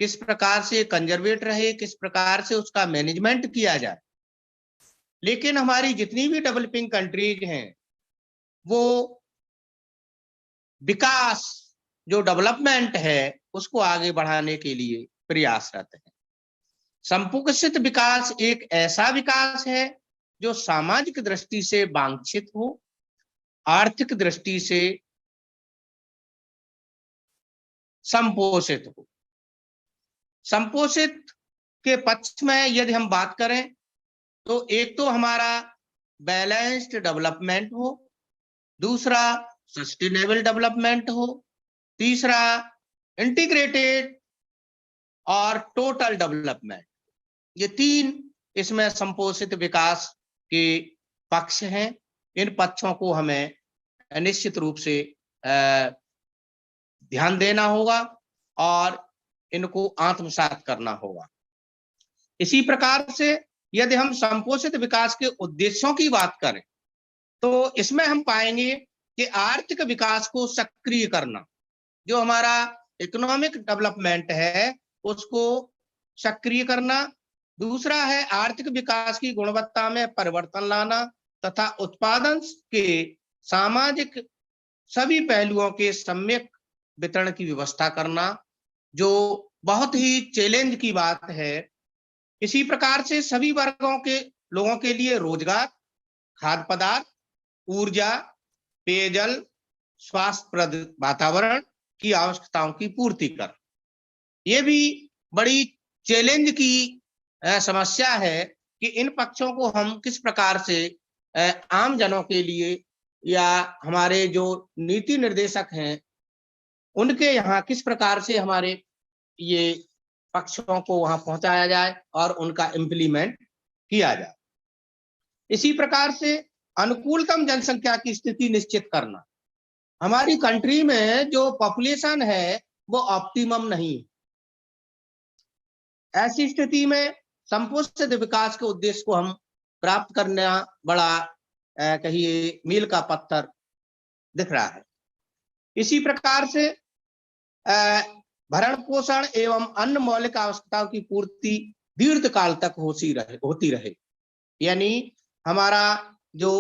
किस प्रकार से कंजर्वेट रहे, किस प्रकार से उसका मैनेजमेंट किया जाए। लेकिन हमारी जितनी भी डेवलपिंग कंट्रीज हैं वो विकास जो डेवलपमेंट है उसको आगे बढ़ाने के लिए प्रयासरत है। संपोषित विकास एक ऐसा विकास है जो सामाजिक दृष्टि से वांछित हो, आर्थिक दृष्टि से संपोषित हो। संपोषित के पक्ष में यदि हम बात करें तो एक तो हमारा बैलेंस्ड डेवलपमेंट हो, दूसरा सस्टेनेबल डेवलपमेंट हो, तीसरा इंटीग्रेटेड और टोटल डेवलपमेंट। ये तीन इसमें संपोषित विकास के पक्ष हैं। इन पक्षों को हमें निश्चित रूप से ध्यान देना होगा और इनको आत्मसात करना होगा। इसी प्रकार से यदि हम संपोषित विकास के उद्देश्यों की बात करें तो इसमें हम पाएंगे कि आर्थिक विकास को सक्रिय करना, जो हमारा इकोनॉमिक डेवलपमेंट है उसको सक्रिय करना। दूसरा है आर्थिक विकास की गुणवत्ता में परिवर्तन लाना तथा उत्पादन के सामाजिक सभी पहलुओं के सम्यक वितरण की व्यवस्था करना, जो बहुत ही चैलेंज की बात है। इसी प्रकार से सभी वर्गों के लोगों के लिए रोजगार, खाद्य पदार्थ, ऊर्जा, पेयजल, स्वास्थ्यप्रद वातावरण की आवश्यकताओं की पूर्ति कर। ये भी बड़ी चैलेंज की समस्या है कि इन पक्षों को हम किस प्रकार से आम जनों के लिए या हमारे जो नीति निर्देशक हैं उनके यहाँ किस प्रकार से हमारे ये पक्षों को वहां पहुंचाया जाए और उनका इम्प्लीमेंट किया जाए। इसी प्रकार से अनुकूलतम जनसंख्या की स्थिति निश्चित करना। हमारी कंट्री में जो पॉपुलेशन है वो ऑप्टिमम नहीं है। ऐसी स्थिति में संपोषित विकास के उद्देश्य को हम प्राप्त करना बड़ा कहिए मील का पत्थर दिख रहा है। इसी प्रकार से भरण पोषण एवं अन्य मौलिक आवश्यकताओं की पूर्ति दीर्घकाल तक होती रहे। यानी हमारा जो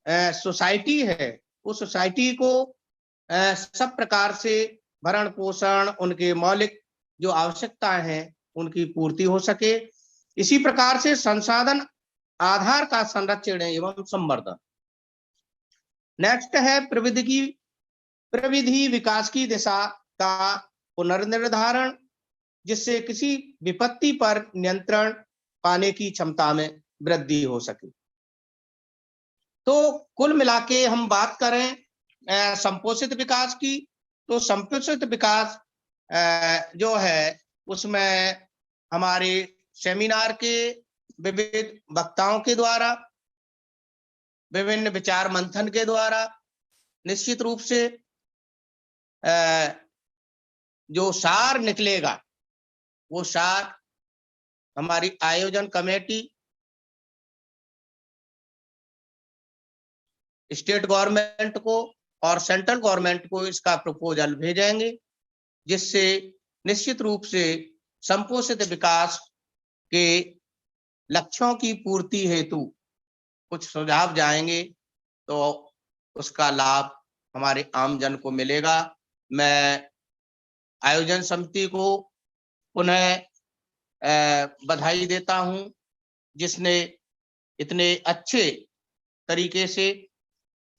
सोसाइटी है उस सोसाइटी को सब प्रकार से भरण पोषण, उनके मौलिक जो आवश्यकताएं हैं उनकी पूर्ति हो सके। इसी प्रकार से संसाधन आधार का संरक्षण एवं संवर्धन। नेक्स्ट है प्रविधि विकास की दिशा का पुनर्निर्धारण, जिससे किसी विपत्ति पर नियंत्रण पाने की क्षमता में वृद्धि हो सके। तो कुल मिलाके हम बात करें संपोषित विकास की, तो संपोषित विकास जो है उसमें हमारे सेमिनार के विविध वक्ताओं के द्वारा, विभिन्न विचार मंथन के द्वारा निश्चित रूप से जो सार निकलेगा वो सार हमारी आयोजन कमेटी, स्टेट गवर्नमेंट को और सेंट्रल गवर्नमेंट को इसका प्रपोजल भेजेंगे, जिससे निश्चित रूप से संपोषित विकास के लक्ष्यों की पूर्ति हेतु कुछ सुझाव जाएंगे, तो उसका लाभ हमारे आमजन को मिलेगा। मैं आयोजन समिति को पुनः बधाई देता हूं, जिसने इतने अच्छे तरीके से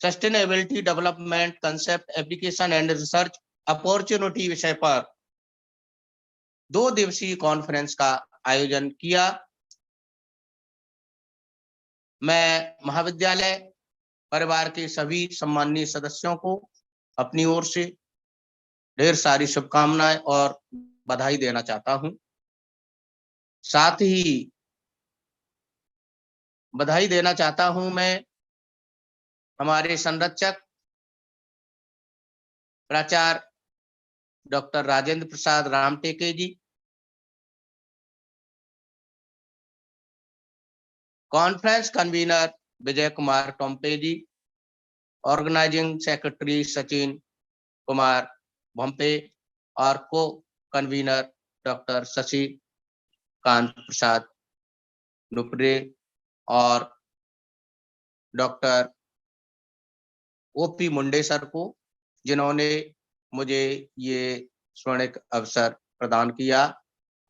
sustainability development concept application and research opportunity विषय पर 2 दिवसीय कॉन्फ्रेंस का आयोजन किया। मैं महाविद्यालय परिवार के सभी सम्माननीय सदस्यों को अपनी ओर से ढेर सारी शुभकामनाएं और बधाई देना चाहता हूं। साथ ही बधाई देना चाहता हूं मैं हमारे संरक्षक प्राचार्य डॉक्टर राजेंद्र प्रसाद रामटेके जी, कॉन्फ्रेंस कन्वीनर विजय कुमार टोम्पे जी, ऑर्गेनाइजिंग सेक्रेटरी सचिन कुमार भोम्पे और को कन्वीनर डॉक्टर शशि कांत प्रसाद नुपरे और डॉक्टर ओपी मुंडे सर को, जिन्होंने मुझे ये स्वर्णिक अवसर प्रदान किया।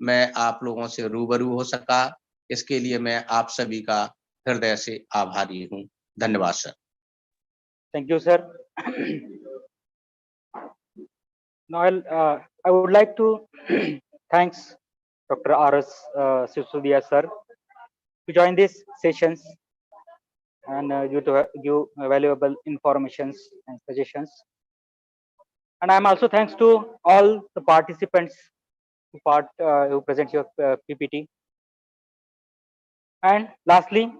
मैं आप लोगों से रूबरू हो सका, इसके लिए मैं आप सभी का हृदय से आभारी हूँ। धन्यवाद sir. Thank you, sir. Now, I would like to thanks Dr. R.S. Sisudia sir to join these sessions and you to give valuable informations and suggestions. And I'm also thanks to all the participants who present your PPT. And lastly,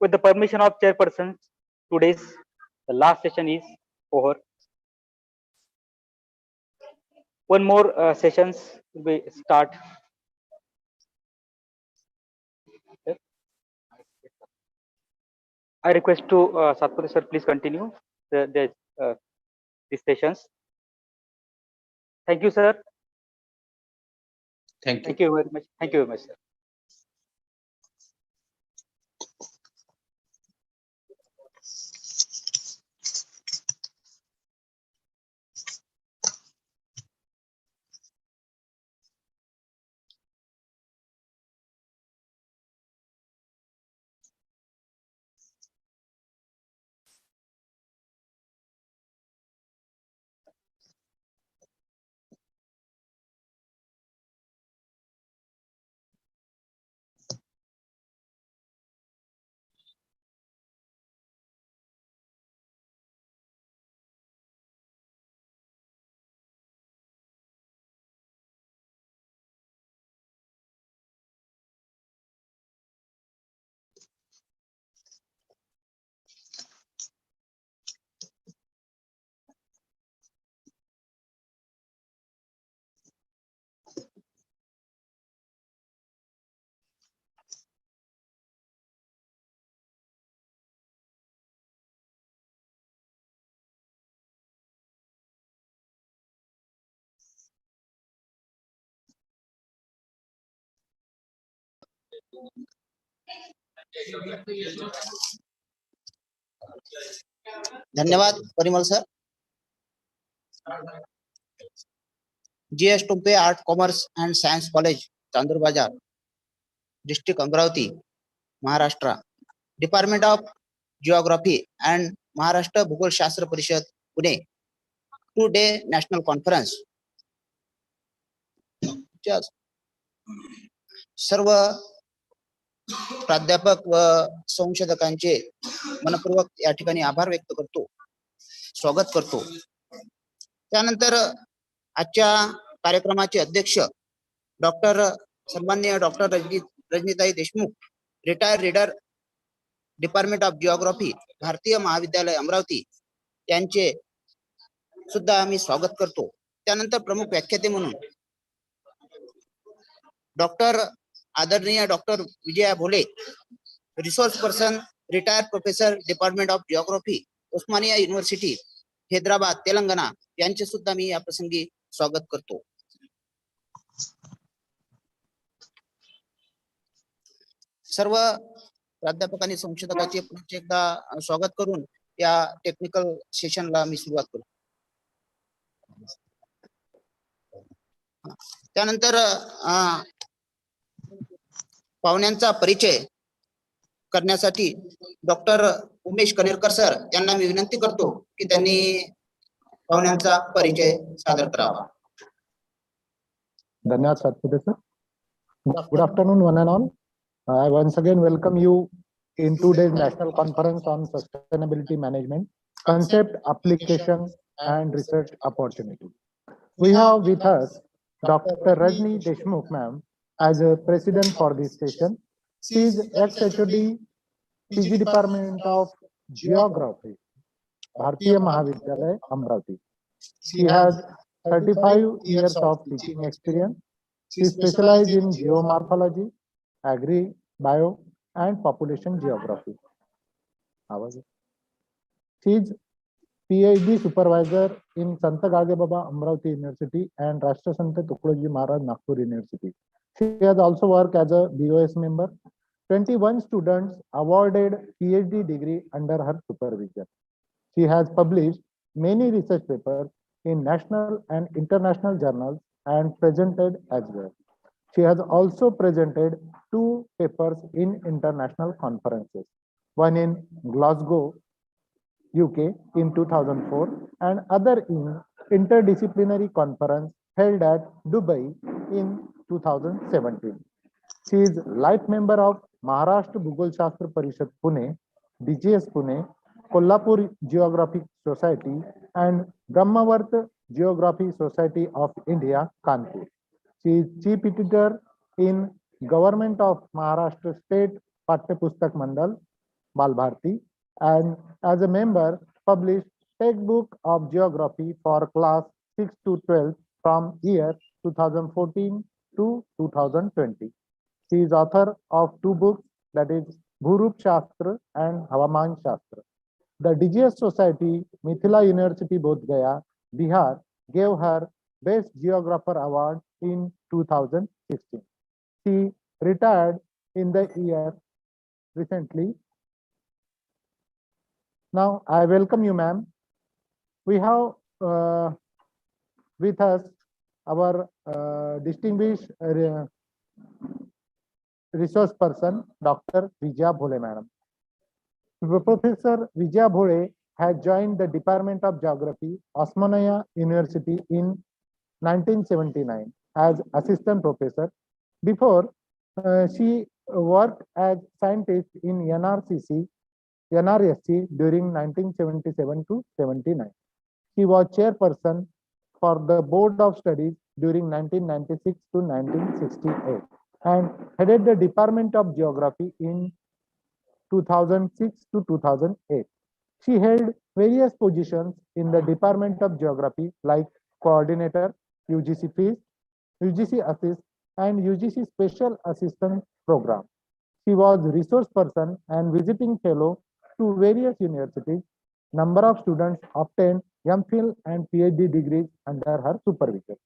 with the permission of chairperson, today's the last session is over. One more sessions will start. Okay. I request to Satpati sir, please continue these sessions. Thank you, sir. Thank you. Thank you very much. Thank you very much, sir. धन्यवाद Parimal sir. GS Tumpe art commerce and science college Chandur Bazar, district Amravati, Maharashtra, department of geography and Maharashtra Bhugol Shastra परिषद Pune, 2-day national conference. सर्व प्राध्यापक व संशोधकांचे मनपूर्वक या ठिकाणी आभार व्यक्त करतो, स्वागत करतो। त्यानंतर आजच्या कार्यक्रमाचे अध्यक्ष डॉक्टर सन्माननीय doctor Rajnitai Deshmukh, retired reader, department of geography, Bharatiya Mahavidyalaya Amravati, यांचे सुद्धा आम्ही स्वागत करतो. त्यानंतर प्रमुख व्याख्याते म्हणून आदरणीय doctor Vijaya Bhole, resource person, retired professor, department of geography, Osmania university, Hyderabad, Telangana, यांचे सुद्धा मी या प्रसंगी स्वागत करतो. सर्व प्राध्यापक आणि संशोधकांचे पुन्हा एकदा स्वागत करून या टेक्निकल सेशनला मी सुरुवात करतो. त्यानंतर पाहुण्यांचा परिचय करण्यासाठी डॉक्टर उमेश कनेरकर सर यांना मी विनंती करतो की त्यांनी पाहुण्यांचा परिचय सादर करावा. धन्यवाद Satpute sir. Good afternoon, one and all. I once again welcome you in today's National Conference on Sustainability Management, Concept, Application, and Research Opportunity. We have with us Dr. Rajni Deshmukh ma'am as a president for this session. She is ex-HOD, PG Department of Geography, Bharatiya Mahavidyalaya, Amravati. She has 35 years of teaching experience. She specializes in geomorphology, agri, bio, and population geography. She is PhD supervisor in Sant Gadgebaba Amravati University and Rashtrasant Tukadoji Maharaj Nagpur University. She has also worked as a BOS member. 21 students awarded PhD degree under her supervision. She has published many research papers in national and international journals and presented as well. She has also presented 2 papers in international conferences, one in Glasgow, UK in 2004 and other in interdisciplinary conference held at Dubai in 2017. She is life member of Maharashtra Bhugol Shastra Parishad Pune, DGS Pune, Kolhapur Geographic Society and Brahmavarth Geography Society of India, Kanpur. She is chief editor in Government of Maharashtra State Patya-Pustak Mandal, Balbharti, and as a member published textbook of geography for class 6 to 12 from year 2014 to 2020. She is author of 2 books, that is Bhurup Shastra and Havaman Shastra. The DGS Society, Mithila University, Bodh Gaya, Bihar, gave her Best Geographer Award in 2016. She retired in the year recently. Now, I welcome you, ma'am. We have with us our distinguished resource person, Dr. Vijaya Bhole, madam. Professor Vijaya Bhole has joined the Department of Geography, Osmania University in 1979 as assistant professor. Before, she worked as scientist in NRSC during 1977 to 79. She was chairperson for the Board of Studies during 1996 to 1968 and headed the Department of Geography in 2006 to 2008. She held various positions in the Department of Geography like coordinator, UGC Fees, UGC Assist, and UGC Special Assistant Program. She was resource person and visiting fellow to various universities. Number of students obtained MPhil and PhD degrees under her supervision.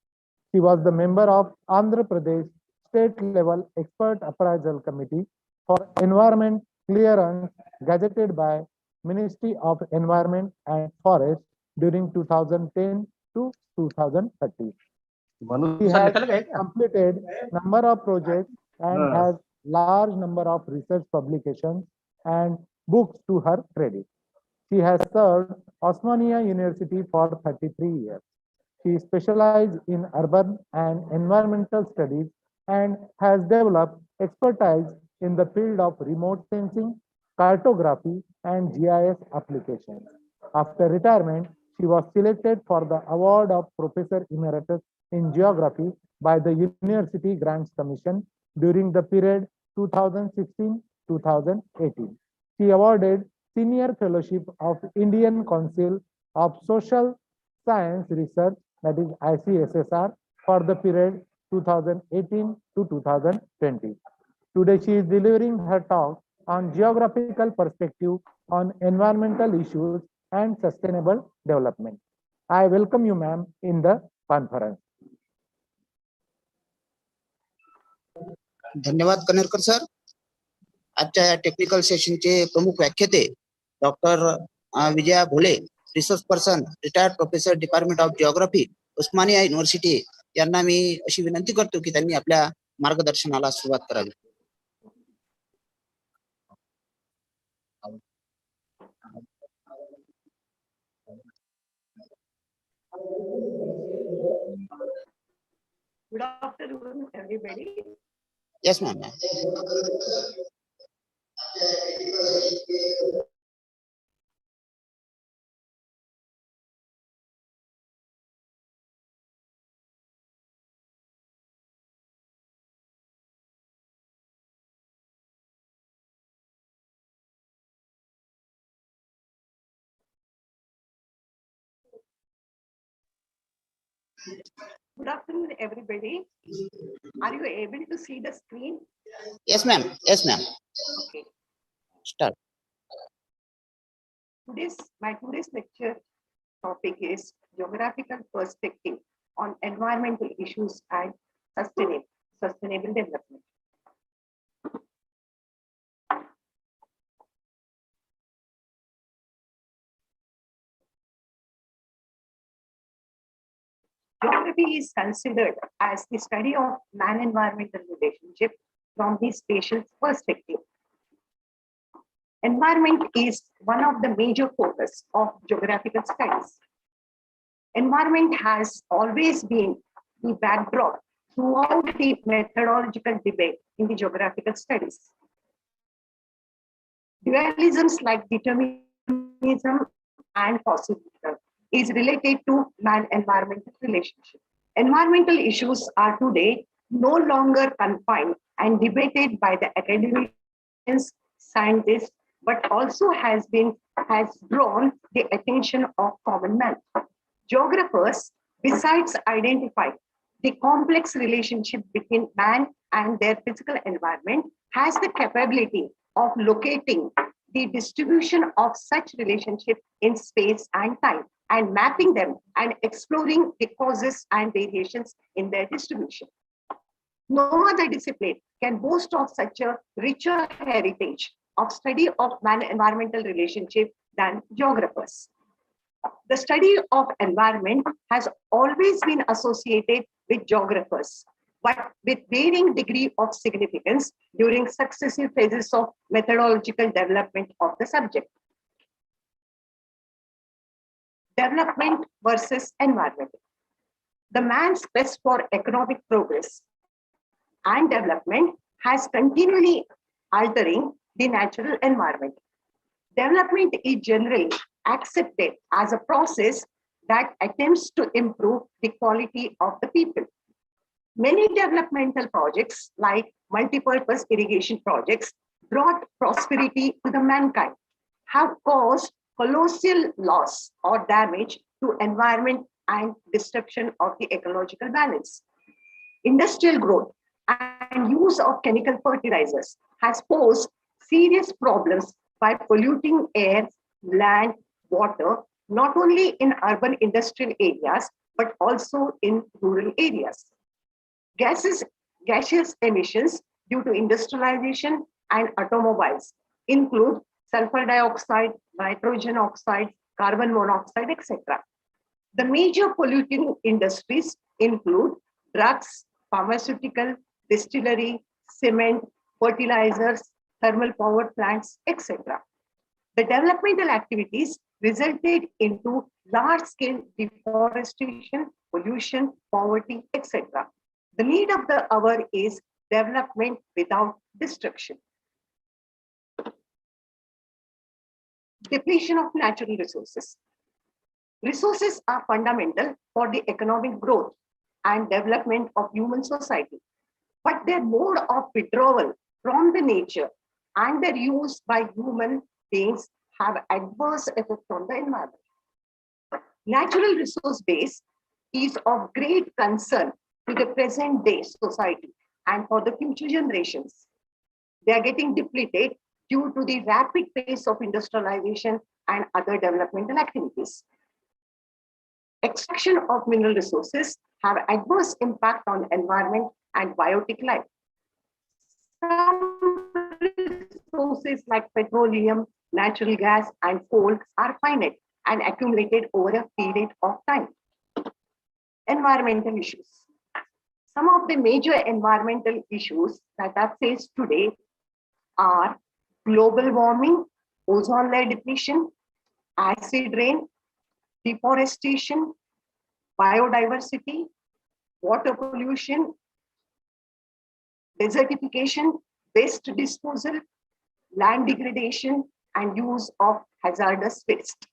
She was the member of Andhra Pradesh State Level Expert Appraisal Committee for Environment Clearance gazetted by Ministry of Environment and Forest during 2010 to 2013. She has completed number of projects and has large number of research publications and books to her credit. She has served Osmania University for 33 years. She specialized in urban and environmental studies and has developed expertise in the field of remote sensing, cartography, and GIS applications. After retirement, she was selected for the award of Professor Emeritus in Geography by the University Grants Commission during the period 2016-2018. She awarded Senior Fellowship of Indian Council of Social Science Research, that is ICSSR, for the period 2018 to 2020. Today she is delivering her talk on geographical perspective on environmental issues and sustainable development. I welcome you, ma'am, in the conference. धन्यवाद कनेरकर sir. आजच्या या technical सेशनचे प्रमुख व्याख्याते doctor Vijaya Bhole, research person, retired professor, department of geography, Osmania university, यांना मी अशी विनंती करतो की त्यांनी आपल्या मार्गदर्शनाला सुरुवात करावी. Good afternoon, everybody. Yes, ma'am. Good afternoon, everybody. Are you able to see the screen? Yes, ma'am. Yes, ma'am. Okay. Start. My today's lecture topic is geographical perspective on environmental issues and sustainable development. Geography is considered as the study of man-environmental relationship from the spatial perspective. Environment is one of the major focus of geographical studies. Environment has always been the backdrop throughout the methodological debate in the geographical studies. Dualisms like determinism and causalism is related to man-environmental relationship. Environmental issues are today no longer confined and debated by the academics, scientists, but also has drawn the attention of common man. Geographers, besides identifying the complex relationship between man and their physical environment, has the capability of locating the distribution of such relationship in space and time, and mapping them and exploring the causes and variations in their distribution. No other discipline can boast of such a richer heritage of study of man-environmental relationship than geographers. The study of environment has always been associated with geographers, but with varying degree of significance during successive phases of methodological development of the subject. Development versus environment. The man's quest for economic progress and development has continually altering the natural environment. Development is generally accepted as a process that attempts to improve the quality of the people. Many developmental projects like multipurpose irrigation projects brought prosperity to the mankind, have caused colossal loss or damage to environment and destruction of the ecological balance. Industrial growth and use of chemical fertilizers has posed serious problems by polluting air, land, water, not only in urban industrial areas, but also in rural areas. Gaseous emissions due to industrialization and automobiles include sulfur dioxide, nitrogen oxide, carbon monoxide, etc. The major polluting industries include drugs, pharmaceutical, distillery, cement, fertilizers, thermal power plants, etc. The developmental activities resulted into large-scale deforestation, pollution, poverty, etc. The need of the hour is development without destruction. Depletion of natural resources. Resources are fundamental for the economic growth and development of human society, but their mode of withdrawal from the nature and their use by human beings have adverse effect on the environment. Natural resource base is of great concern to the present day society and for the future generations. They are getting depleted due to the rapid pace of industrialization and other developmental activities. Extraction of mineral resources have adverse impact on environment and biotic life. Some resources like petroleum, natural gas, and coal are finite and accumulated over a period of time. Environmental issues. Some of the major environmental issues that are faced today are global warming, ozone layer depletion, acid rain, deforestation, biodiversity, water pollution, desertification, waste disposal, land degradation, and use of hazardous waste.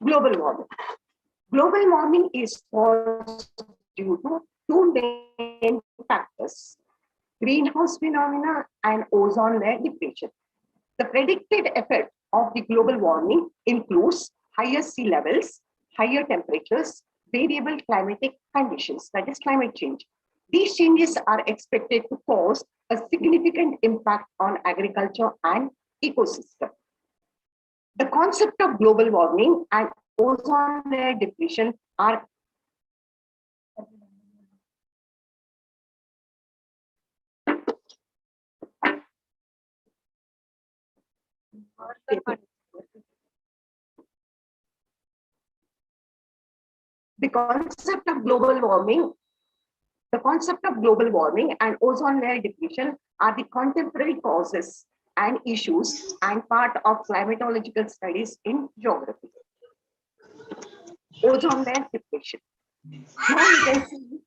Global warming. Global warming is caused due to two main factors: greenhouse phenomena and ozone layer depletion. The predicted effect of the global warming includes higher sea levels, higher temperatures, variable climatic conditions, that is climate change. These changes are expected to cause a significant impact on agriculture and ecosystem. The concept of global warming and ozone layer depletion are the concept of global warming and ozone layer depletion are the contemporary causes and issues and part of climatological studies in geography. Ozone layer depletion. Now you can see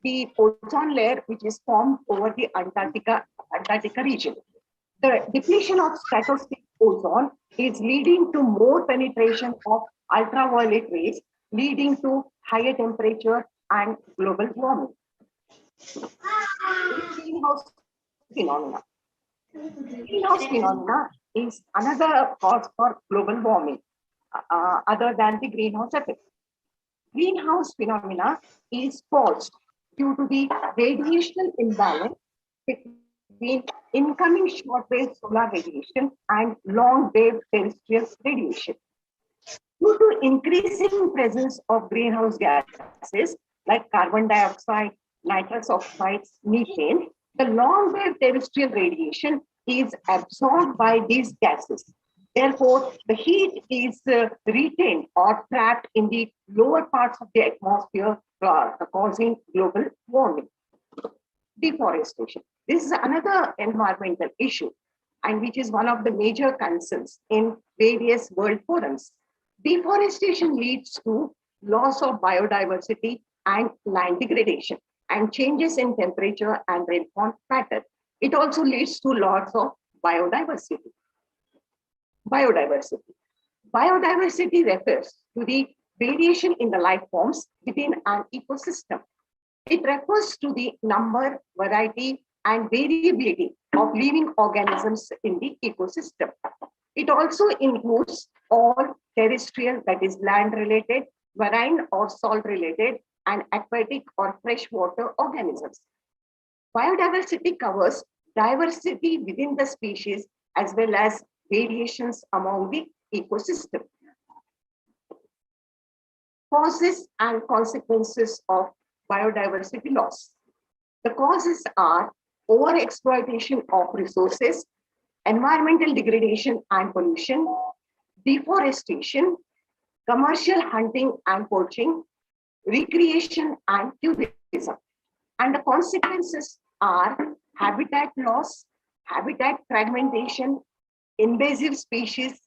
the ozone layer which is formed over the Antarctica region. The depletion of stratospheric ozone is leading to more penetration of ultraviolet rays, leading to higher temperature and global warming. Greenhouse phenomena. Greenhouse phenomena is another cause for global warming, other than the greenhouse effect. Greenhouse phenomena is caused due to the radiational imbalance between incoming short-wave solar radiation and long-wave terrestrial radiation. Due to increasing presence of greenhouse gases like carbon dioxide, nitrous oxides, methane, the long-wave terrestrial radiation is absorbed by these gases. Therefore, the heat is retained or trapped in the lower parts of the atmosphere, causing global warming. Deforestation. This is another environmental issue, and which is one of the major concerns in various world forums. Deforestation leads to loss of biodiversity and land degradation, and changes in temperature and rainfall pattern. It also leads to loss of biodiversity. Biodiversity. Biodiversity refers to the variation in the life forms within an ecosystem. It refers to the number, variety, and variability of living organisms in the ecosystem. It also includes all terrestrial, that is land-related, marine or salt-related, and aquatic or freshwater organisms. Biodiversity covers diversity within the species as well as variations among the ecosystem. Causes and consequences of biodiversity loss. The causes are overexploitation of resources, environmental degradation and pollution, deforestation, commercial hunting and poaching, recreation and tourism. And the consequences are habitat loss, habitat fragmentation, invasive species,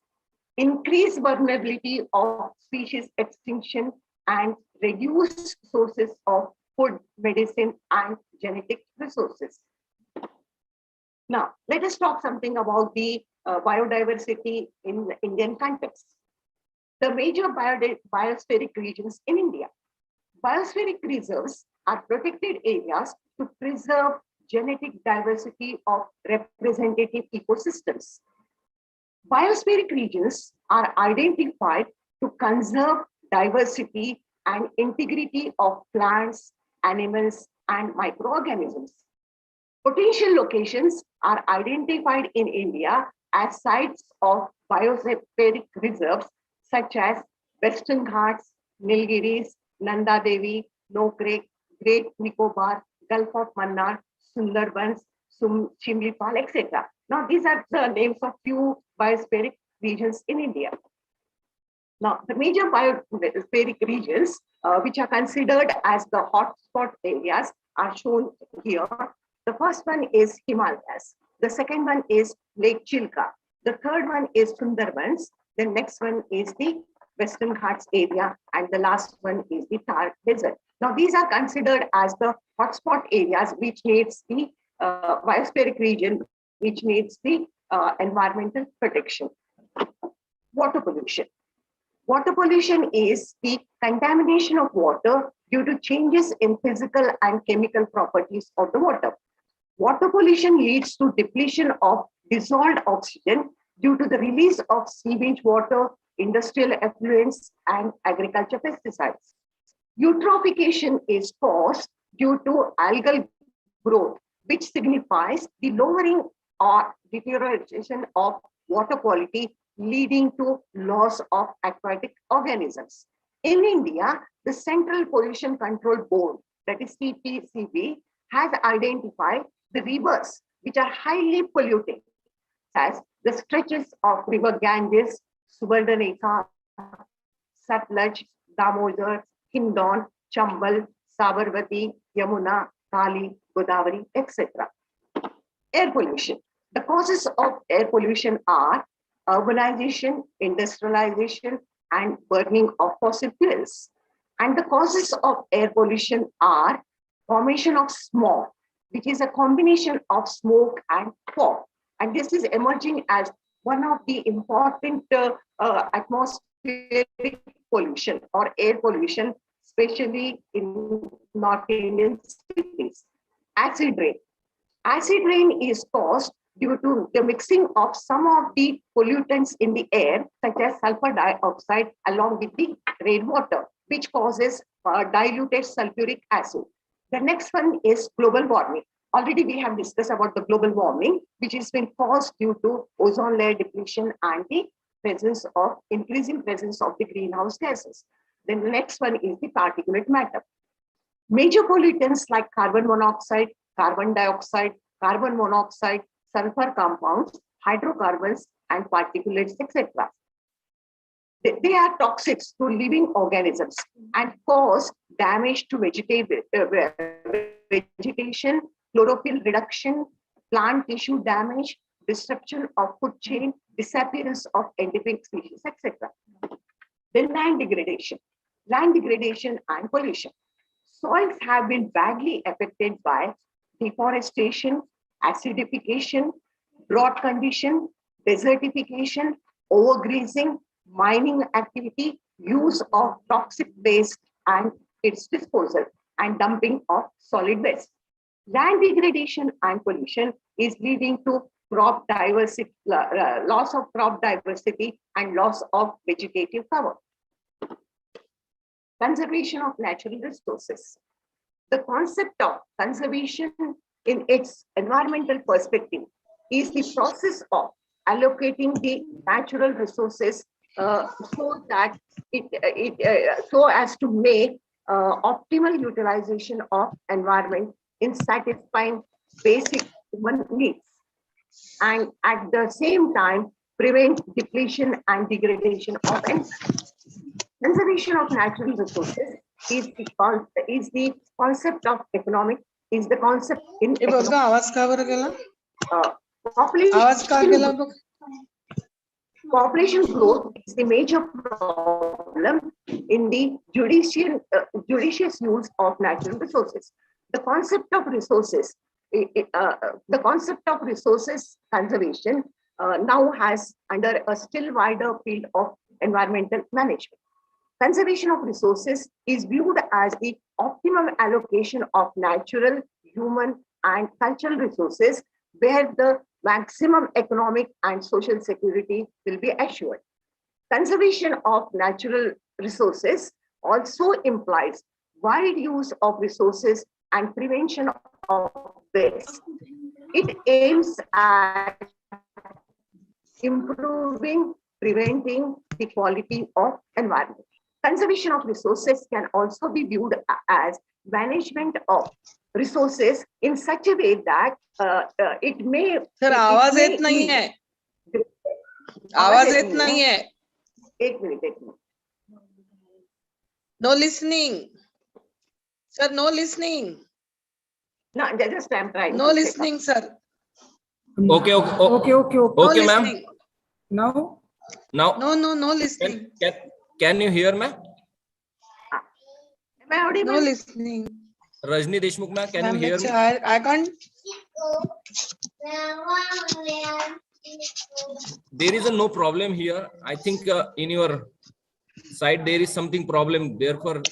increased vulnerability of species extinction, and reduced sources of food, medicine, and genetic resources. Now, let us talk something about the biodiversity in the Indian context. The major biospheric regions in India. Biospheric reserves are protected areas to preserve genetic diversity of representative ecosystems. Biospheric regions are identified to conserve diversity and integrity of plants, animals, and microorganisms. Potential locations are identified in India as sites of biospheric reserves such as Western Ghats, Nilgiris, Nanda Devi, Nokrek, Great Nicobar, Gulf of Mannar, Sundarbans, Shimlipal, etc. Now, these are the names of few biospheric regions in India. Now, the major biospheric regions which are considered as the hotspot areas are shown here. The first one is Himalayas. The second one is Lake Chilka. The third one is Sundarbans. The next one is the Western Ghats area. And the last one is the Thar Desert. Now, these are considered as the hotspot areas which needs the biospheric region, which needs the environmental protection. Water pollution. Water pollution is the contamination of water due to changes in physical and chemical properties of the water. Water pollution leads to depletion of dissolved oxygen due to the release of sewage water, industrial effluents, and agriculture pesticides. Eutrophication is caused due to algal growth, which signifies the lowering or deterioration of water quality, leading to loss of aquatic organisms. In India, the Central Pollution Control Board, that is CPCB, has identified the rivers which are highly polluting, as the stretches of river Ganges, Subarnarekha, Satluj, Damodar, Hindon, Chambal, Sabarmati, Yamuna, Kali, Godavari, etc. Air pollution. The causes of air pollution are urbanization, industrialization, and burning of fossil fuels. And the causes of air pollution are formation of smog, which is a combination of smoke and fog. And this is emerging as one of the important atmospheric pollution or air pollution, especially in North Indian cities. Acid rain. Acid rain is caused due to the mixing of some of the pollutants in the air, such as sulfur dioxide, along with the rainwater, which causes diluted sulfuric acid. The next one is global warming. Already we have discussed about the global warming, which has been caused due to ozone layer depletion and the increasing presence of the greenhouse gases. Then the next one is the particulate matter. Major pollutants like carbon monoxide, carbon dioxide, carbon monoxide, sulfur compounds, hydrocarbons, and particulates, etc. They are toxic to living organisms and cause damage to vegetation, chlorophyll reduction, plant tissue damage, disruption of food chain, disappearance of endemic species, etc. Then land degradation and pollution. Soils have been badly affected by deforestation, acidification, drought condition, desertification, overgrazing, mining activity, use of toxic waste and its disposal, and dumping of solid waste. Land degradation and pollution is leading to crop diversity, loss of crop diversity and loss of vegetative cover. Conservation of natural resources. The concept of conservation in its environmental perspective is the process of allocating the natural resources so that so as to make optimal utilization of environment in satisfying basic human needs, and at the same time prevent depletion and degradation of environment. Conservation of natural resources is the concept of economic, is the concept in population growth is the major problem in the judicious use of natural resources. The concept of resources conservation now has under a still wider field of environmental management. Conservation of resources is viewed as the optimum allocation of natural, human, and cultural resources where the maximum economic and social security will be assured. Conservation of natural resources also implies wide use of resources and prevention of waste. It aims at improving, preventing the quality of environment. Conservation of resources can also be viewed as management of resources in such a way that it may. Sir आवाज येत नाहीये. आवाज येत नाहीये. एक minute. No listening. Sir, no listening. No, just I'm trying. No listening, sir. Okay, No ma'am. listening. Now, No listening. can you hear, ma'am? Am I audible? No listening. Rajni Deshmukh, ma'am, can you Ma'am, hear me? I can't. There is no problem here. I think in your side there is something problem. Therefore,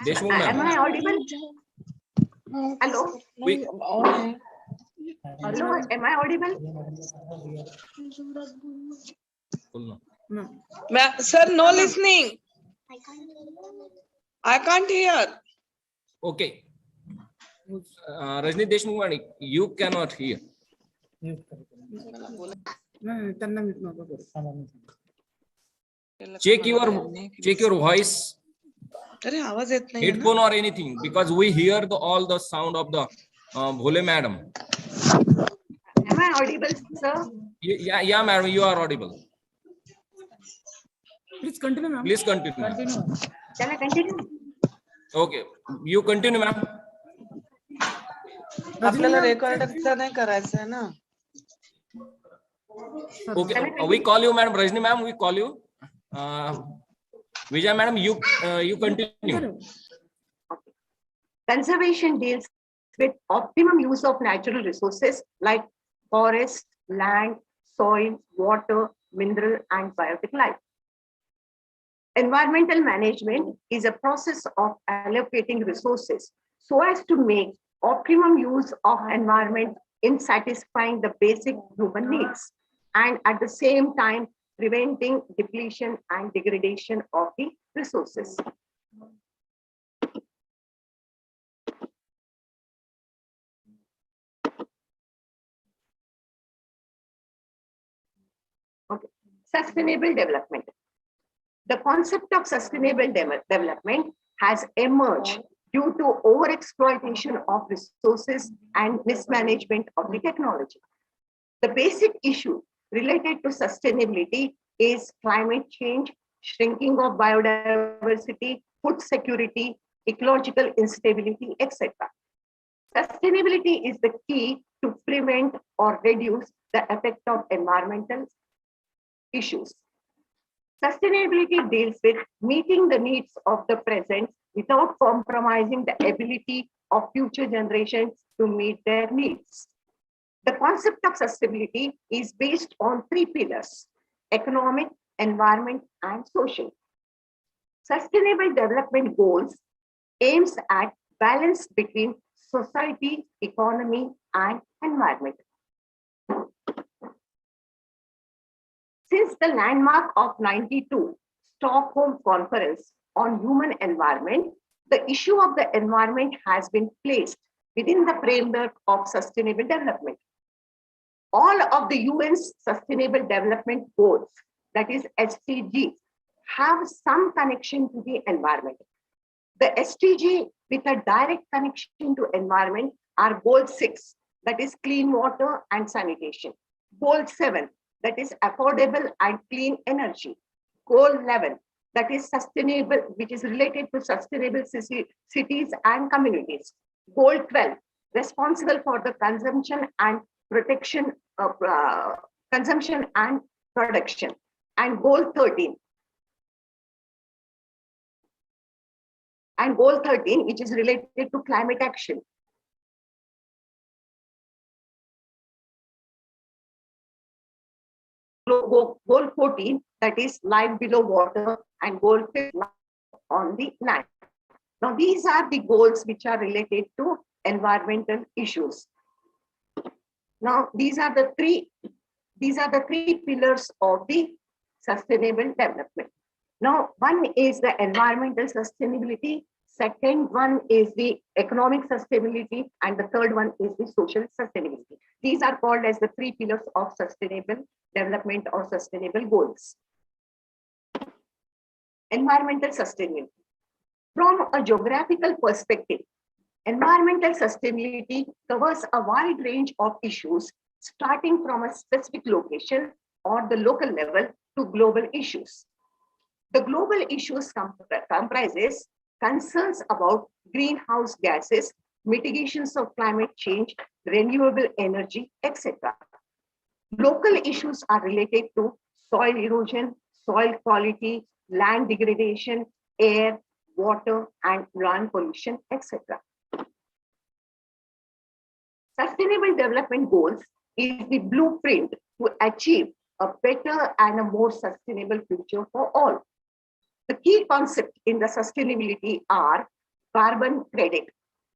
Deshmukh, Am ma'am. I audible? Hello? Hello, am I audible? Sir, no listening. I can't hear. Okay. Rajni Deshmukh, ma'am, you cannot hear. Check your voice, अरे आवाज येत नाही. headphone or anything, because we hear all the sound of the Bhole madam. Am I audible, sir? Yeah, madam, you are audible. Please continue, ma'am. Please continue. Shall I continue? Okay, you continue, ma'am. आपल्याला record नाही करायचं आहे ना. Okay, we call you, madam. Rajni ma'am, we call you. Vijay madam, you continue. Conservation deals with optimum use of natural resources like forest, land, soil, water, mineral, and biotic life. Environmental management is a process of allocating resources so as to make optimum use of environment in satisfying the basic human needs, and at the same time preventing depletion and degradation of the resources. Okay. Sustainable development. The concept of sustainable development has emerged due to overexploitation of resources and mismanagement of the technology. The basic issue related to sustainability is climate change, shrinking of biodiversity, food security, ecological instability, etc. Sustainability is the key to prevent or reduce the effect of environmental issues. Sustainability deals with meeting the needs of the present without compromising the ability of future generations to meet their needs. The concept of sustainability is based on three pillars: economic, environment, and social. Sustainable development goals aims at balance between society, economy, and environment. Since the landmark of '92 Stockholm Conference on Human Environment, the issue of the environment has been placed within the framework of sustainable development. All of the UN's Sustainable Development Goals, that is SDGs, have some connection to the environment. The SDG with a direct connection to environment are Goal 6, that is clean water and sanitation. Goal 7, that is affordable and clean energy. Goal 11, that is sustainable, which is related to sustainable cities and communities. Goal 12, responsible for the consumption and protection of consumption and production. And Goal 13. And Goal 13, which is related to climate action. Goal 14, that is life below water, and Goal 15 on the land. Now, these are the goals which are related to environmental issues. Now, these are the three pillars of the sustainable development. Now, one is the environmental sustainability, second one is the economic sustainability, and the third one is the social sustainability. These are called as the three pillars of sustainable development or sustainable goals. Environmental sustainability. From a geographical perspective, environmental sustainability covers a wide range of issues, starting from a specific location or the local level to global issues. The global issues comprises concerns about greenhouse gases, mitigations of climate change, renewable energy, etc. Local issues are related to soil erosion, soil quality, land degradation, air, water, and land pollution, etc. Sustainable Development Goals is the blueprint to achieve a better and a more sustainable future for all. The key concepts in the sustainability are carbon credit,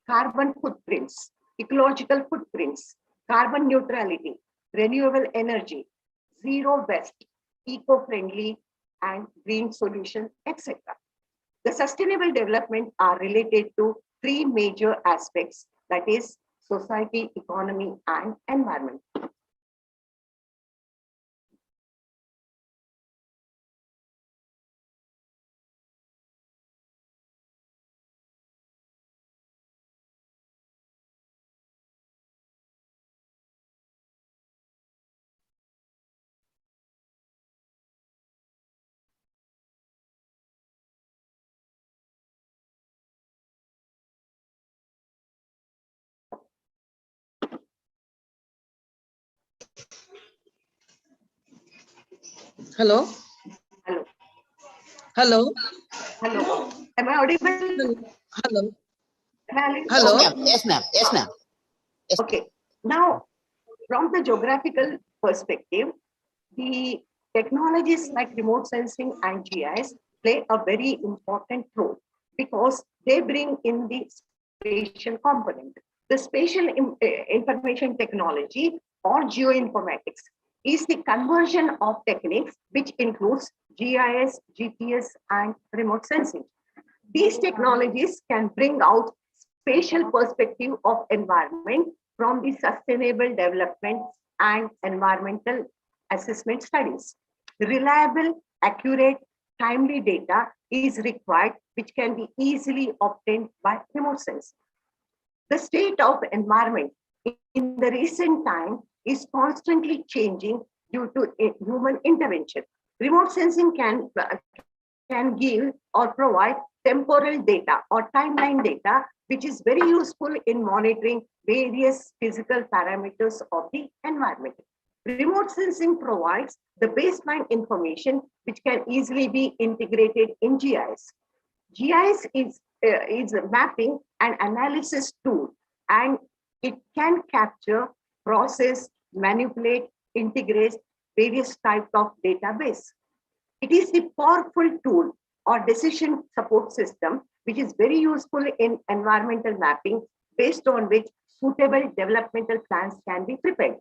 carbon footprints, ecological footprints, carbon neutrality, renewable energy, zero waste, eco-friendly, and green solutions, etc. The sustainable development are related to three major aspects, that is society, economy, and environment. Hello? Hello. Hello? Hello. Am I audible? Hello? Hello. Hello? Yes, ma'am. Yes, ma'am. Yes. Okay. Now, from the geographical perspective, the technologies like remote sensing and GIS play a very important role because they bring in the spatial component. The spatial information technology or geoinformatics is the conversion of techniques which includes GIS, GPS, and remote sensing. These technologies can bring out spatial perspective of environment from the sustainable development and environmental assessment studies. Reliable, accurate, timely data is required, which can be easily obtained by remote sensing. The state of environment in the recent time is constantly changing due to human intervention. Remote sensing can give or provide temporal data or timeline data, which is very useful in monitoring various physical parameters of the environment. Remote sensing provides the baseline information which can easily be integrated in GIS. GIS is a mapping and analysis tool, and it can capture, process, manipulate, integrate various types of database. It is the powerful tool or decision support system which is very useful in environmental mapping, based on which suitable developmental plans can be prepared.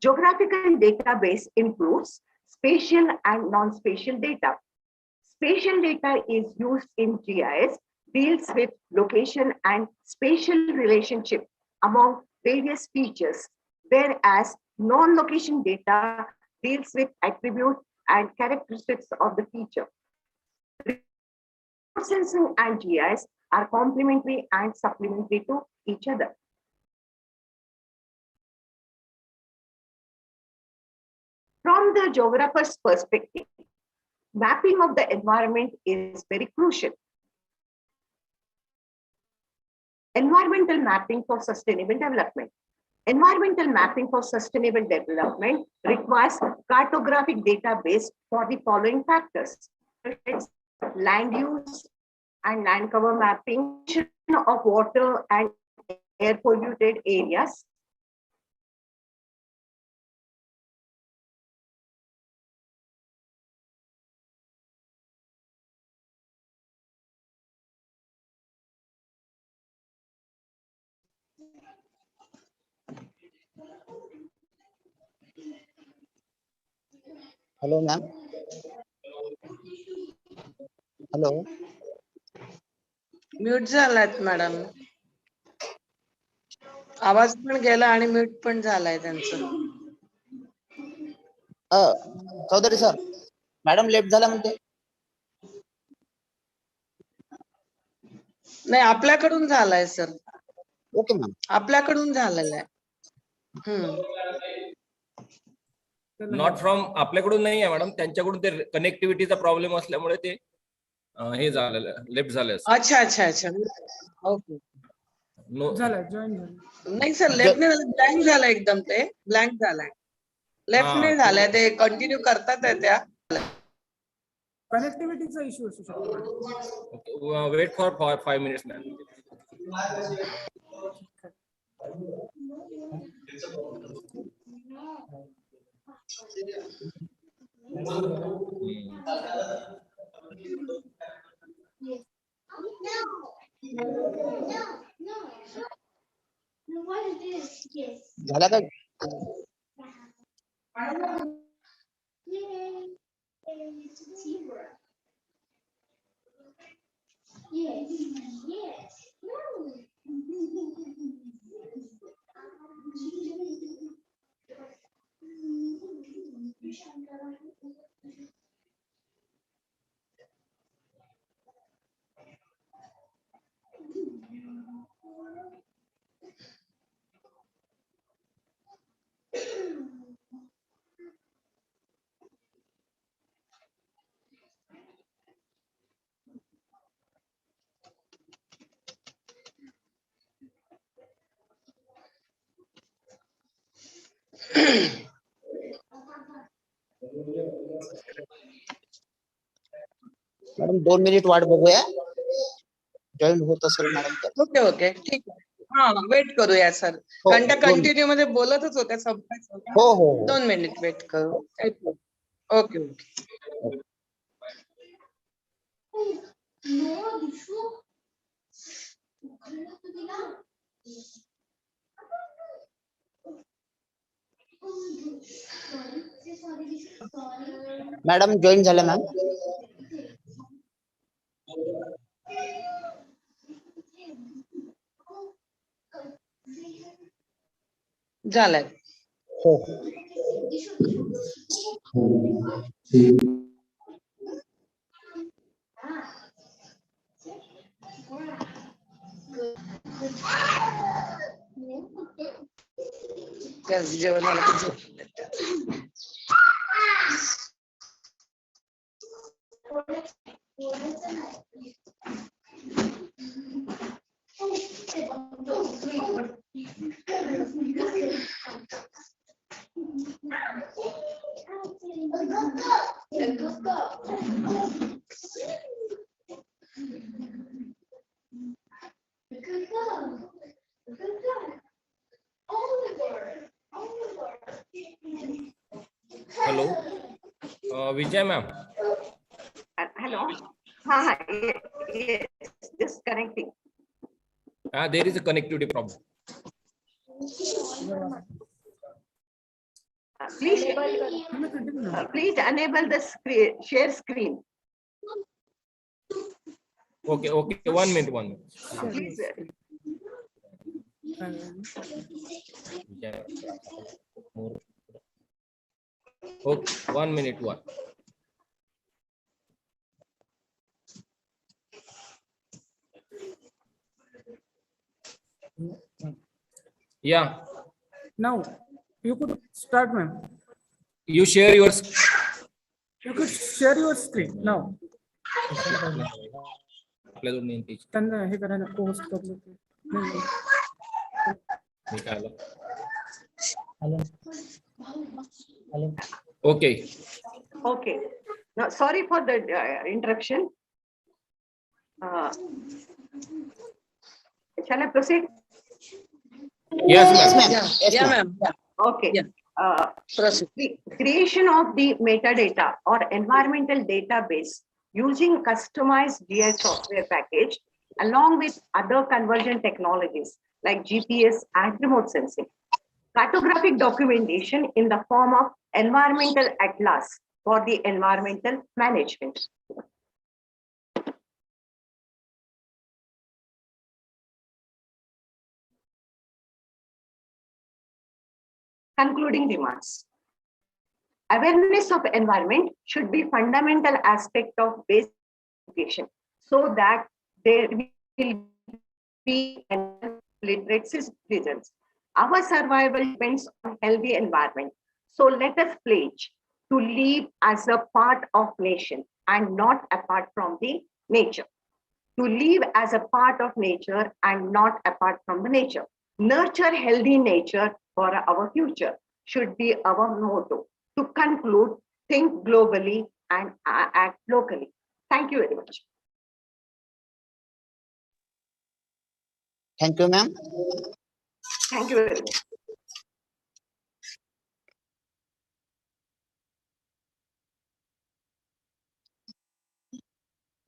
Geographical database includes spatial and non-spatial data. Spatial data is used in GIS, deals with location and spatial relationship among various features, whereas non-location data deals with attributes and characteristics of the feature. Remote sensing and GIS are complementary and supplementary to each other. From the geographer's perspective, mapping of the environment is very crucial. Environmental mapping for sustainable development. Environmental mapping for sustainable development requires cartographic database for the following factors: land use and land cover mapping of water and air polluted areas, Hello, ma'am. Hello. Mute झालात madam. आवाज पण गेला आणि mute पण झालाय त्यांचं. Chaudhary sir, madam left झाला म्हणते. नाही, आपल्याकडून झालाय सर. Okay ma'am. आपल्याकडून झालेला आहे. नॉट फ्रॉम आपल्याकडून नाही आहे मॅडम, त्यांच्याकडून ते कनेक्टिव्हिटीचा प्रॉब्लेम असल्यामुळे ते हे झालेलं लेफ्ट झालं. अच्छा अच्छा अच्छा. ओके. नो नाही सर, लेफ्ट नाही झालं, ब्लँक झालं एकदम. ते ब्लँक झालाय. लेफ्ट नाही झालाय, ते कंटिन्यू करतात आहे त्या. कनेक्टिव्हिटीचा इश्यू असू शकतो. Wait for 5 minutes ma'am. झाला का? मॅडम 2 मिनिट वाट बघूया. जॉईन होत असेल मॅडम तर. ओके ओके, ठीक आहे. हा, वेट करूया सर. हो, कारण त्या 2 कंटिन्यू मध्ये बोलतच होत्या, संपायचं होत्या. हो हो 2 मिनिट वेट करू. Okay okay. मॅडम जॉईन झाल्या मॅम. झालंय. हो. जेवणाला पण झोपले त्या. Hello, Vijay ma'am. Hello. Ha, yes, just connecting. There is a connectivity problem. Please enable the screen, share screen. Okay, 1 minute. Please. Okay, 1 minute. Yeah. Now you could start, ma'am. You share your. You could share your screen now. त्यांना हे करायला post करलं. Okay. Okay. Now, sorry for the interruption. Shall I proceed? Yes, ma'am. Yeah, ma'am. Okay. Yeah. Proceed. The creation of the metadata or environmental database using customized GI software package along with other conversion technologies like GPS and remote sensing. Cartographic documentation in the form of environmental atlas for the environmental management. Concluding remarks. Awareness of environment should be fundamental aspect of basic education so that there will be literate citizens. Our survival depends on healthy environment. So let us pledge to live as a part of nation and not apart from the nature. To live as a part of nature and not apart from the nature. Nurture healthy nature for our future should be our motto. To conclude, think globally and act locally. Thank you very much. Thank you, ma'am. Thank you very much.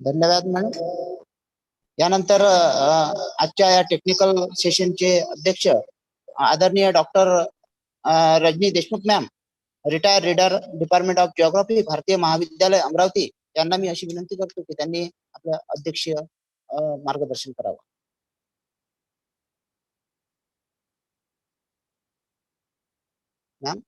धन्यवाद madam. यानंतर आजच्या या technical सेशनचे अध्यक्ष आदरणीय doctor Rajni Deshmukh ma'am, retire reader, department of geography, Bharatiya Mahavidyalaya Amravati, यांना मी अशी विनंती करतो की त्यांनी आपलं अध्यक्षीय मार्गदर्शन करावं. मॅम.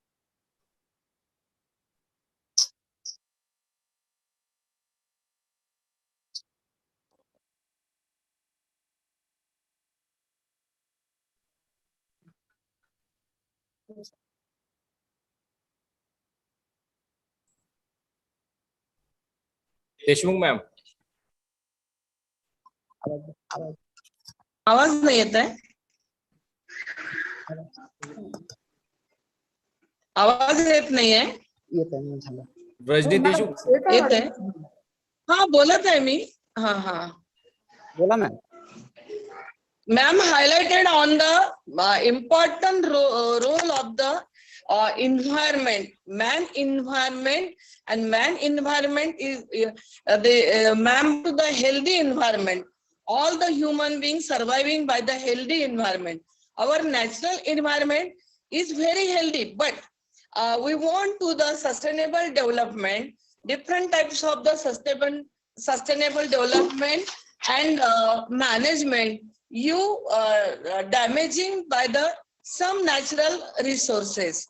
देशमुख मॅम. आवाज नाही येत आहे. आवाज येत नाहीये. रजनी देशमुख येत आहे. हा बोलत आहे मी. हा हा बोला ma'am. Ma'am highlighted on the important role of the environment, man environment, and man environment is ma'am to the healthy environment. All the human beings surviving by the healthy environment. Our natural environment is very healthy, but we want to the sustainable development, different types of the sustainable development and management. You damaging by the some natural resources.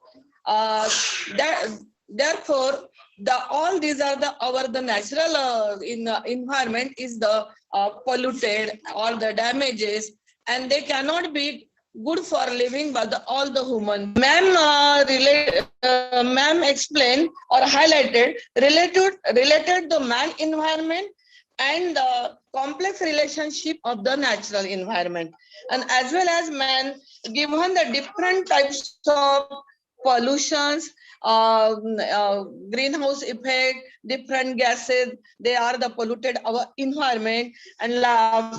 Therefore, all these are the natural environment is the polluted or the damages, and they cannot be good for living by all the human. Ma'am explained or highlighted related the man environment and the complex relationship of the natural environment, and as well as man, given the different types of pollutions, greenhouse effect, different gases, they are the polluted our environment. And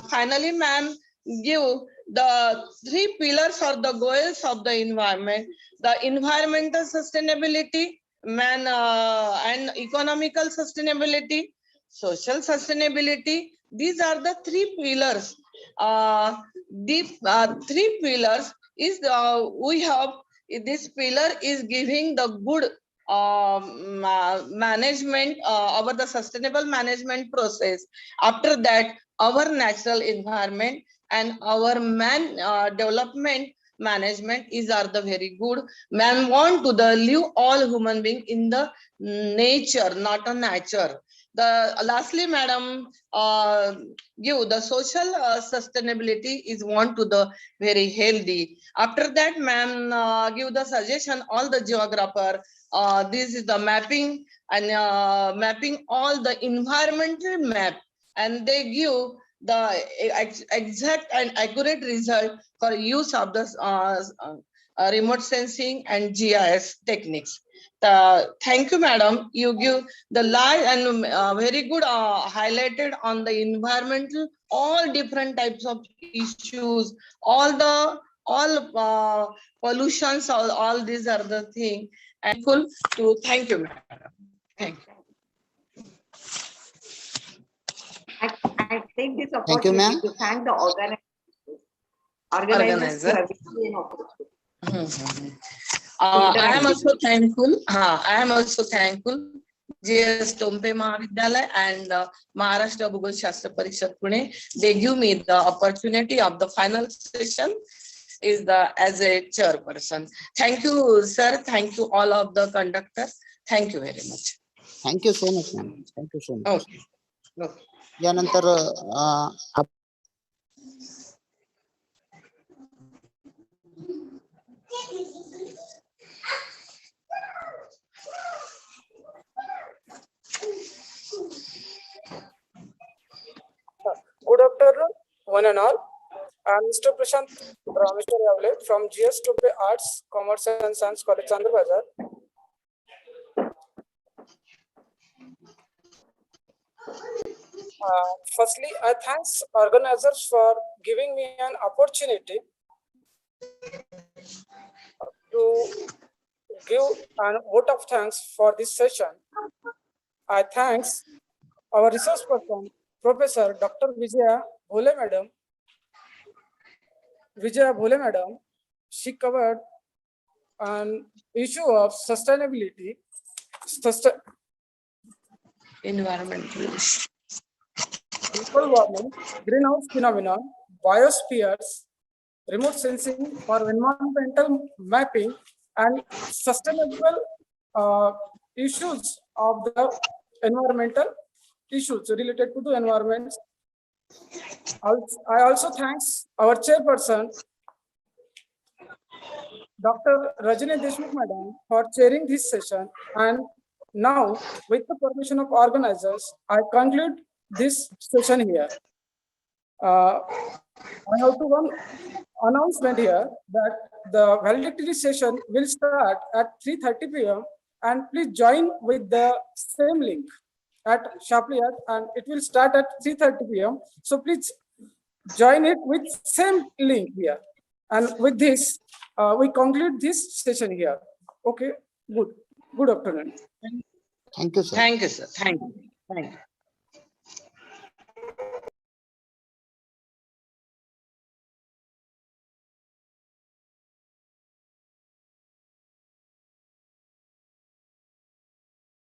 finally, ma'am give the 3 pillars or the goals of the environment: the environmental sustainability, man and economical sustainability, social sustainability. These are the 3 pillars. These 3 pillars is we have. This pillar is giving the good management over the sustainable management process. After that, our natural environment and our man development management are the very good. Man want to the live all human being in the nature, not a nature. Lastly, madam, give the social sustainability is want to the very healthy. After that, ma'am give the suggestion all the geographer. This is the mapping and mapping all the environmental map, and they give the exact and accurate result for use of the remote sensing and GIS techniques. Thank you, madam. You give the live and very good highlighted on the environmental, all different types of issues, all pollutions, all these are the thing. And full to thank you, madam. Thank you. I take this Thank you, ma'am. opportunity to thank the organizers for having an opportunity. I am also thankful. I am also thankful. JS Tompe Mahavidyalaya and Maharashtra Bhugol Shastra Parishad Pune. They give me the opportunity of the final session. is the as a chairperson. Thank you, sir. Thank you all of the conductors. Thank you very much. Thank you so much, ma'am. Thank you so much. Okay. Okay. यानंतर Good afternoon, one and all. I am Mr. Prashant Rameshwar Yavle from GSW Arts, Commerce and Science College, Chandrabazar. Firstly, I thanks organizers for giving me an opportunity to give an vote of thanks for this session. I thanks our resource person, Professor Dr. Vijaya Bhole Madam. She covered an issue of sustainability, Environmental. global warming, greenhouse phenomenon, biospheres, remote sensing for environmental mapping, and sustainable issues of the environmental issues related to the environment. I also thanks our chairperson, Dr. Rajini Deshmukh Madam, for chairing this session. And now, with the permission of organizers, I conclude this session here. I have to one announcement here that the valedictory session will start at 3:30 p.m. and please join with the same link at sharply and it will start at 3:30 p.m. So please join it with same link here. And with this, we conclude this session here. Okay, good afternoon. thank you, sir. Thank you, sir. Thank you. Thank you.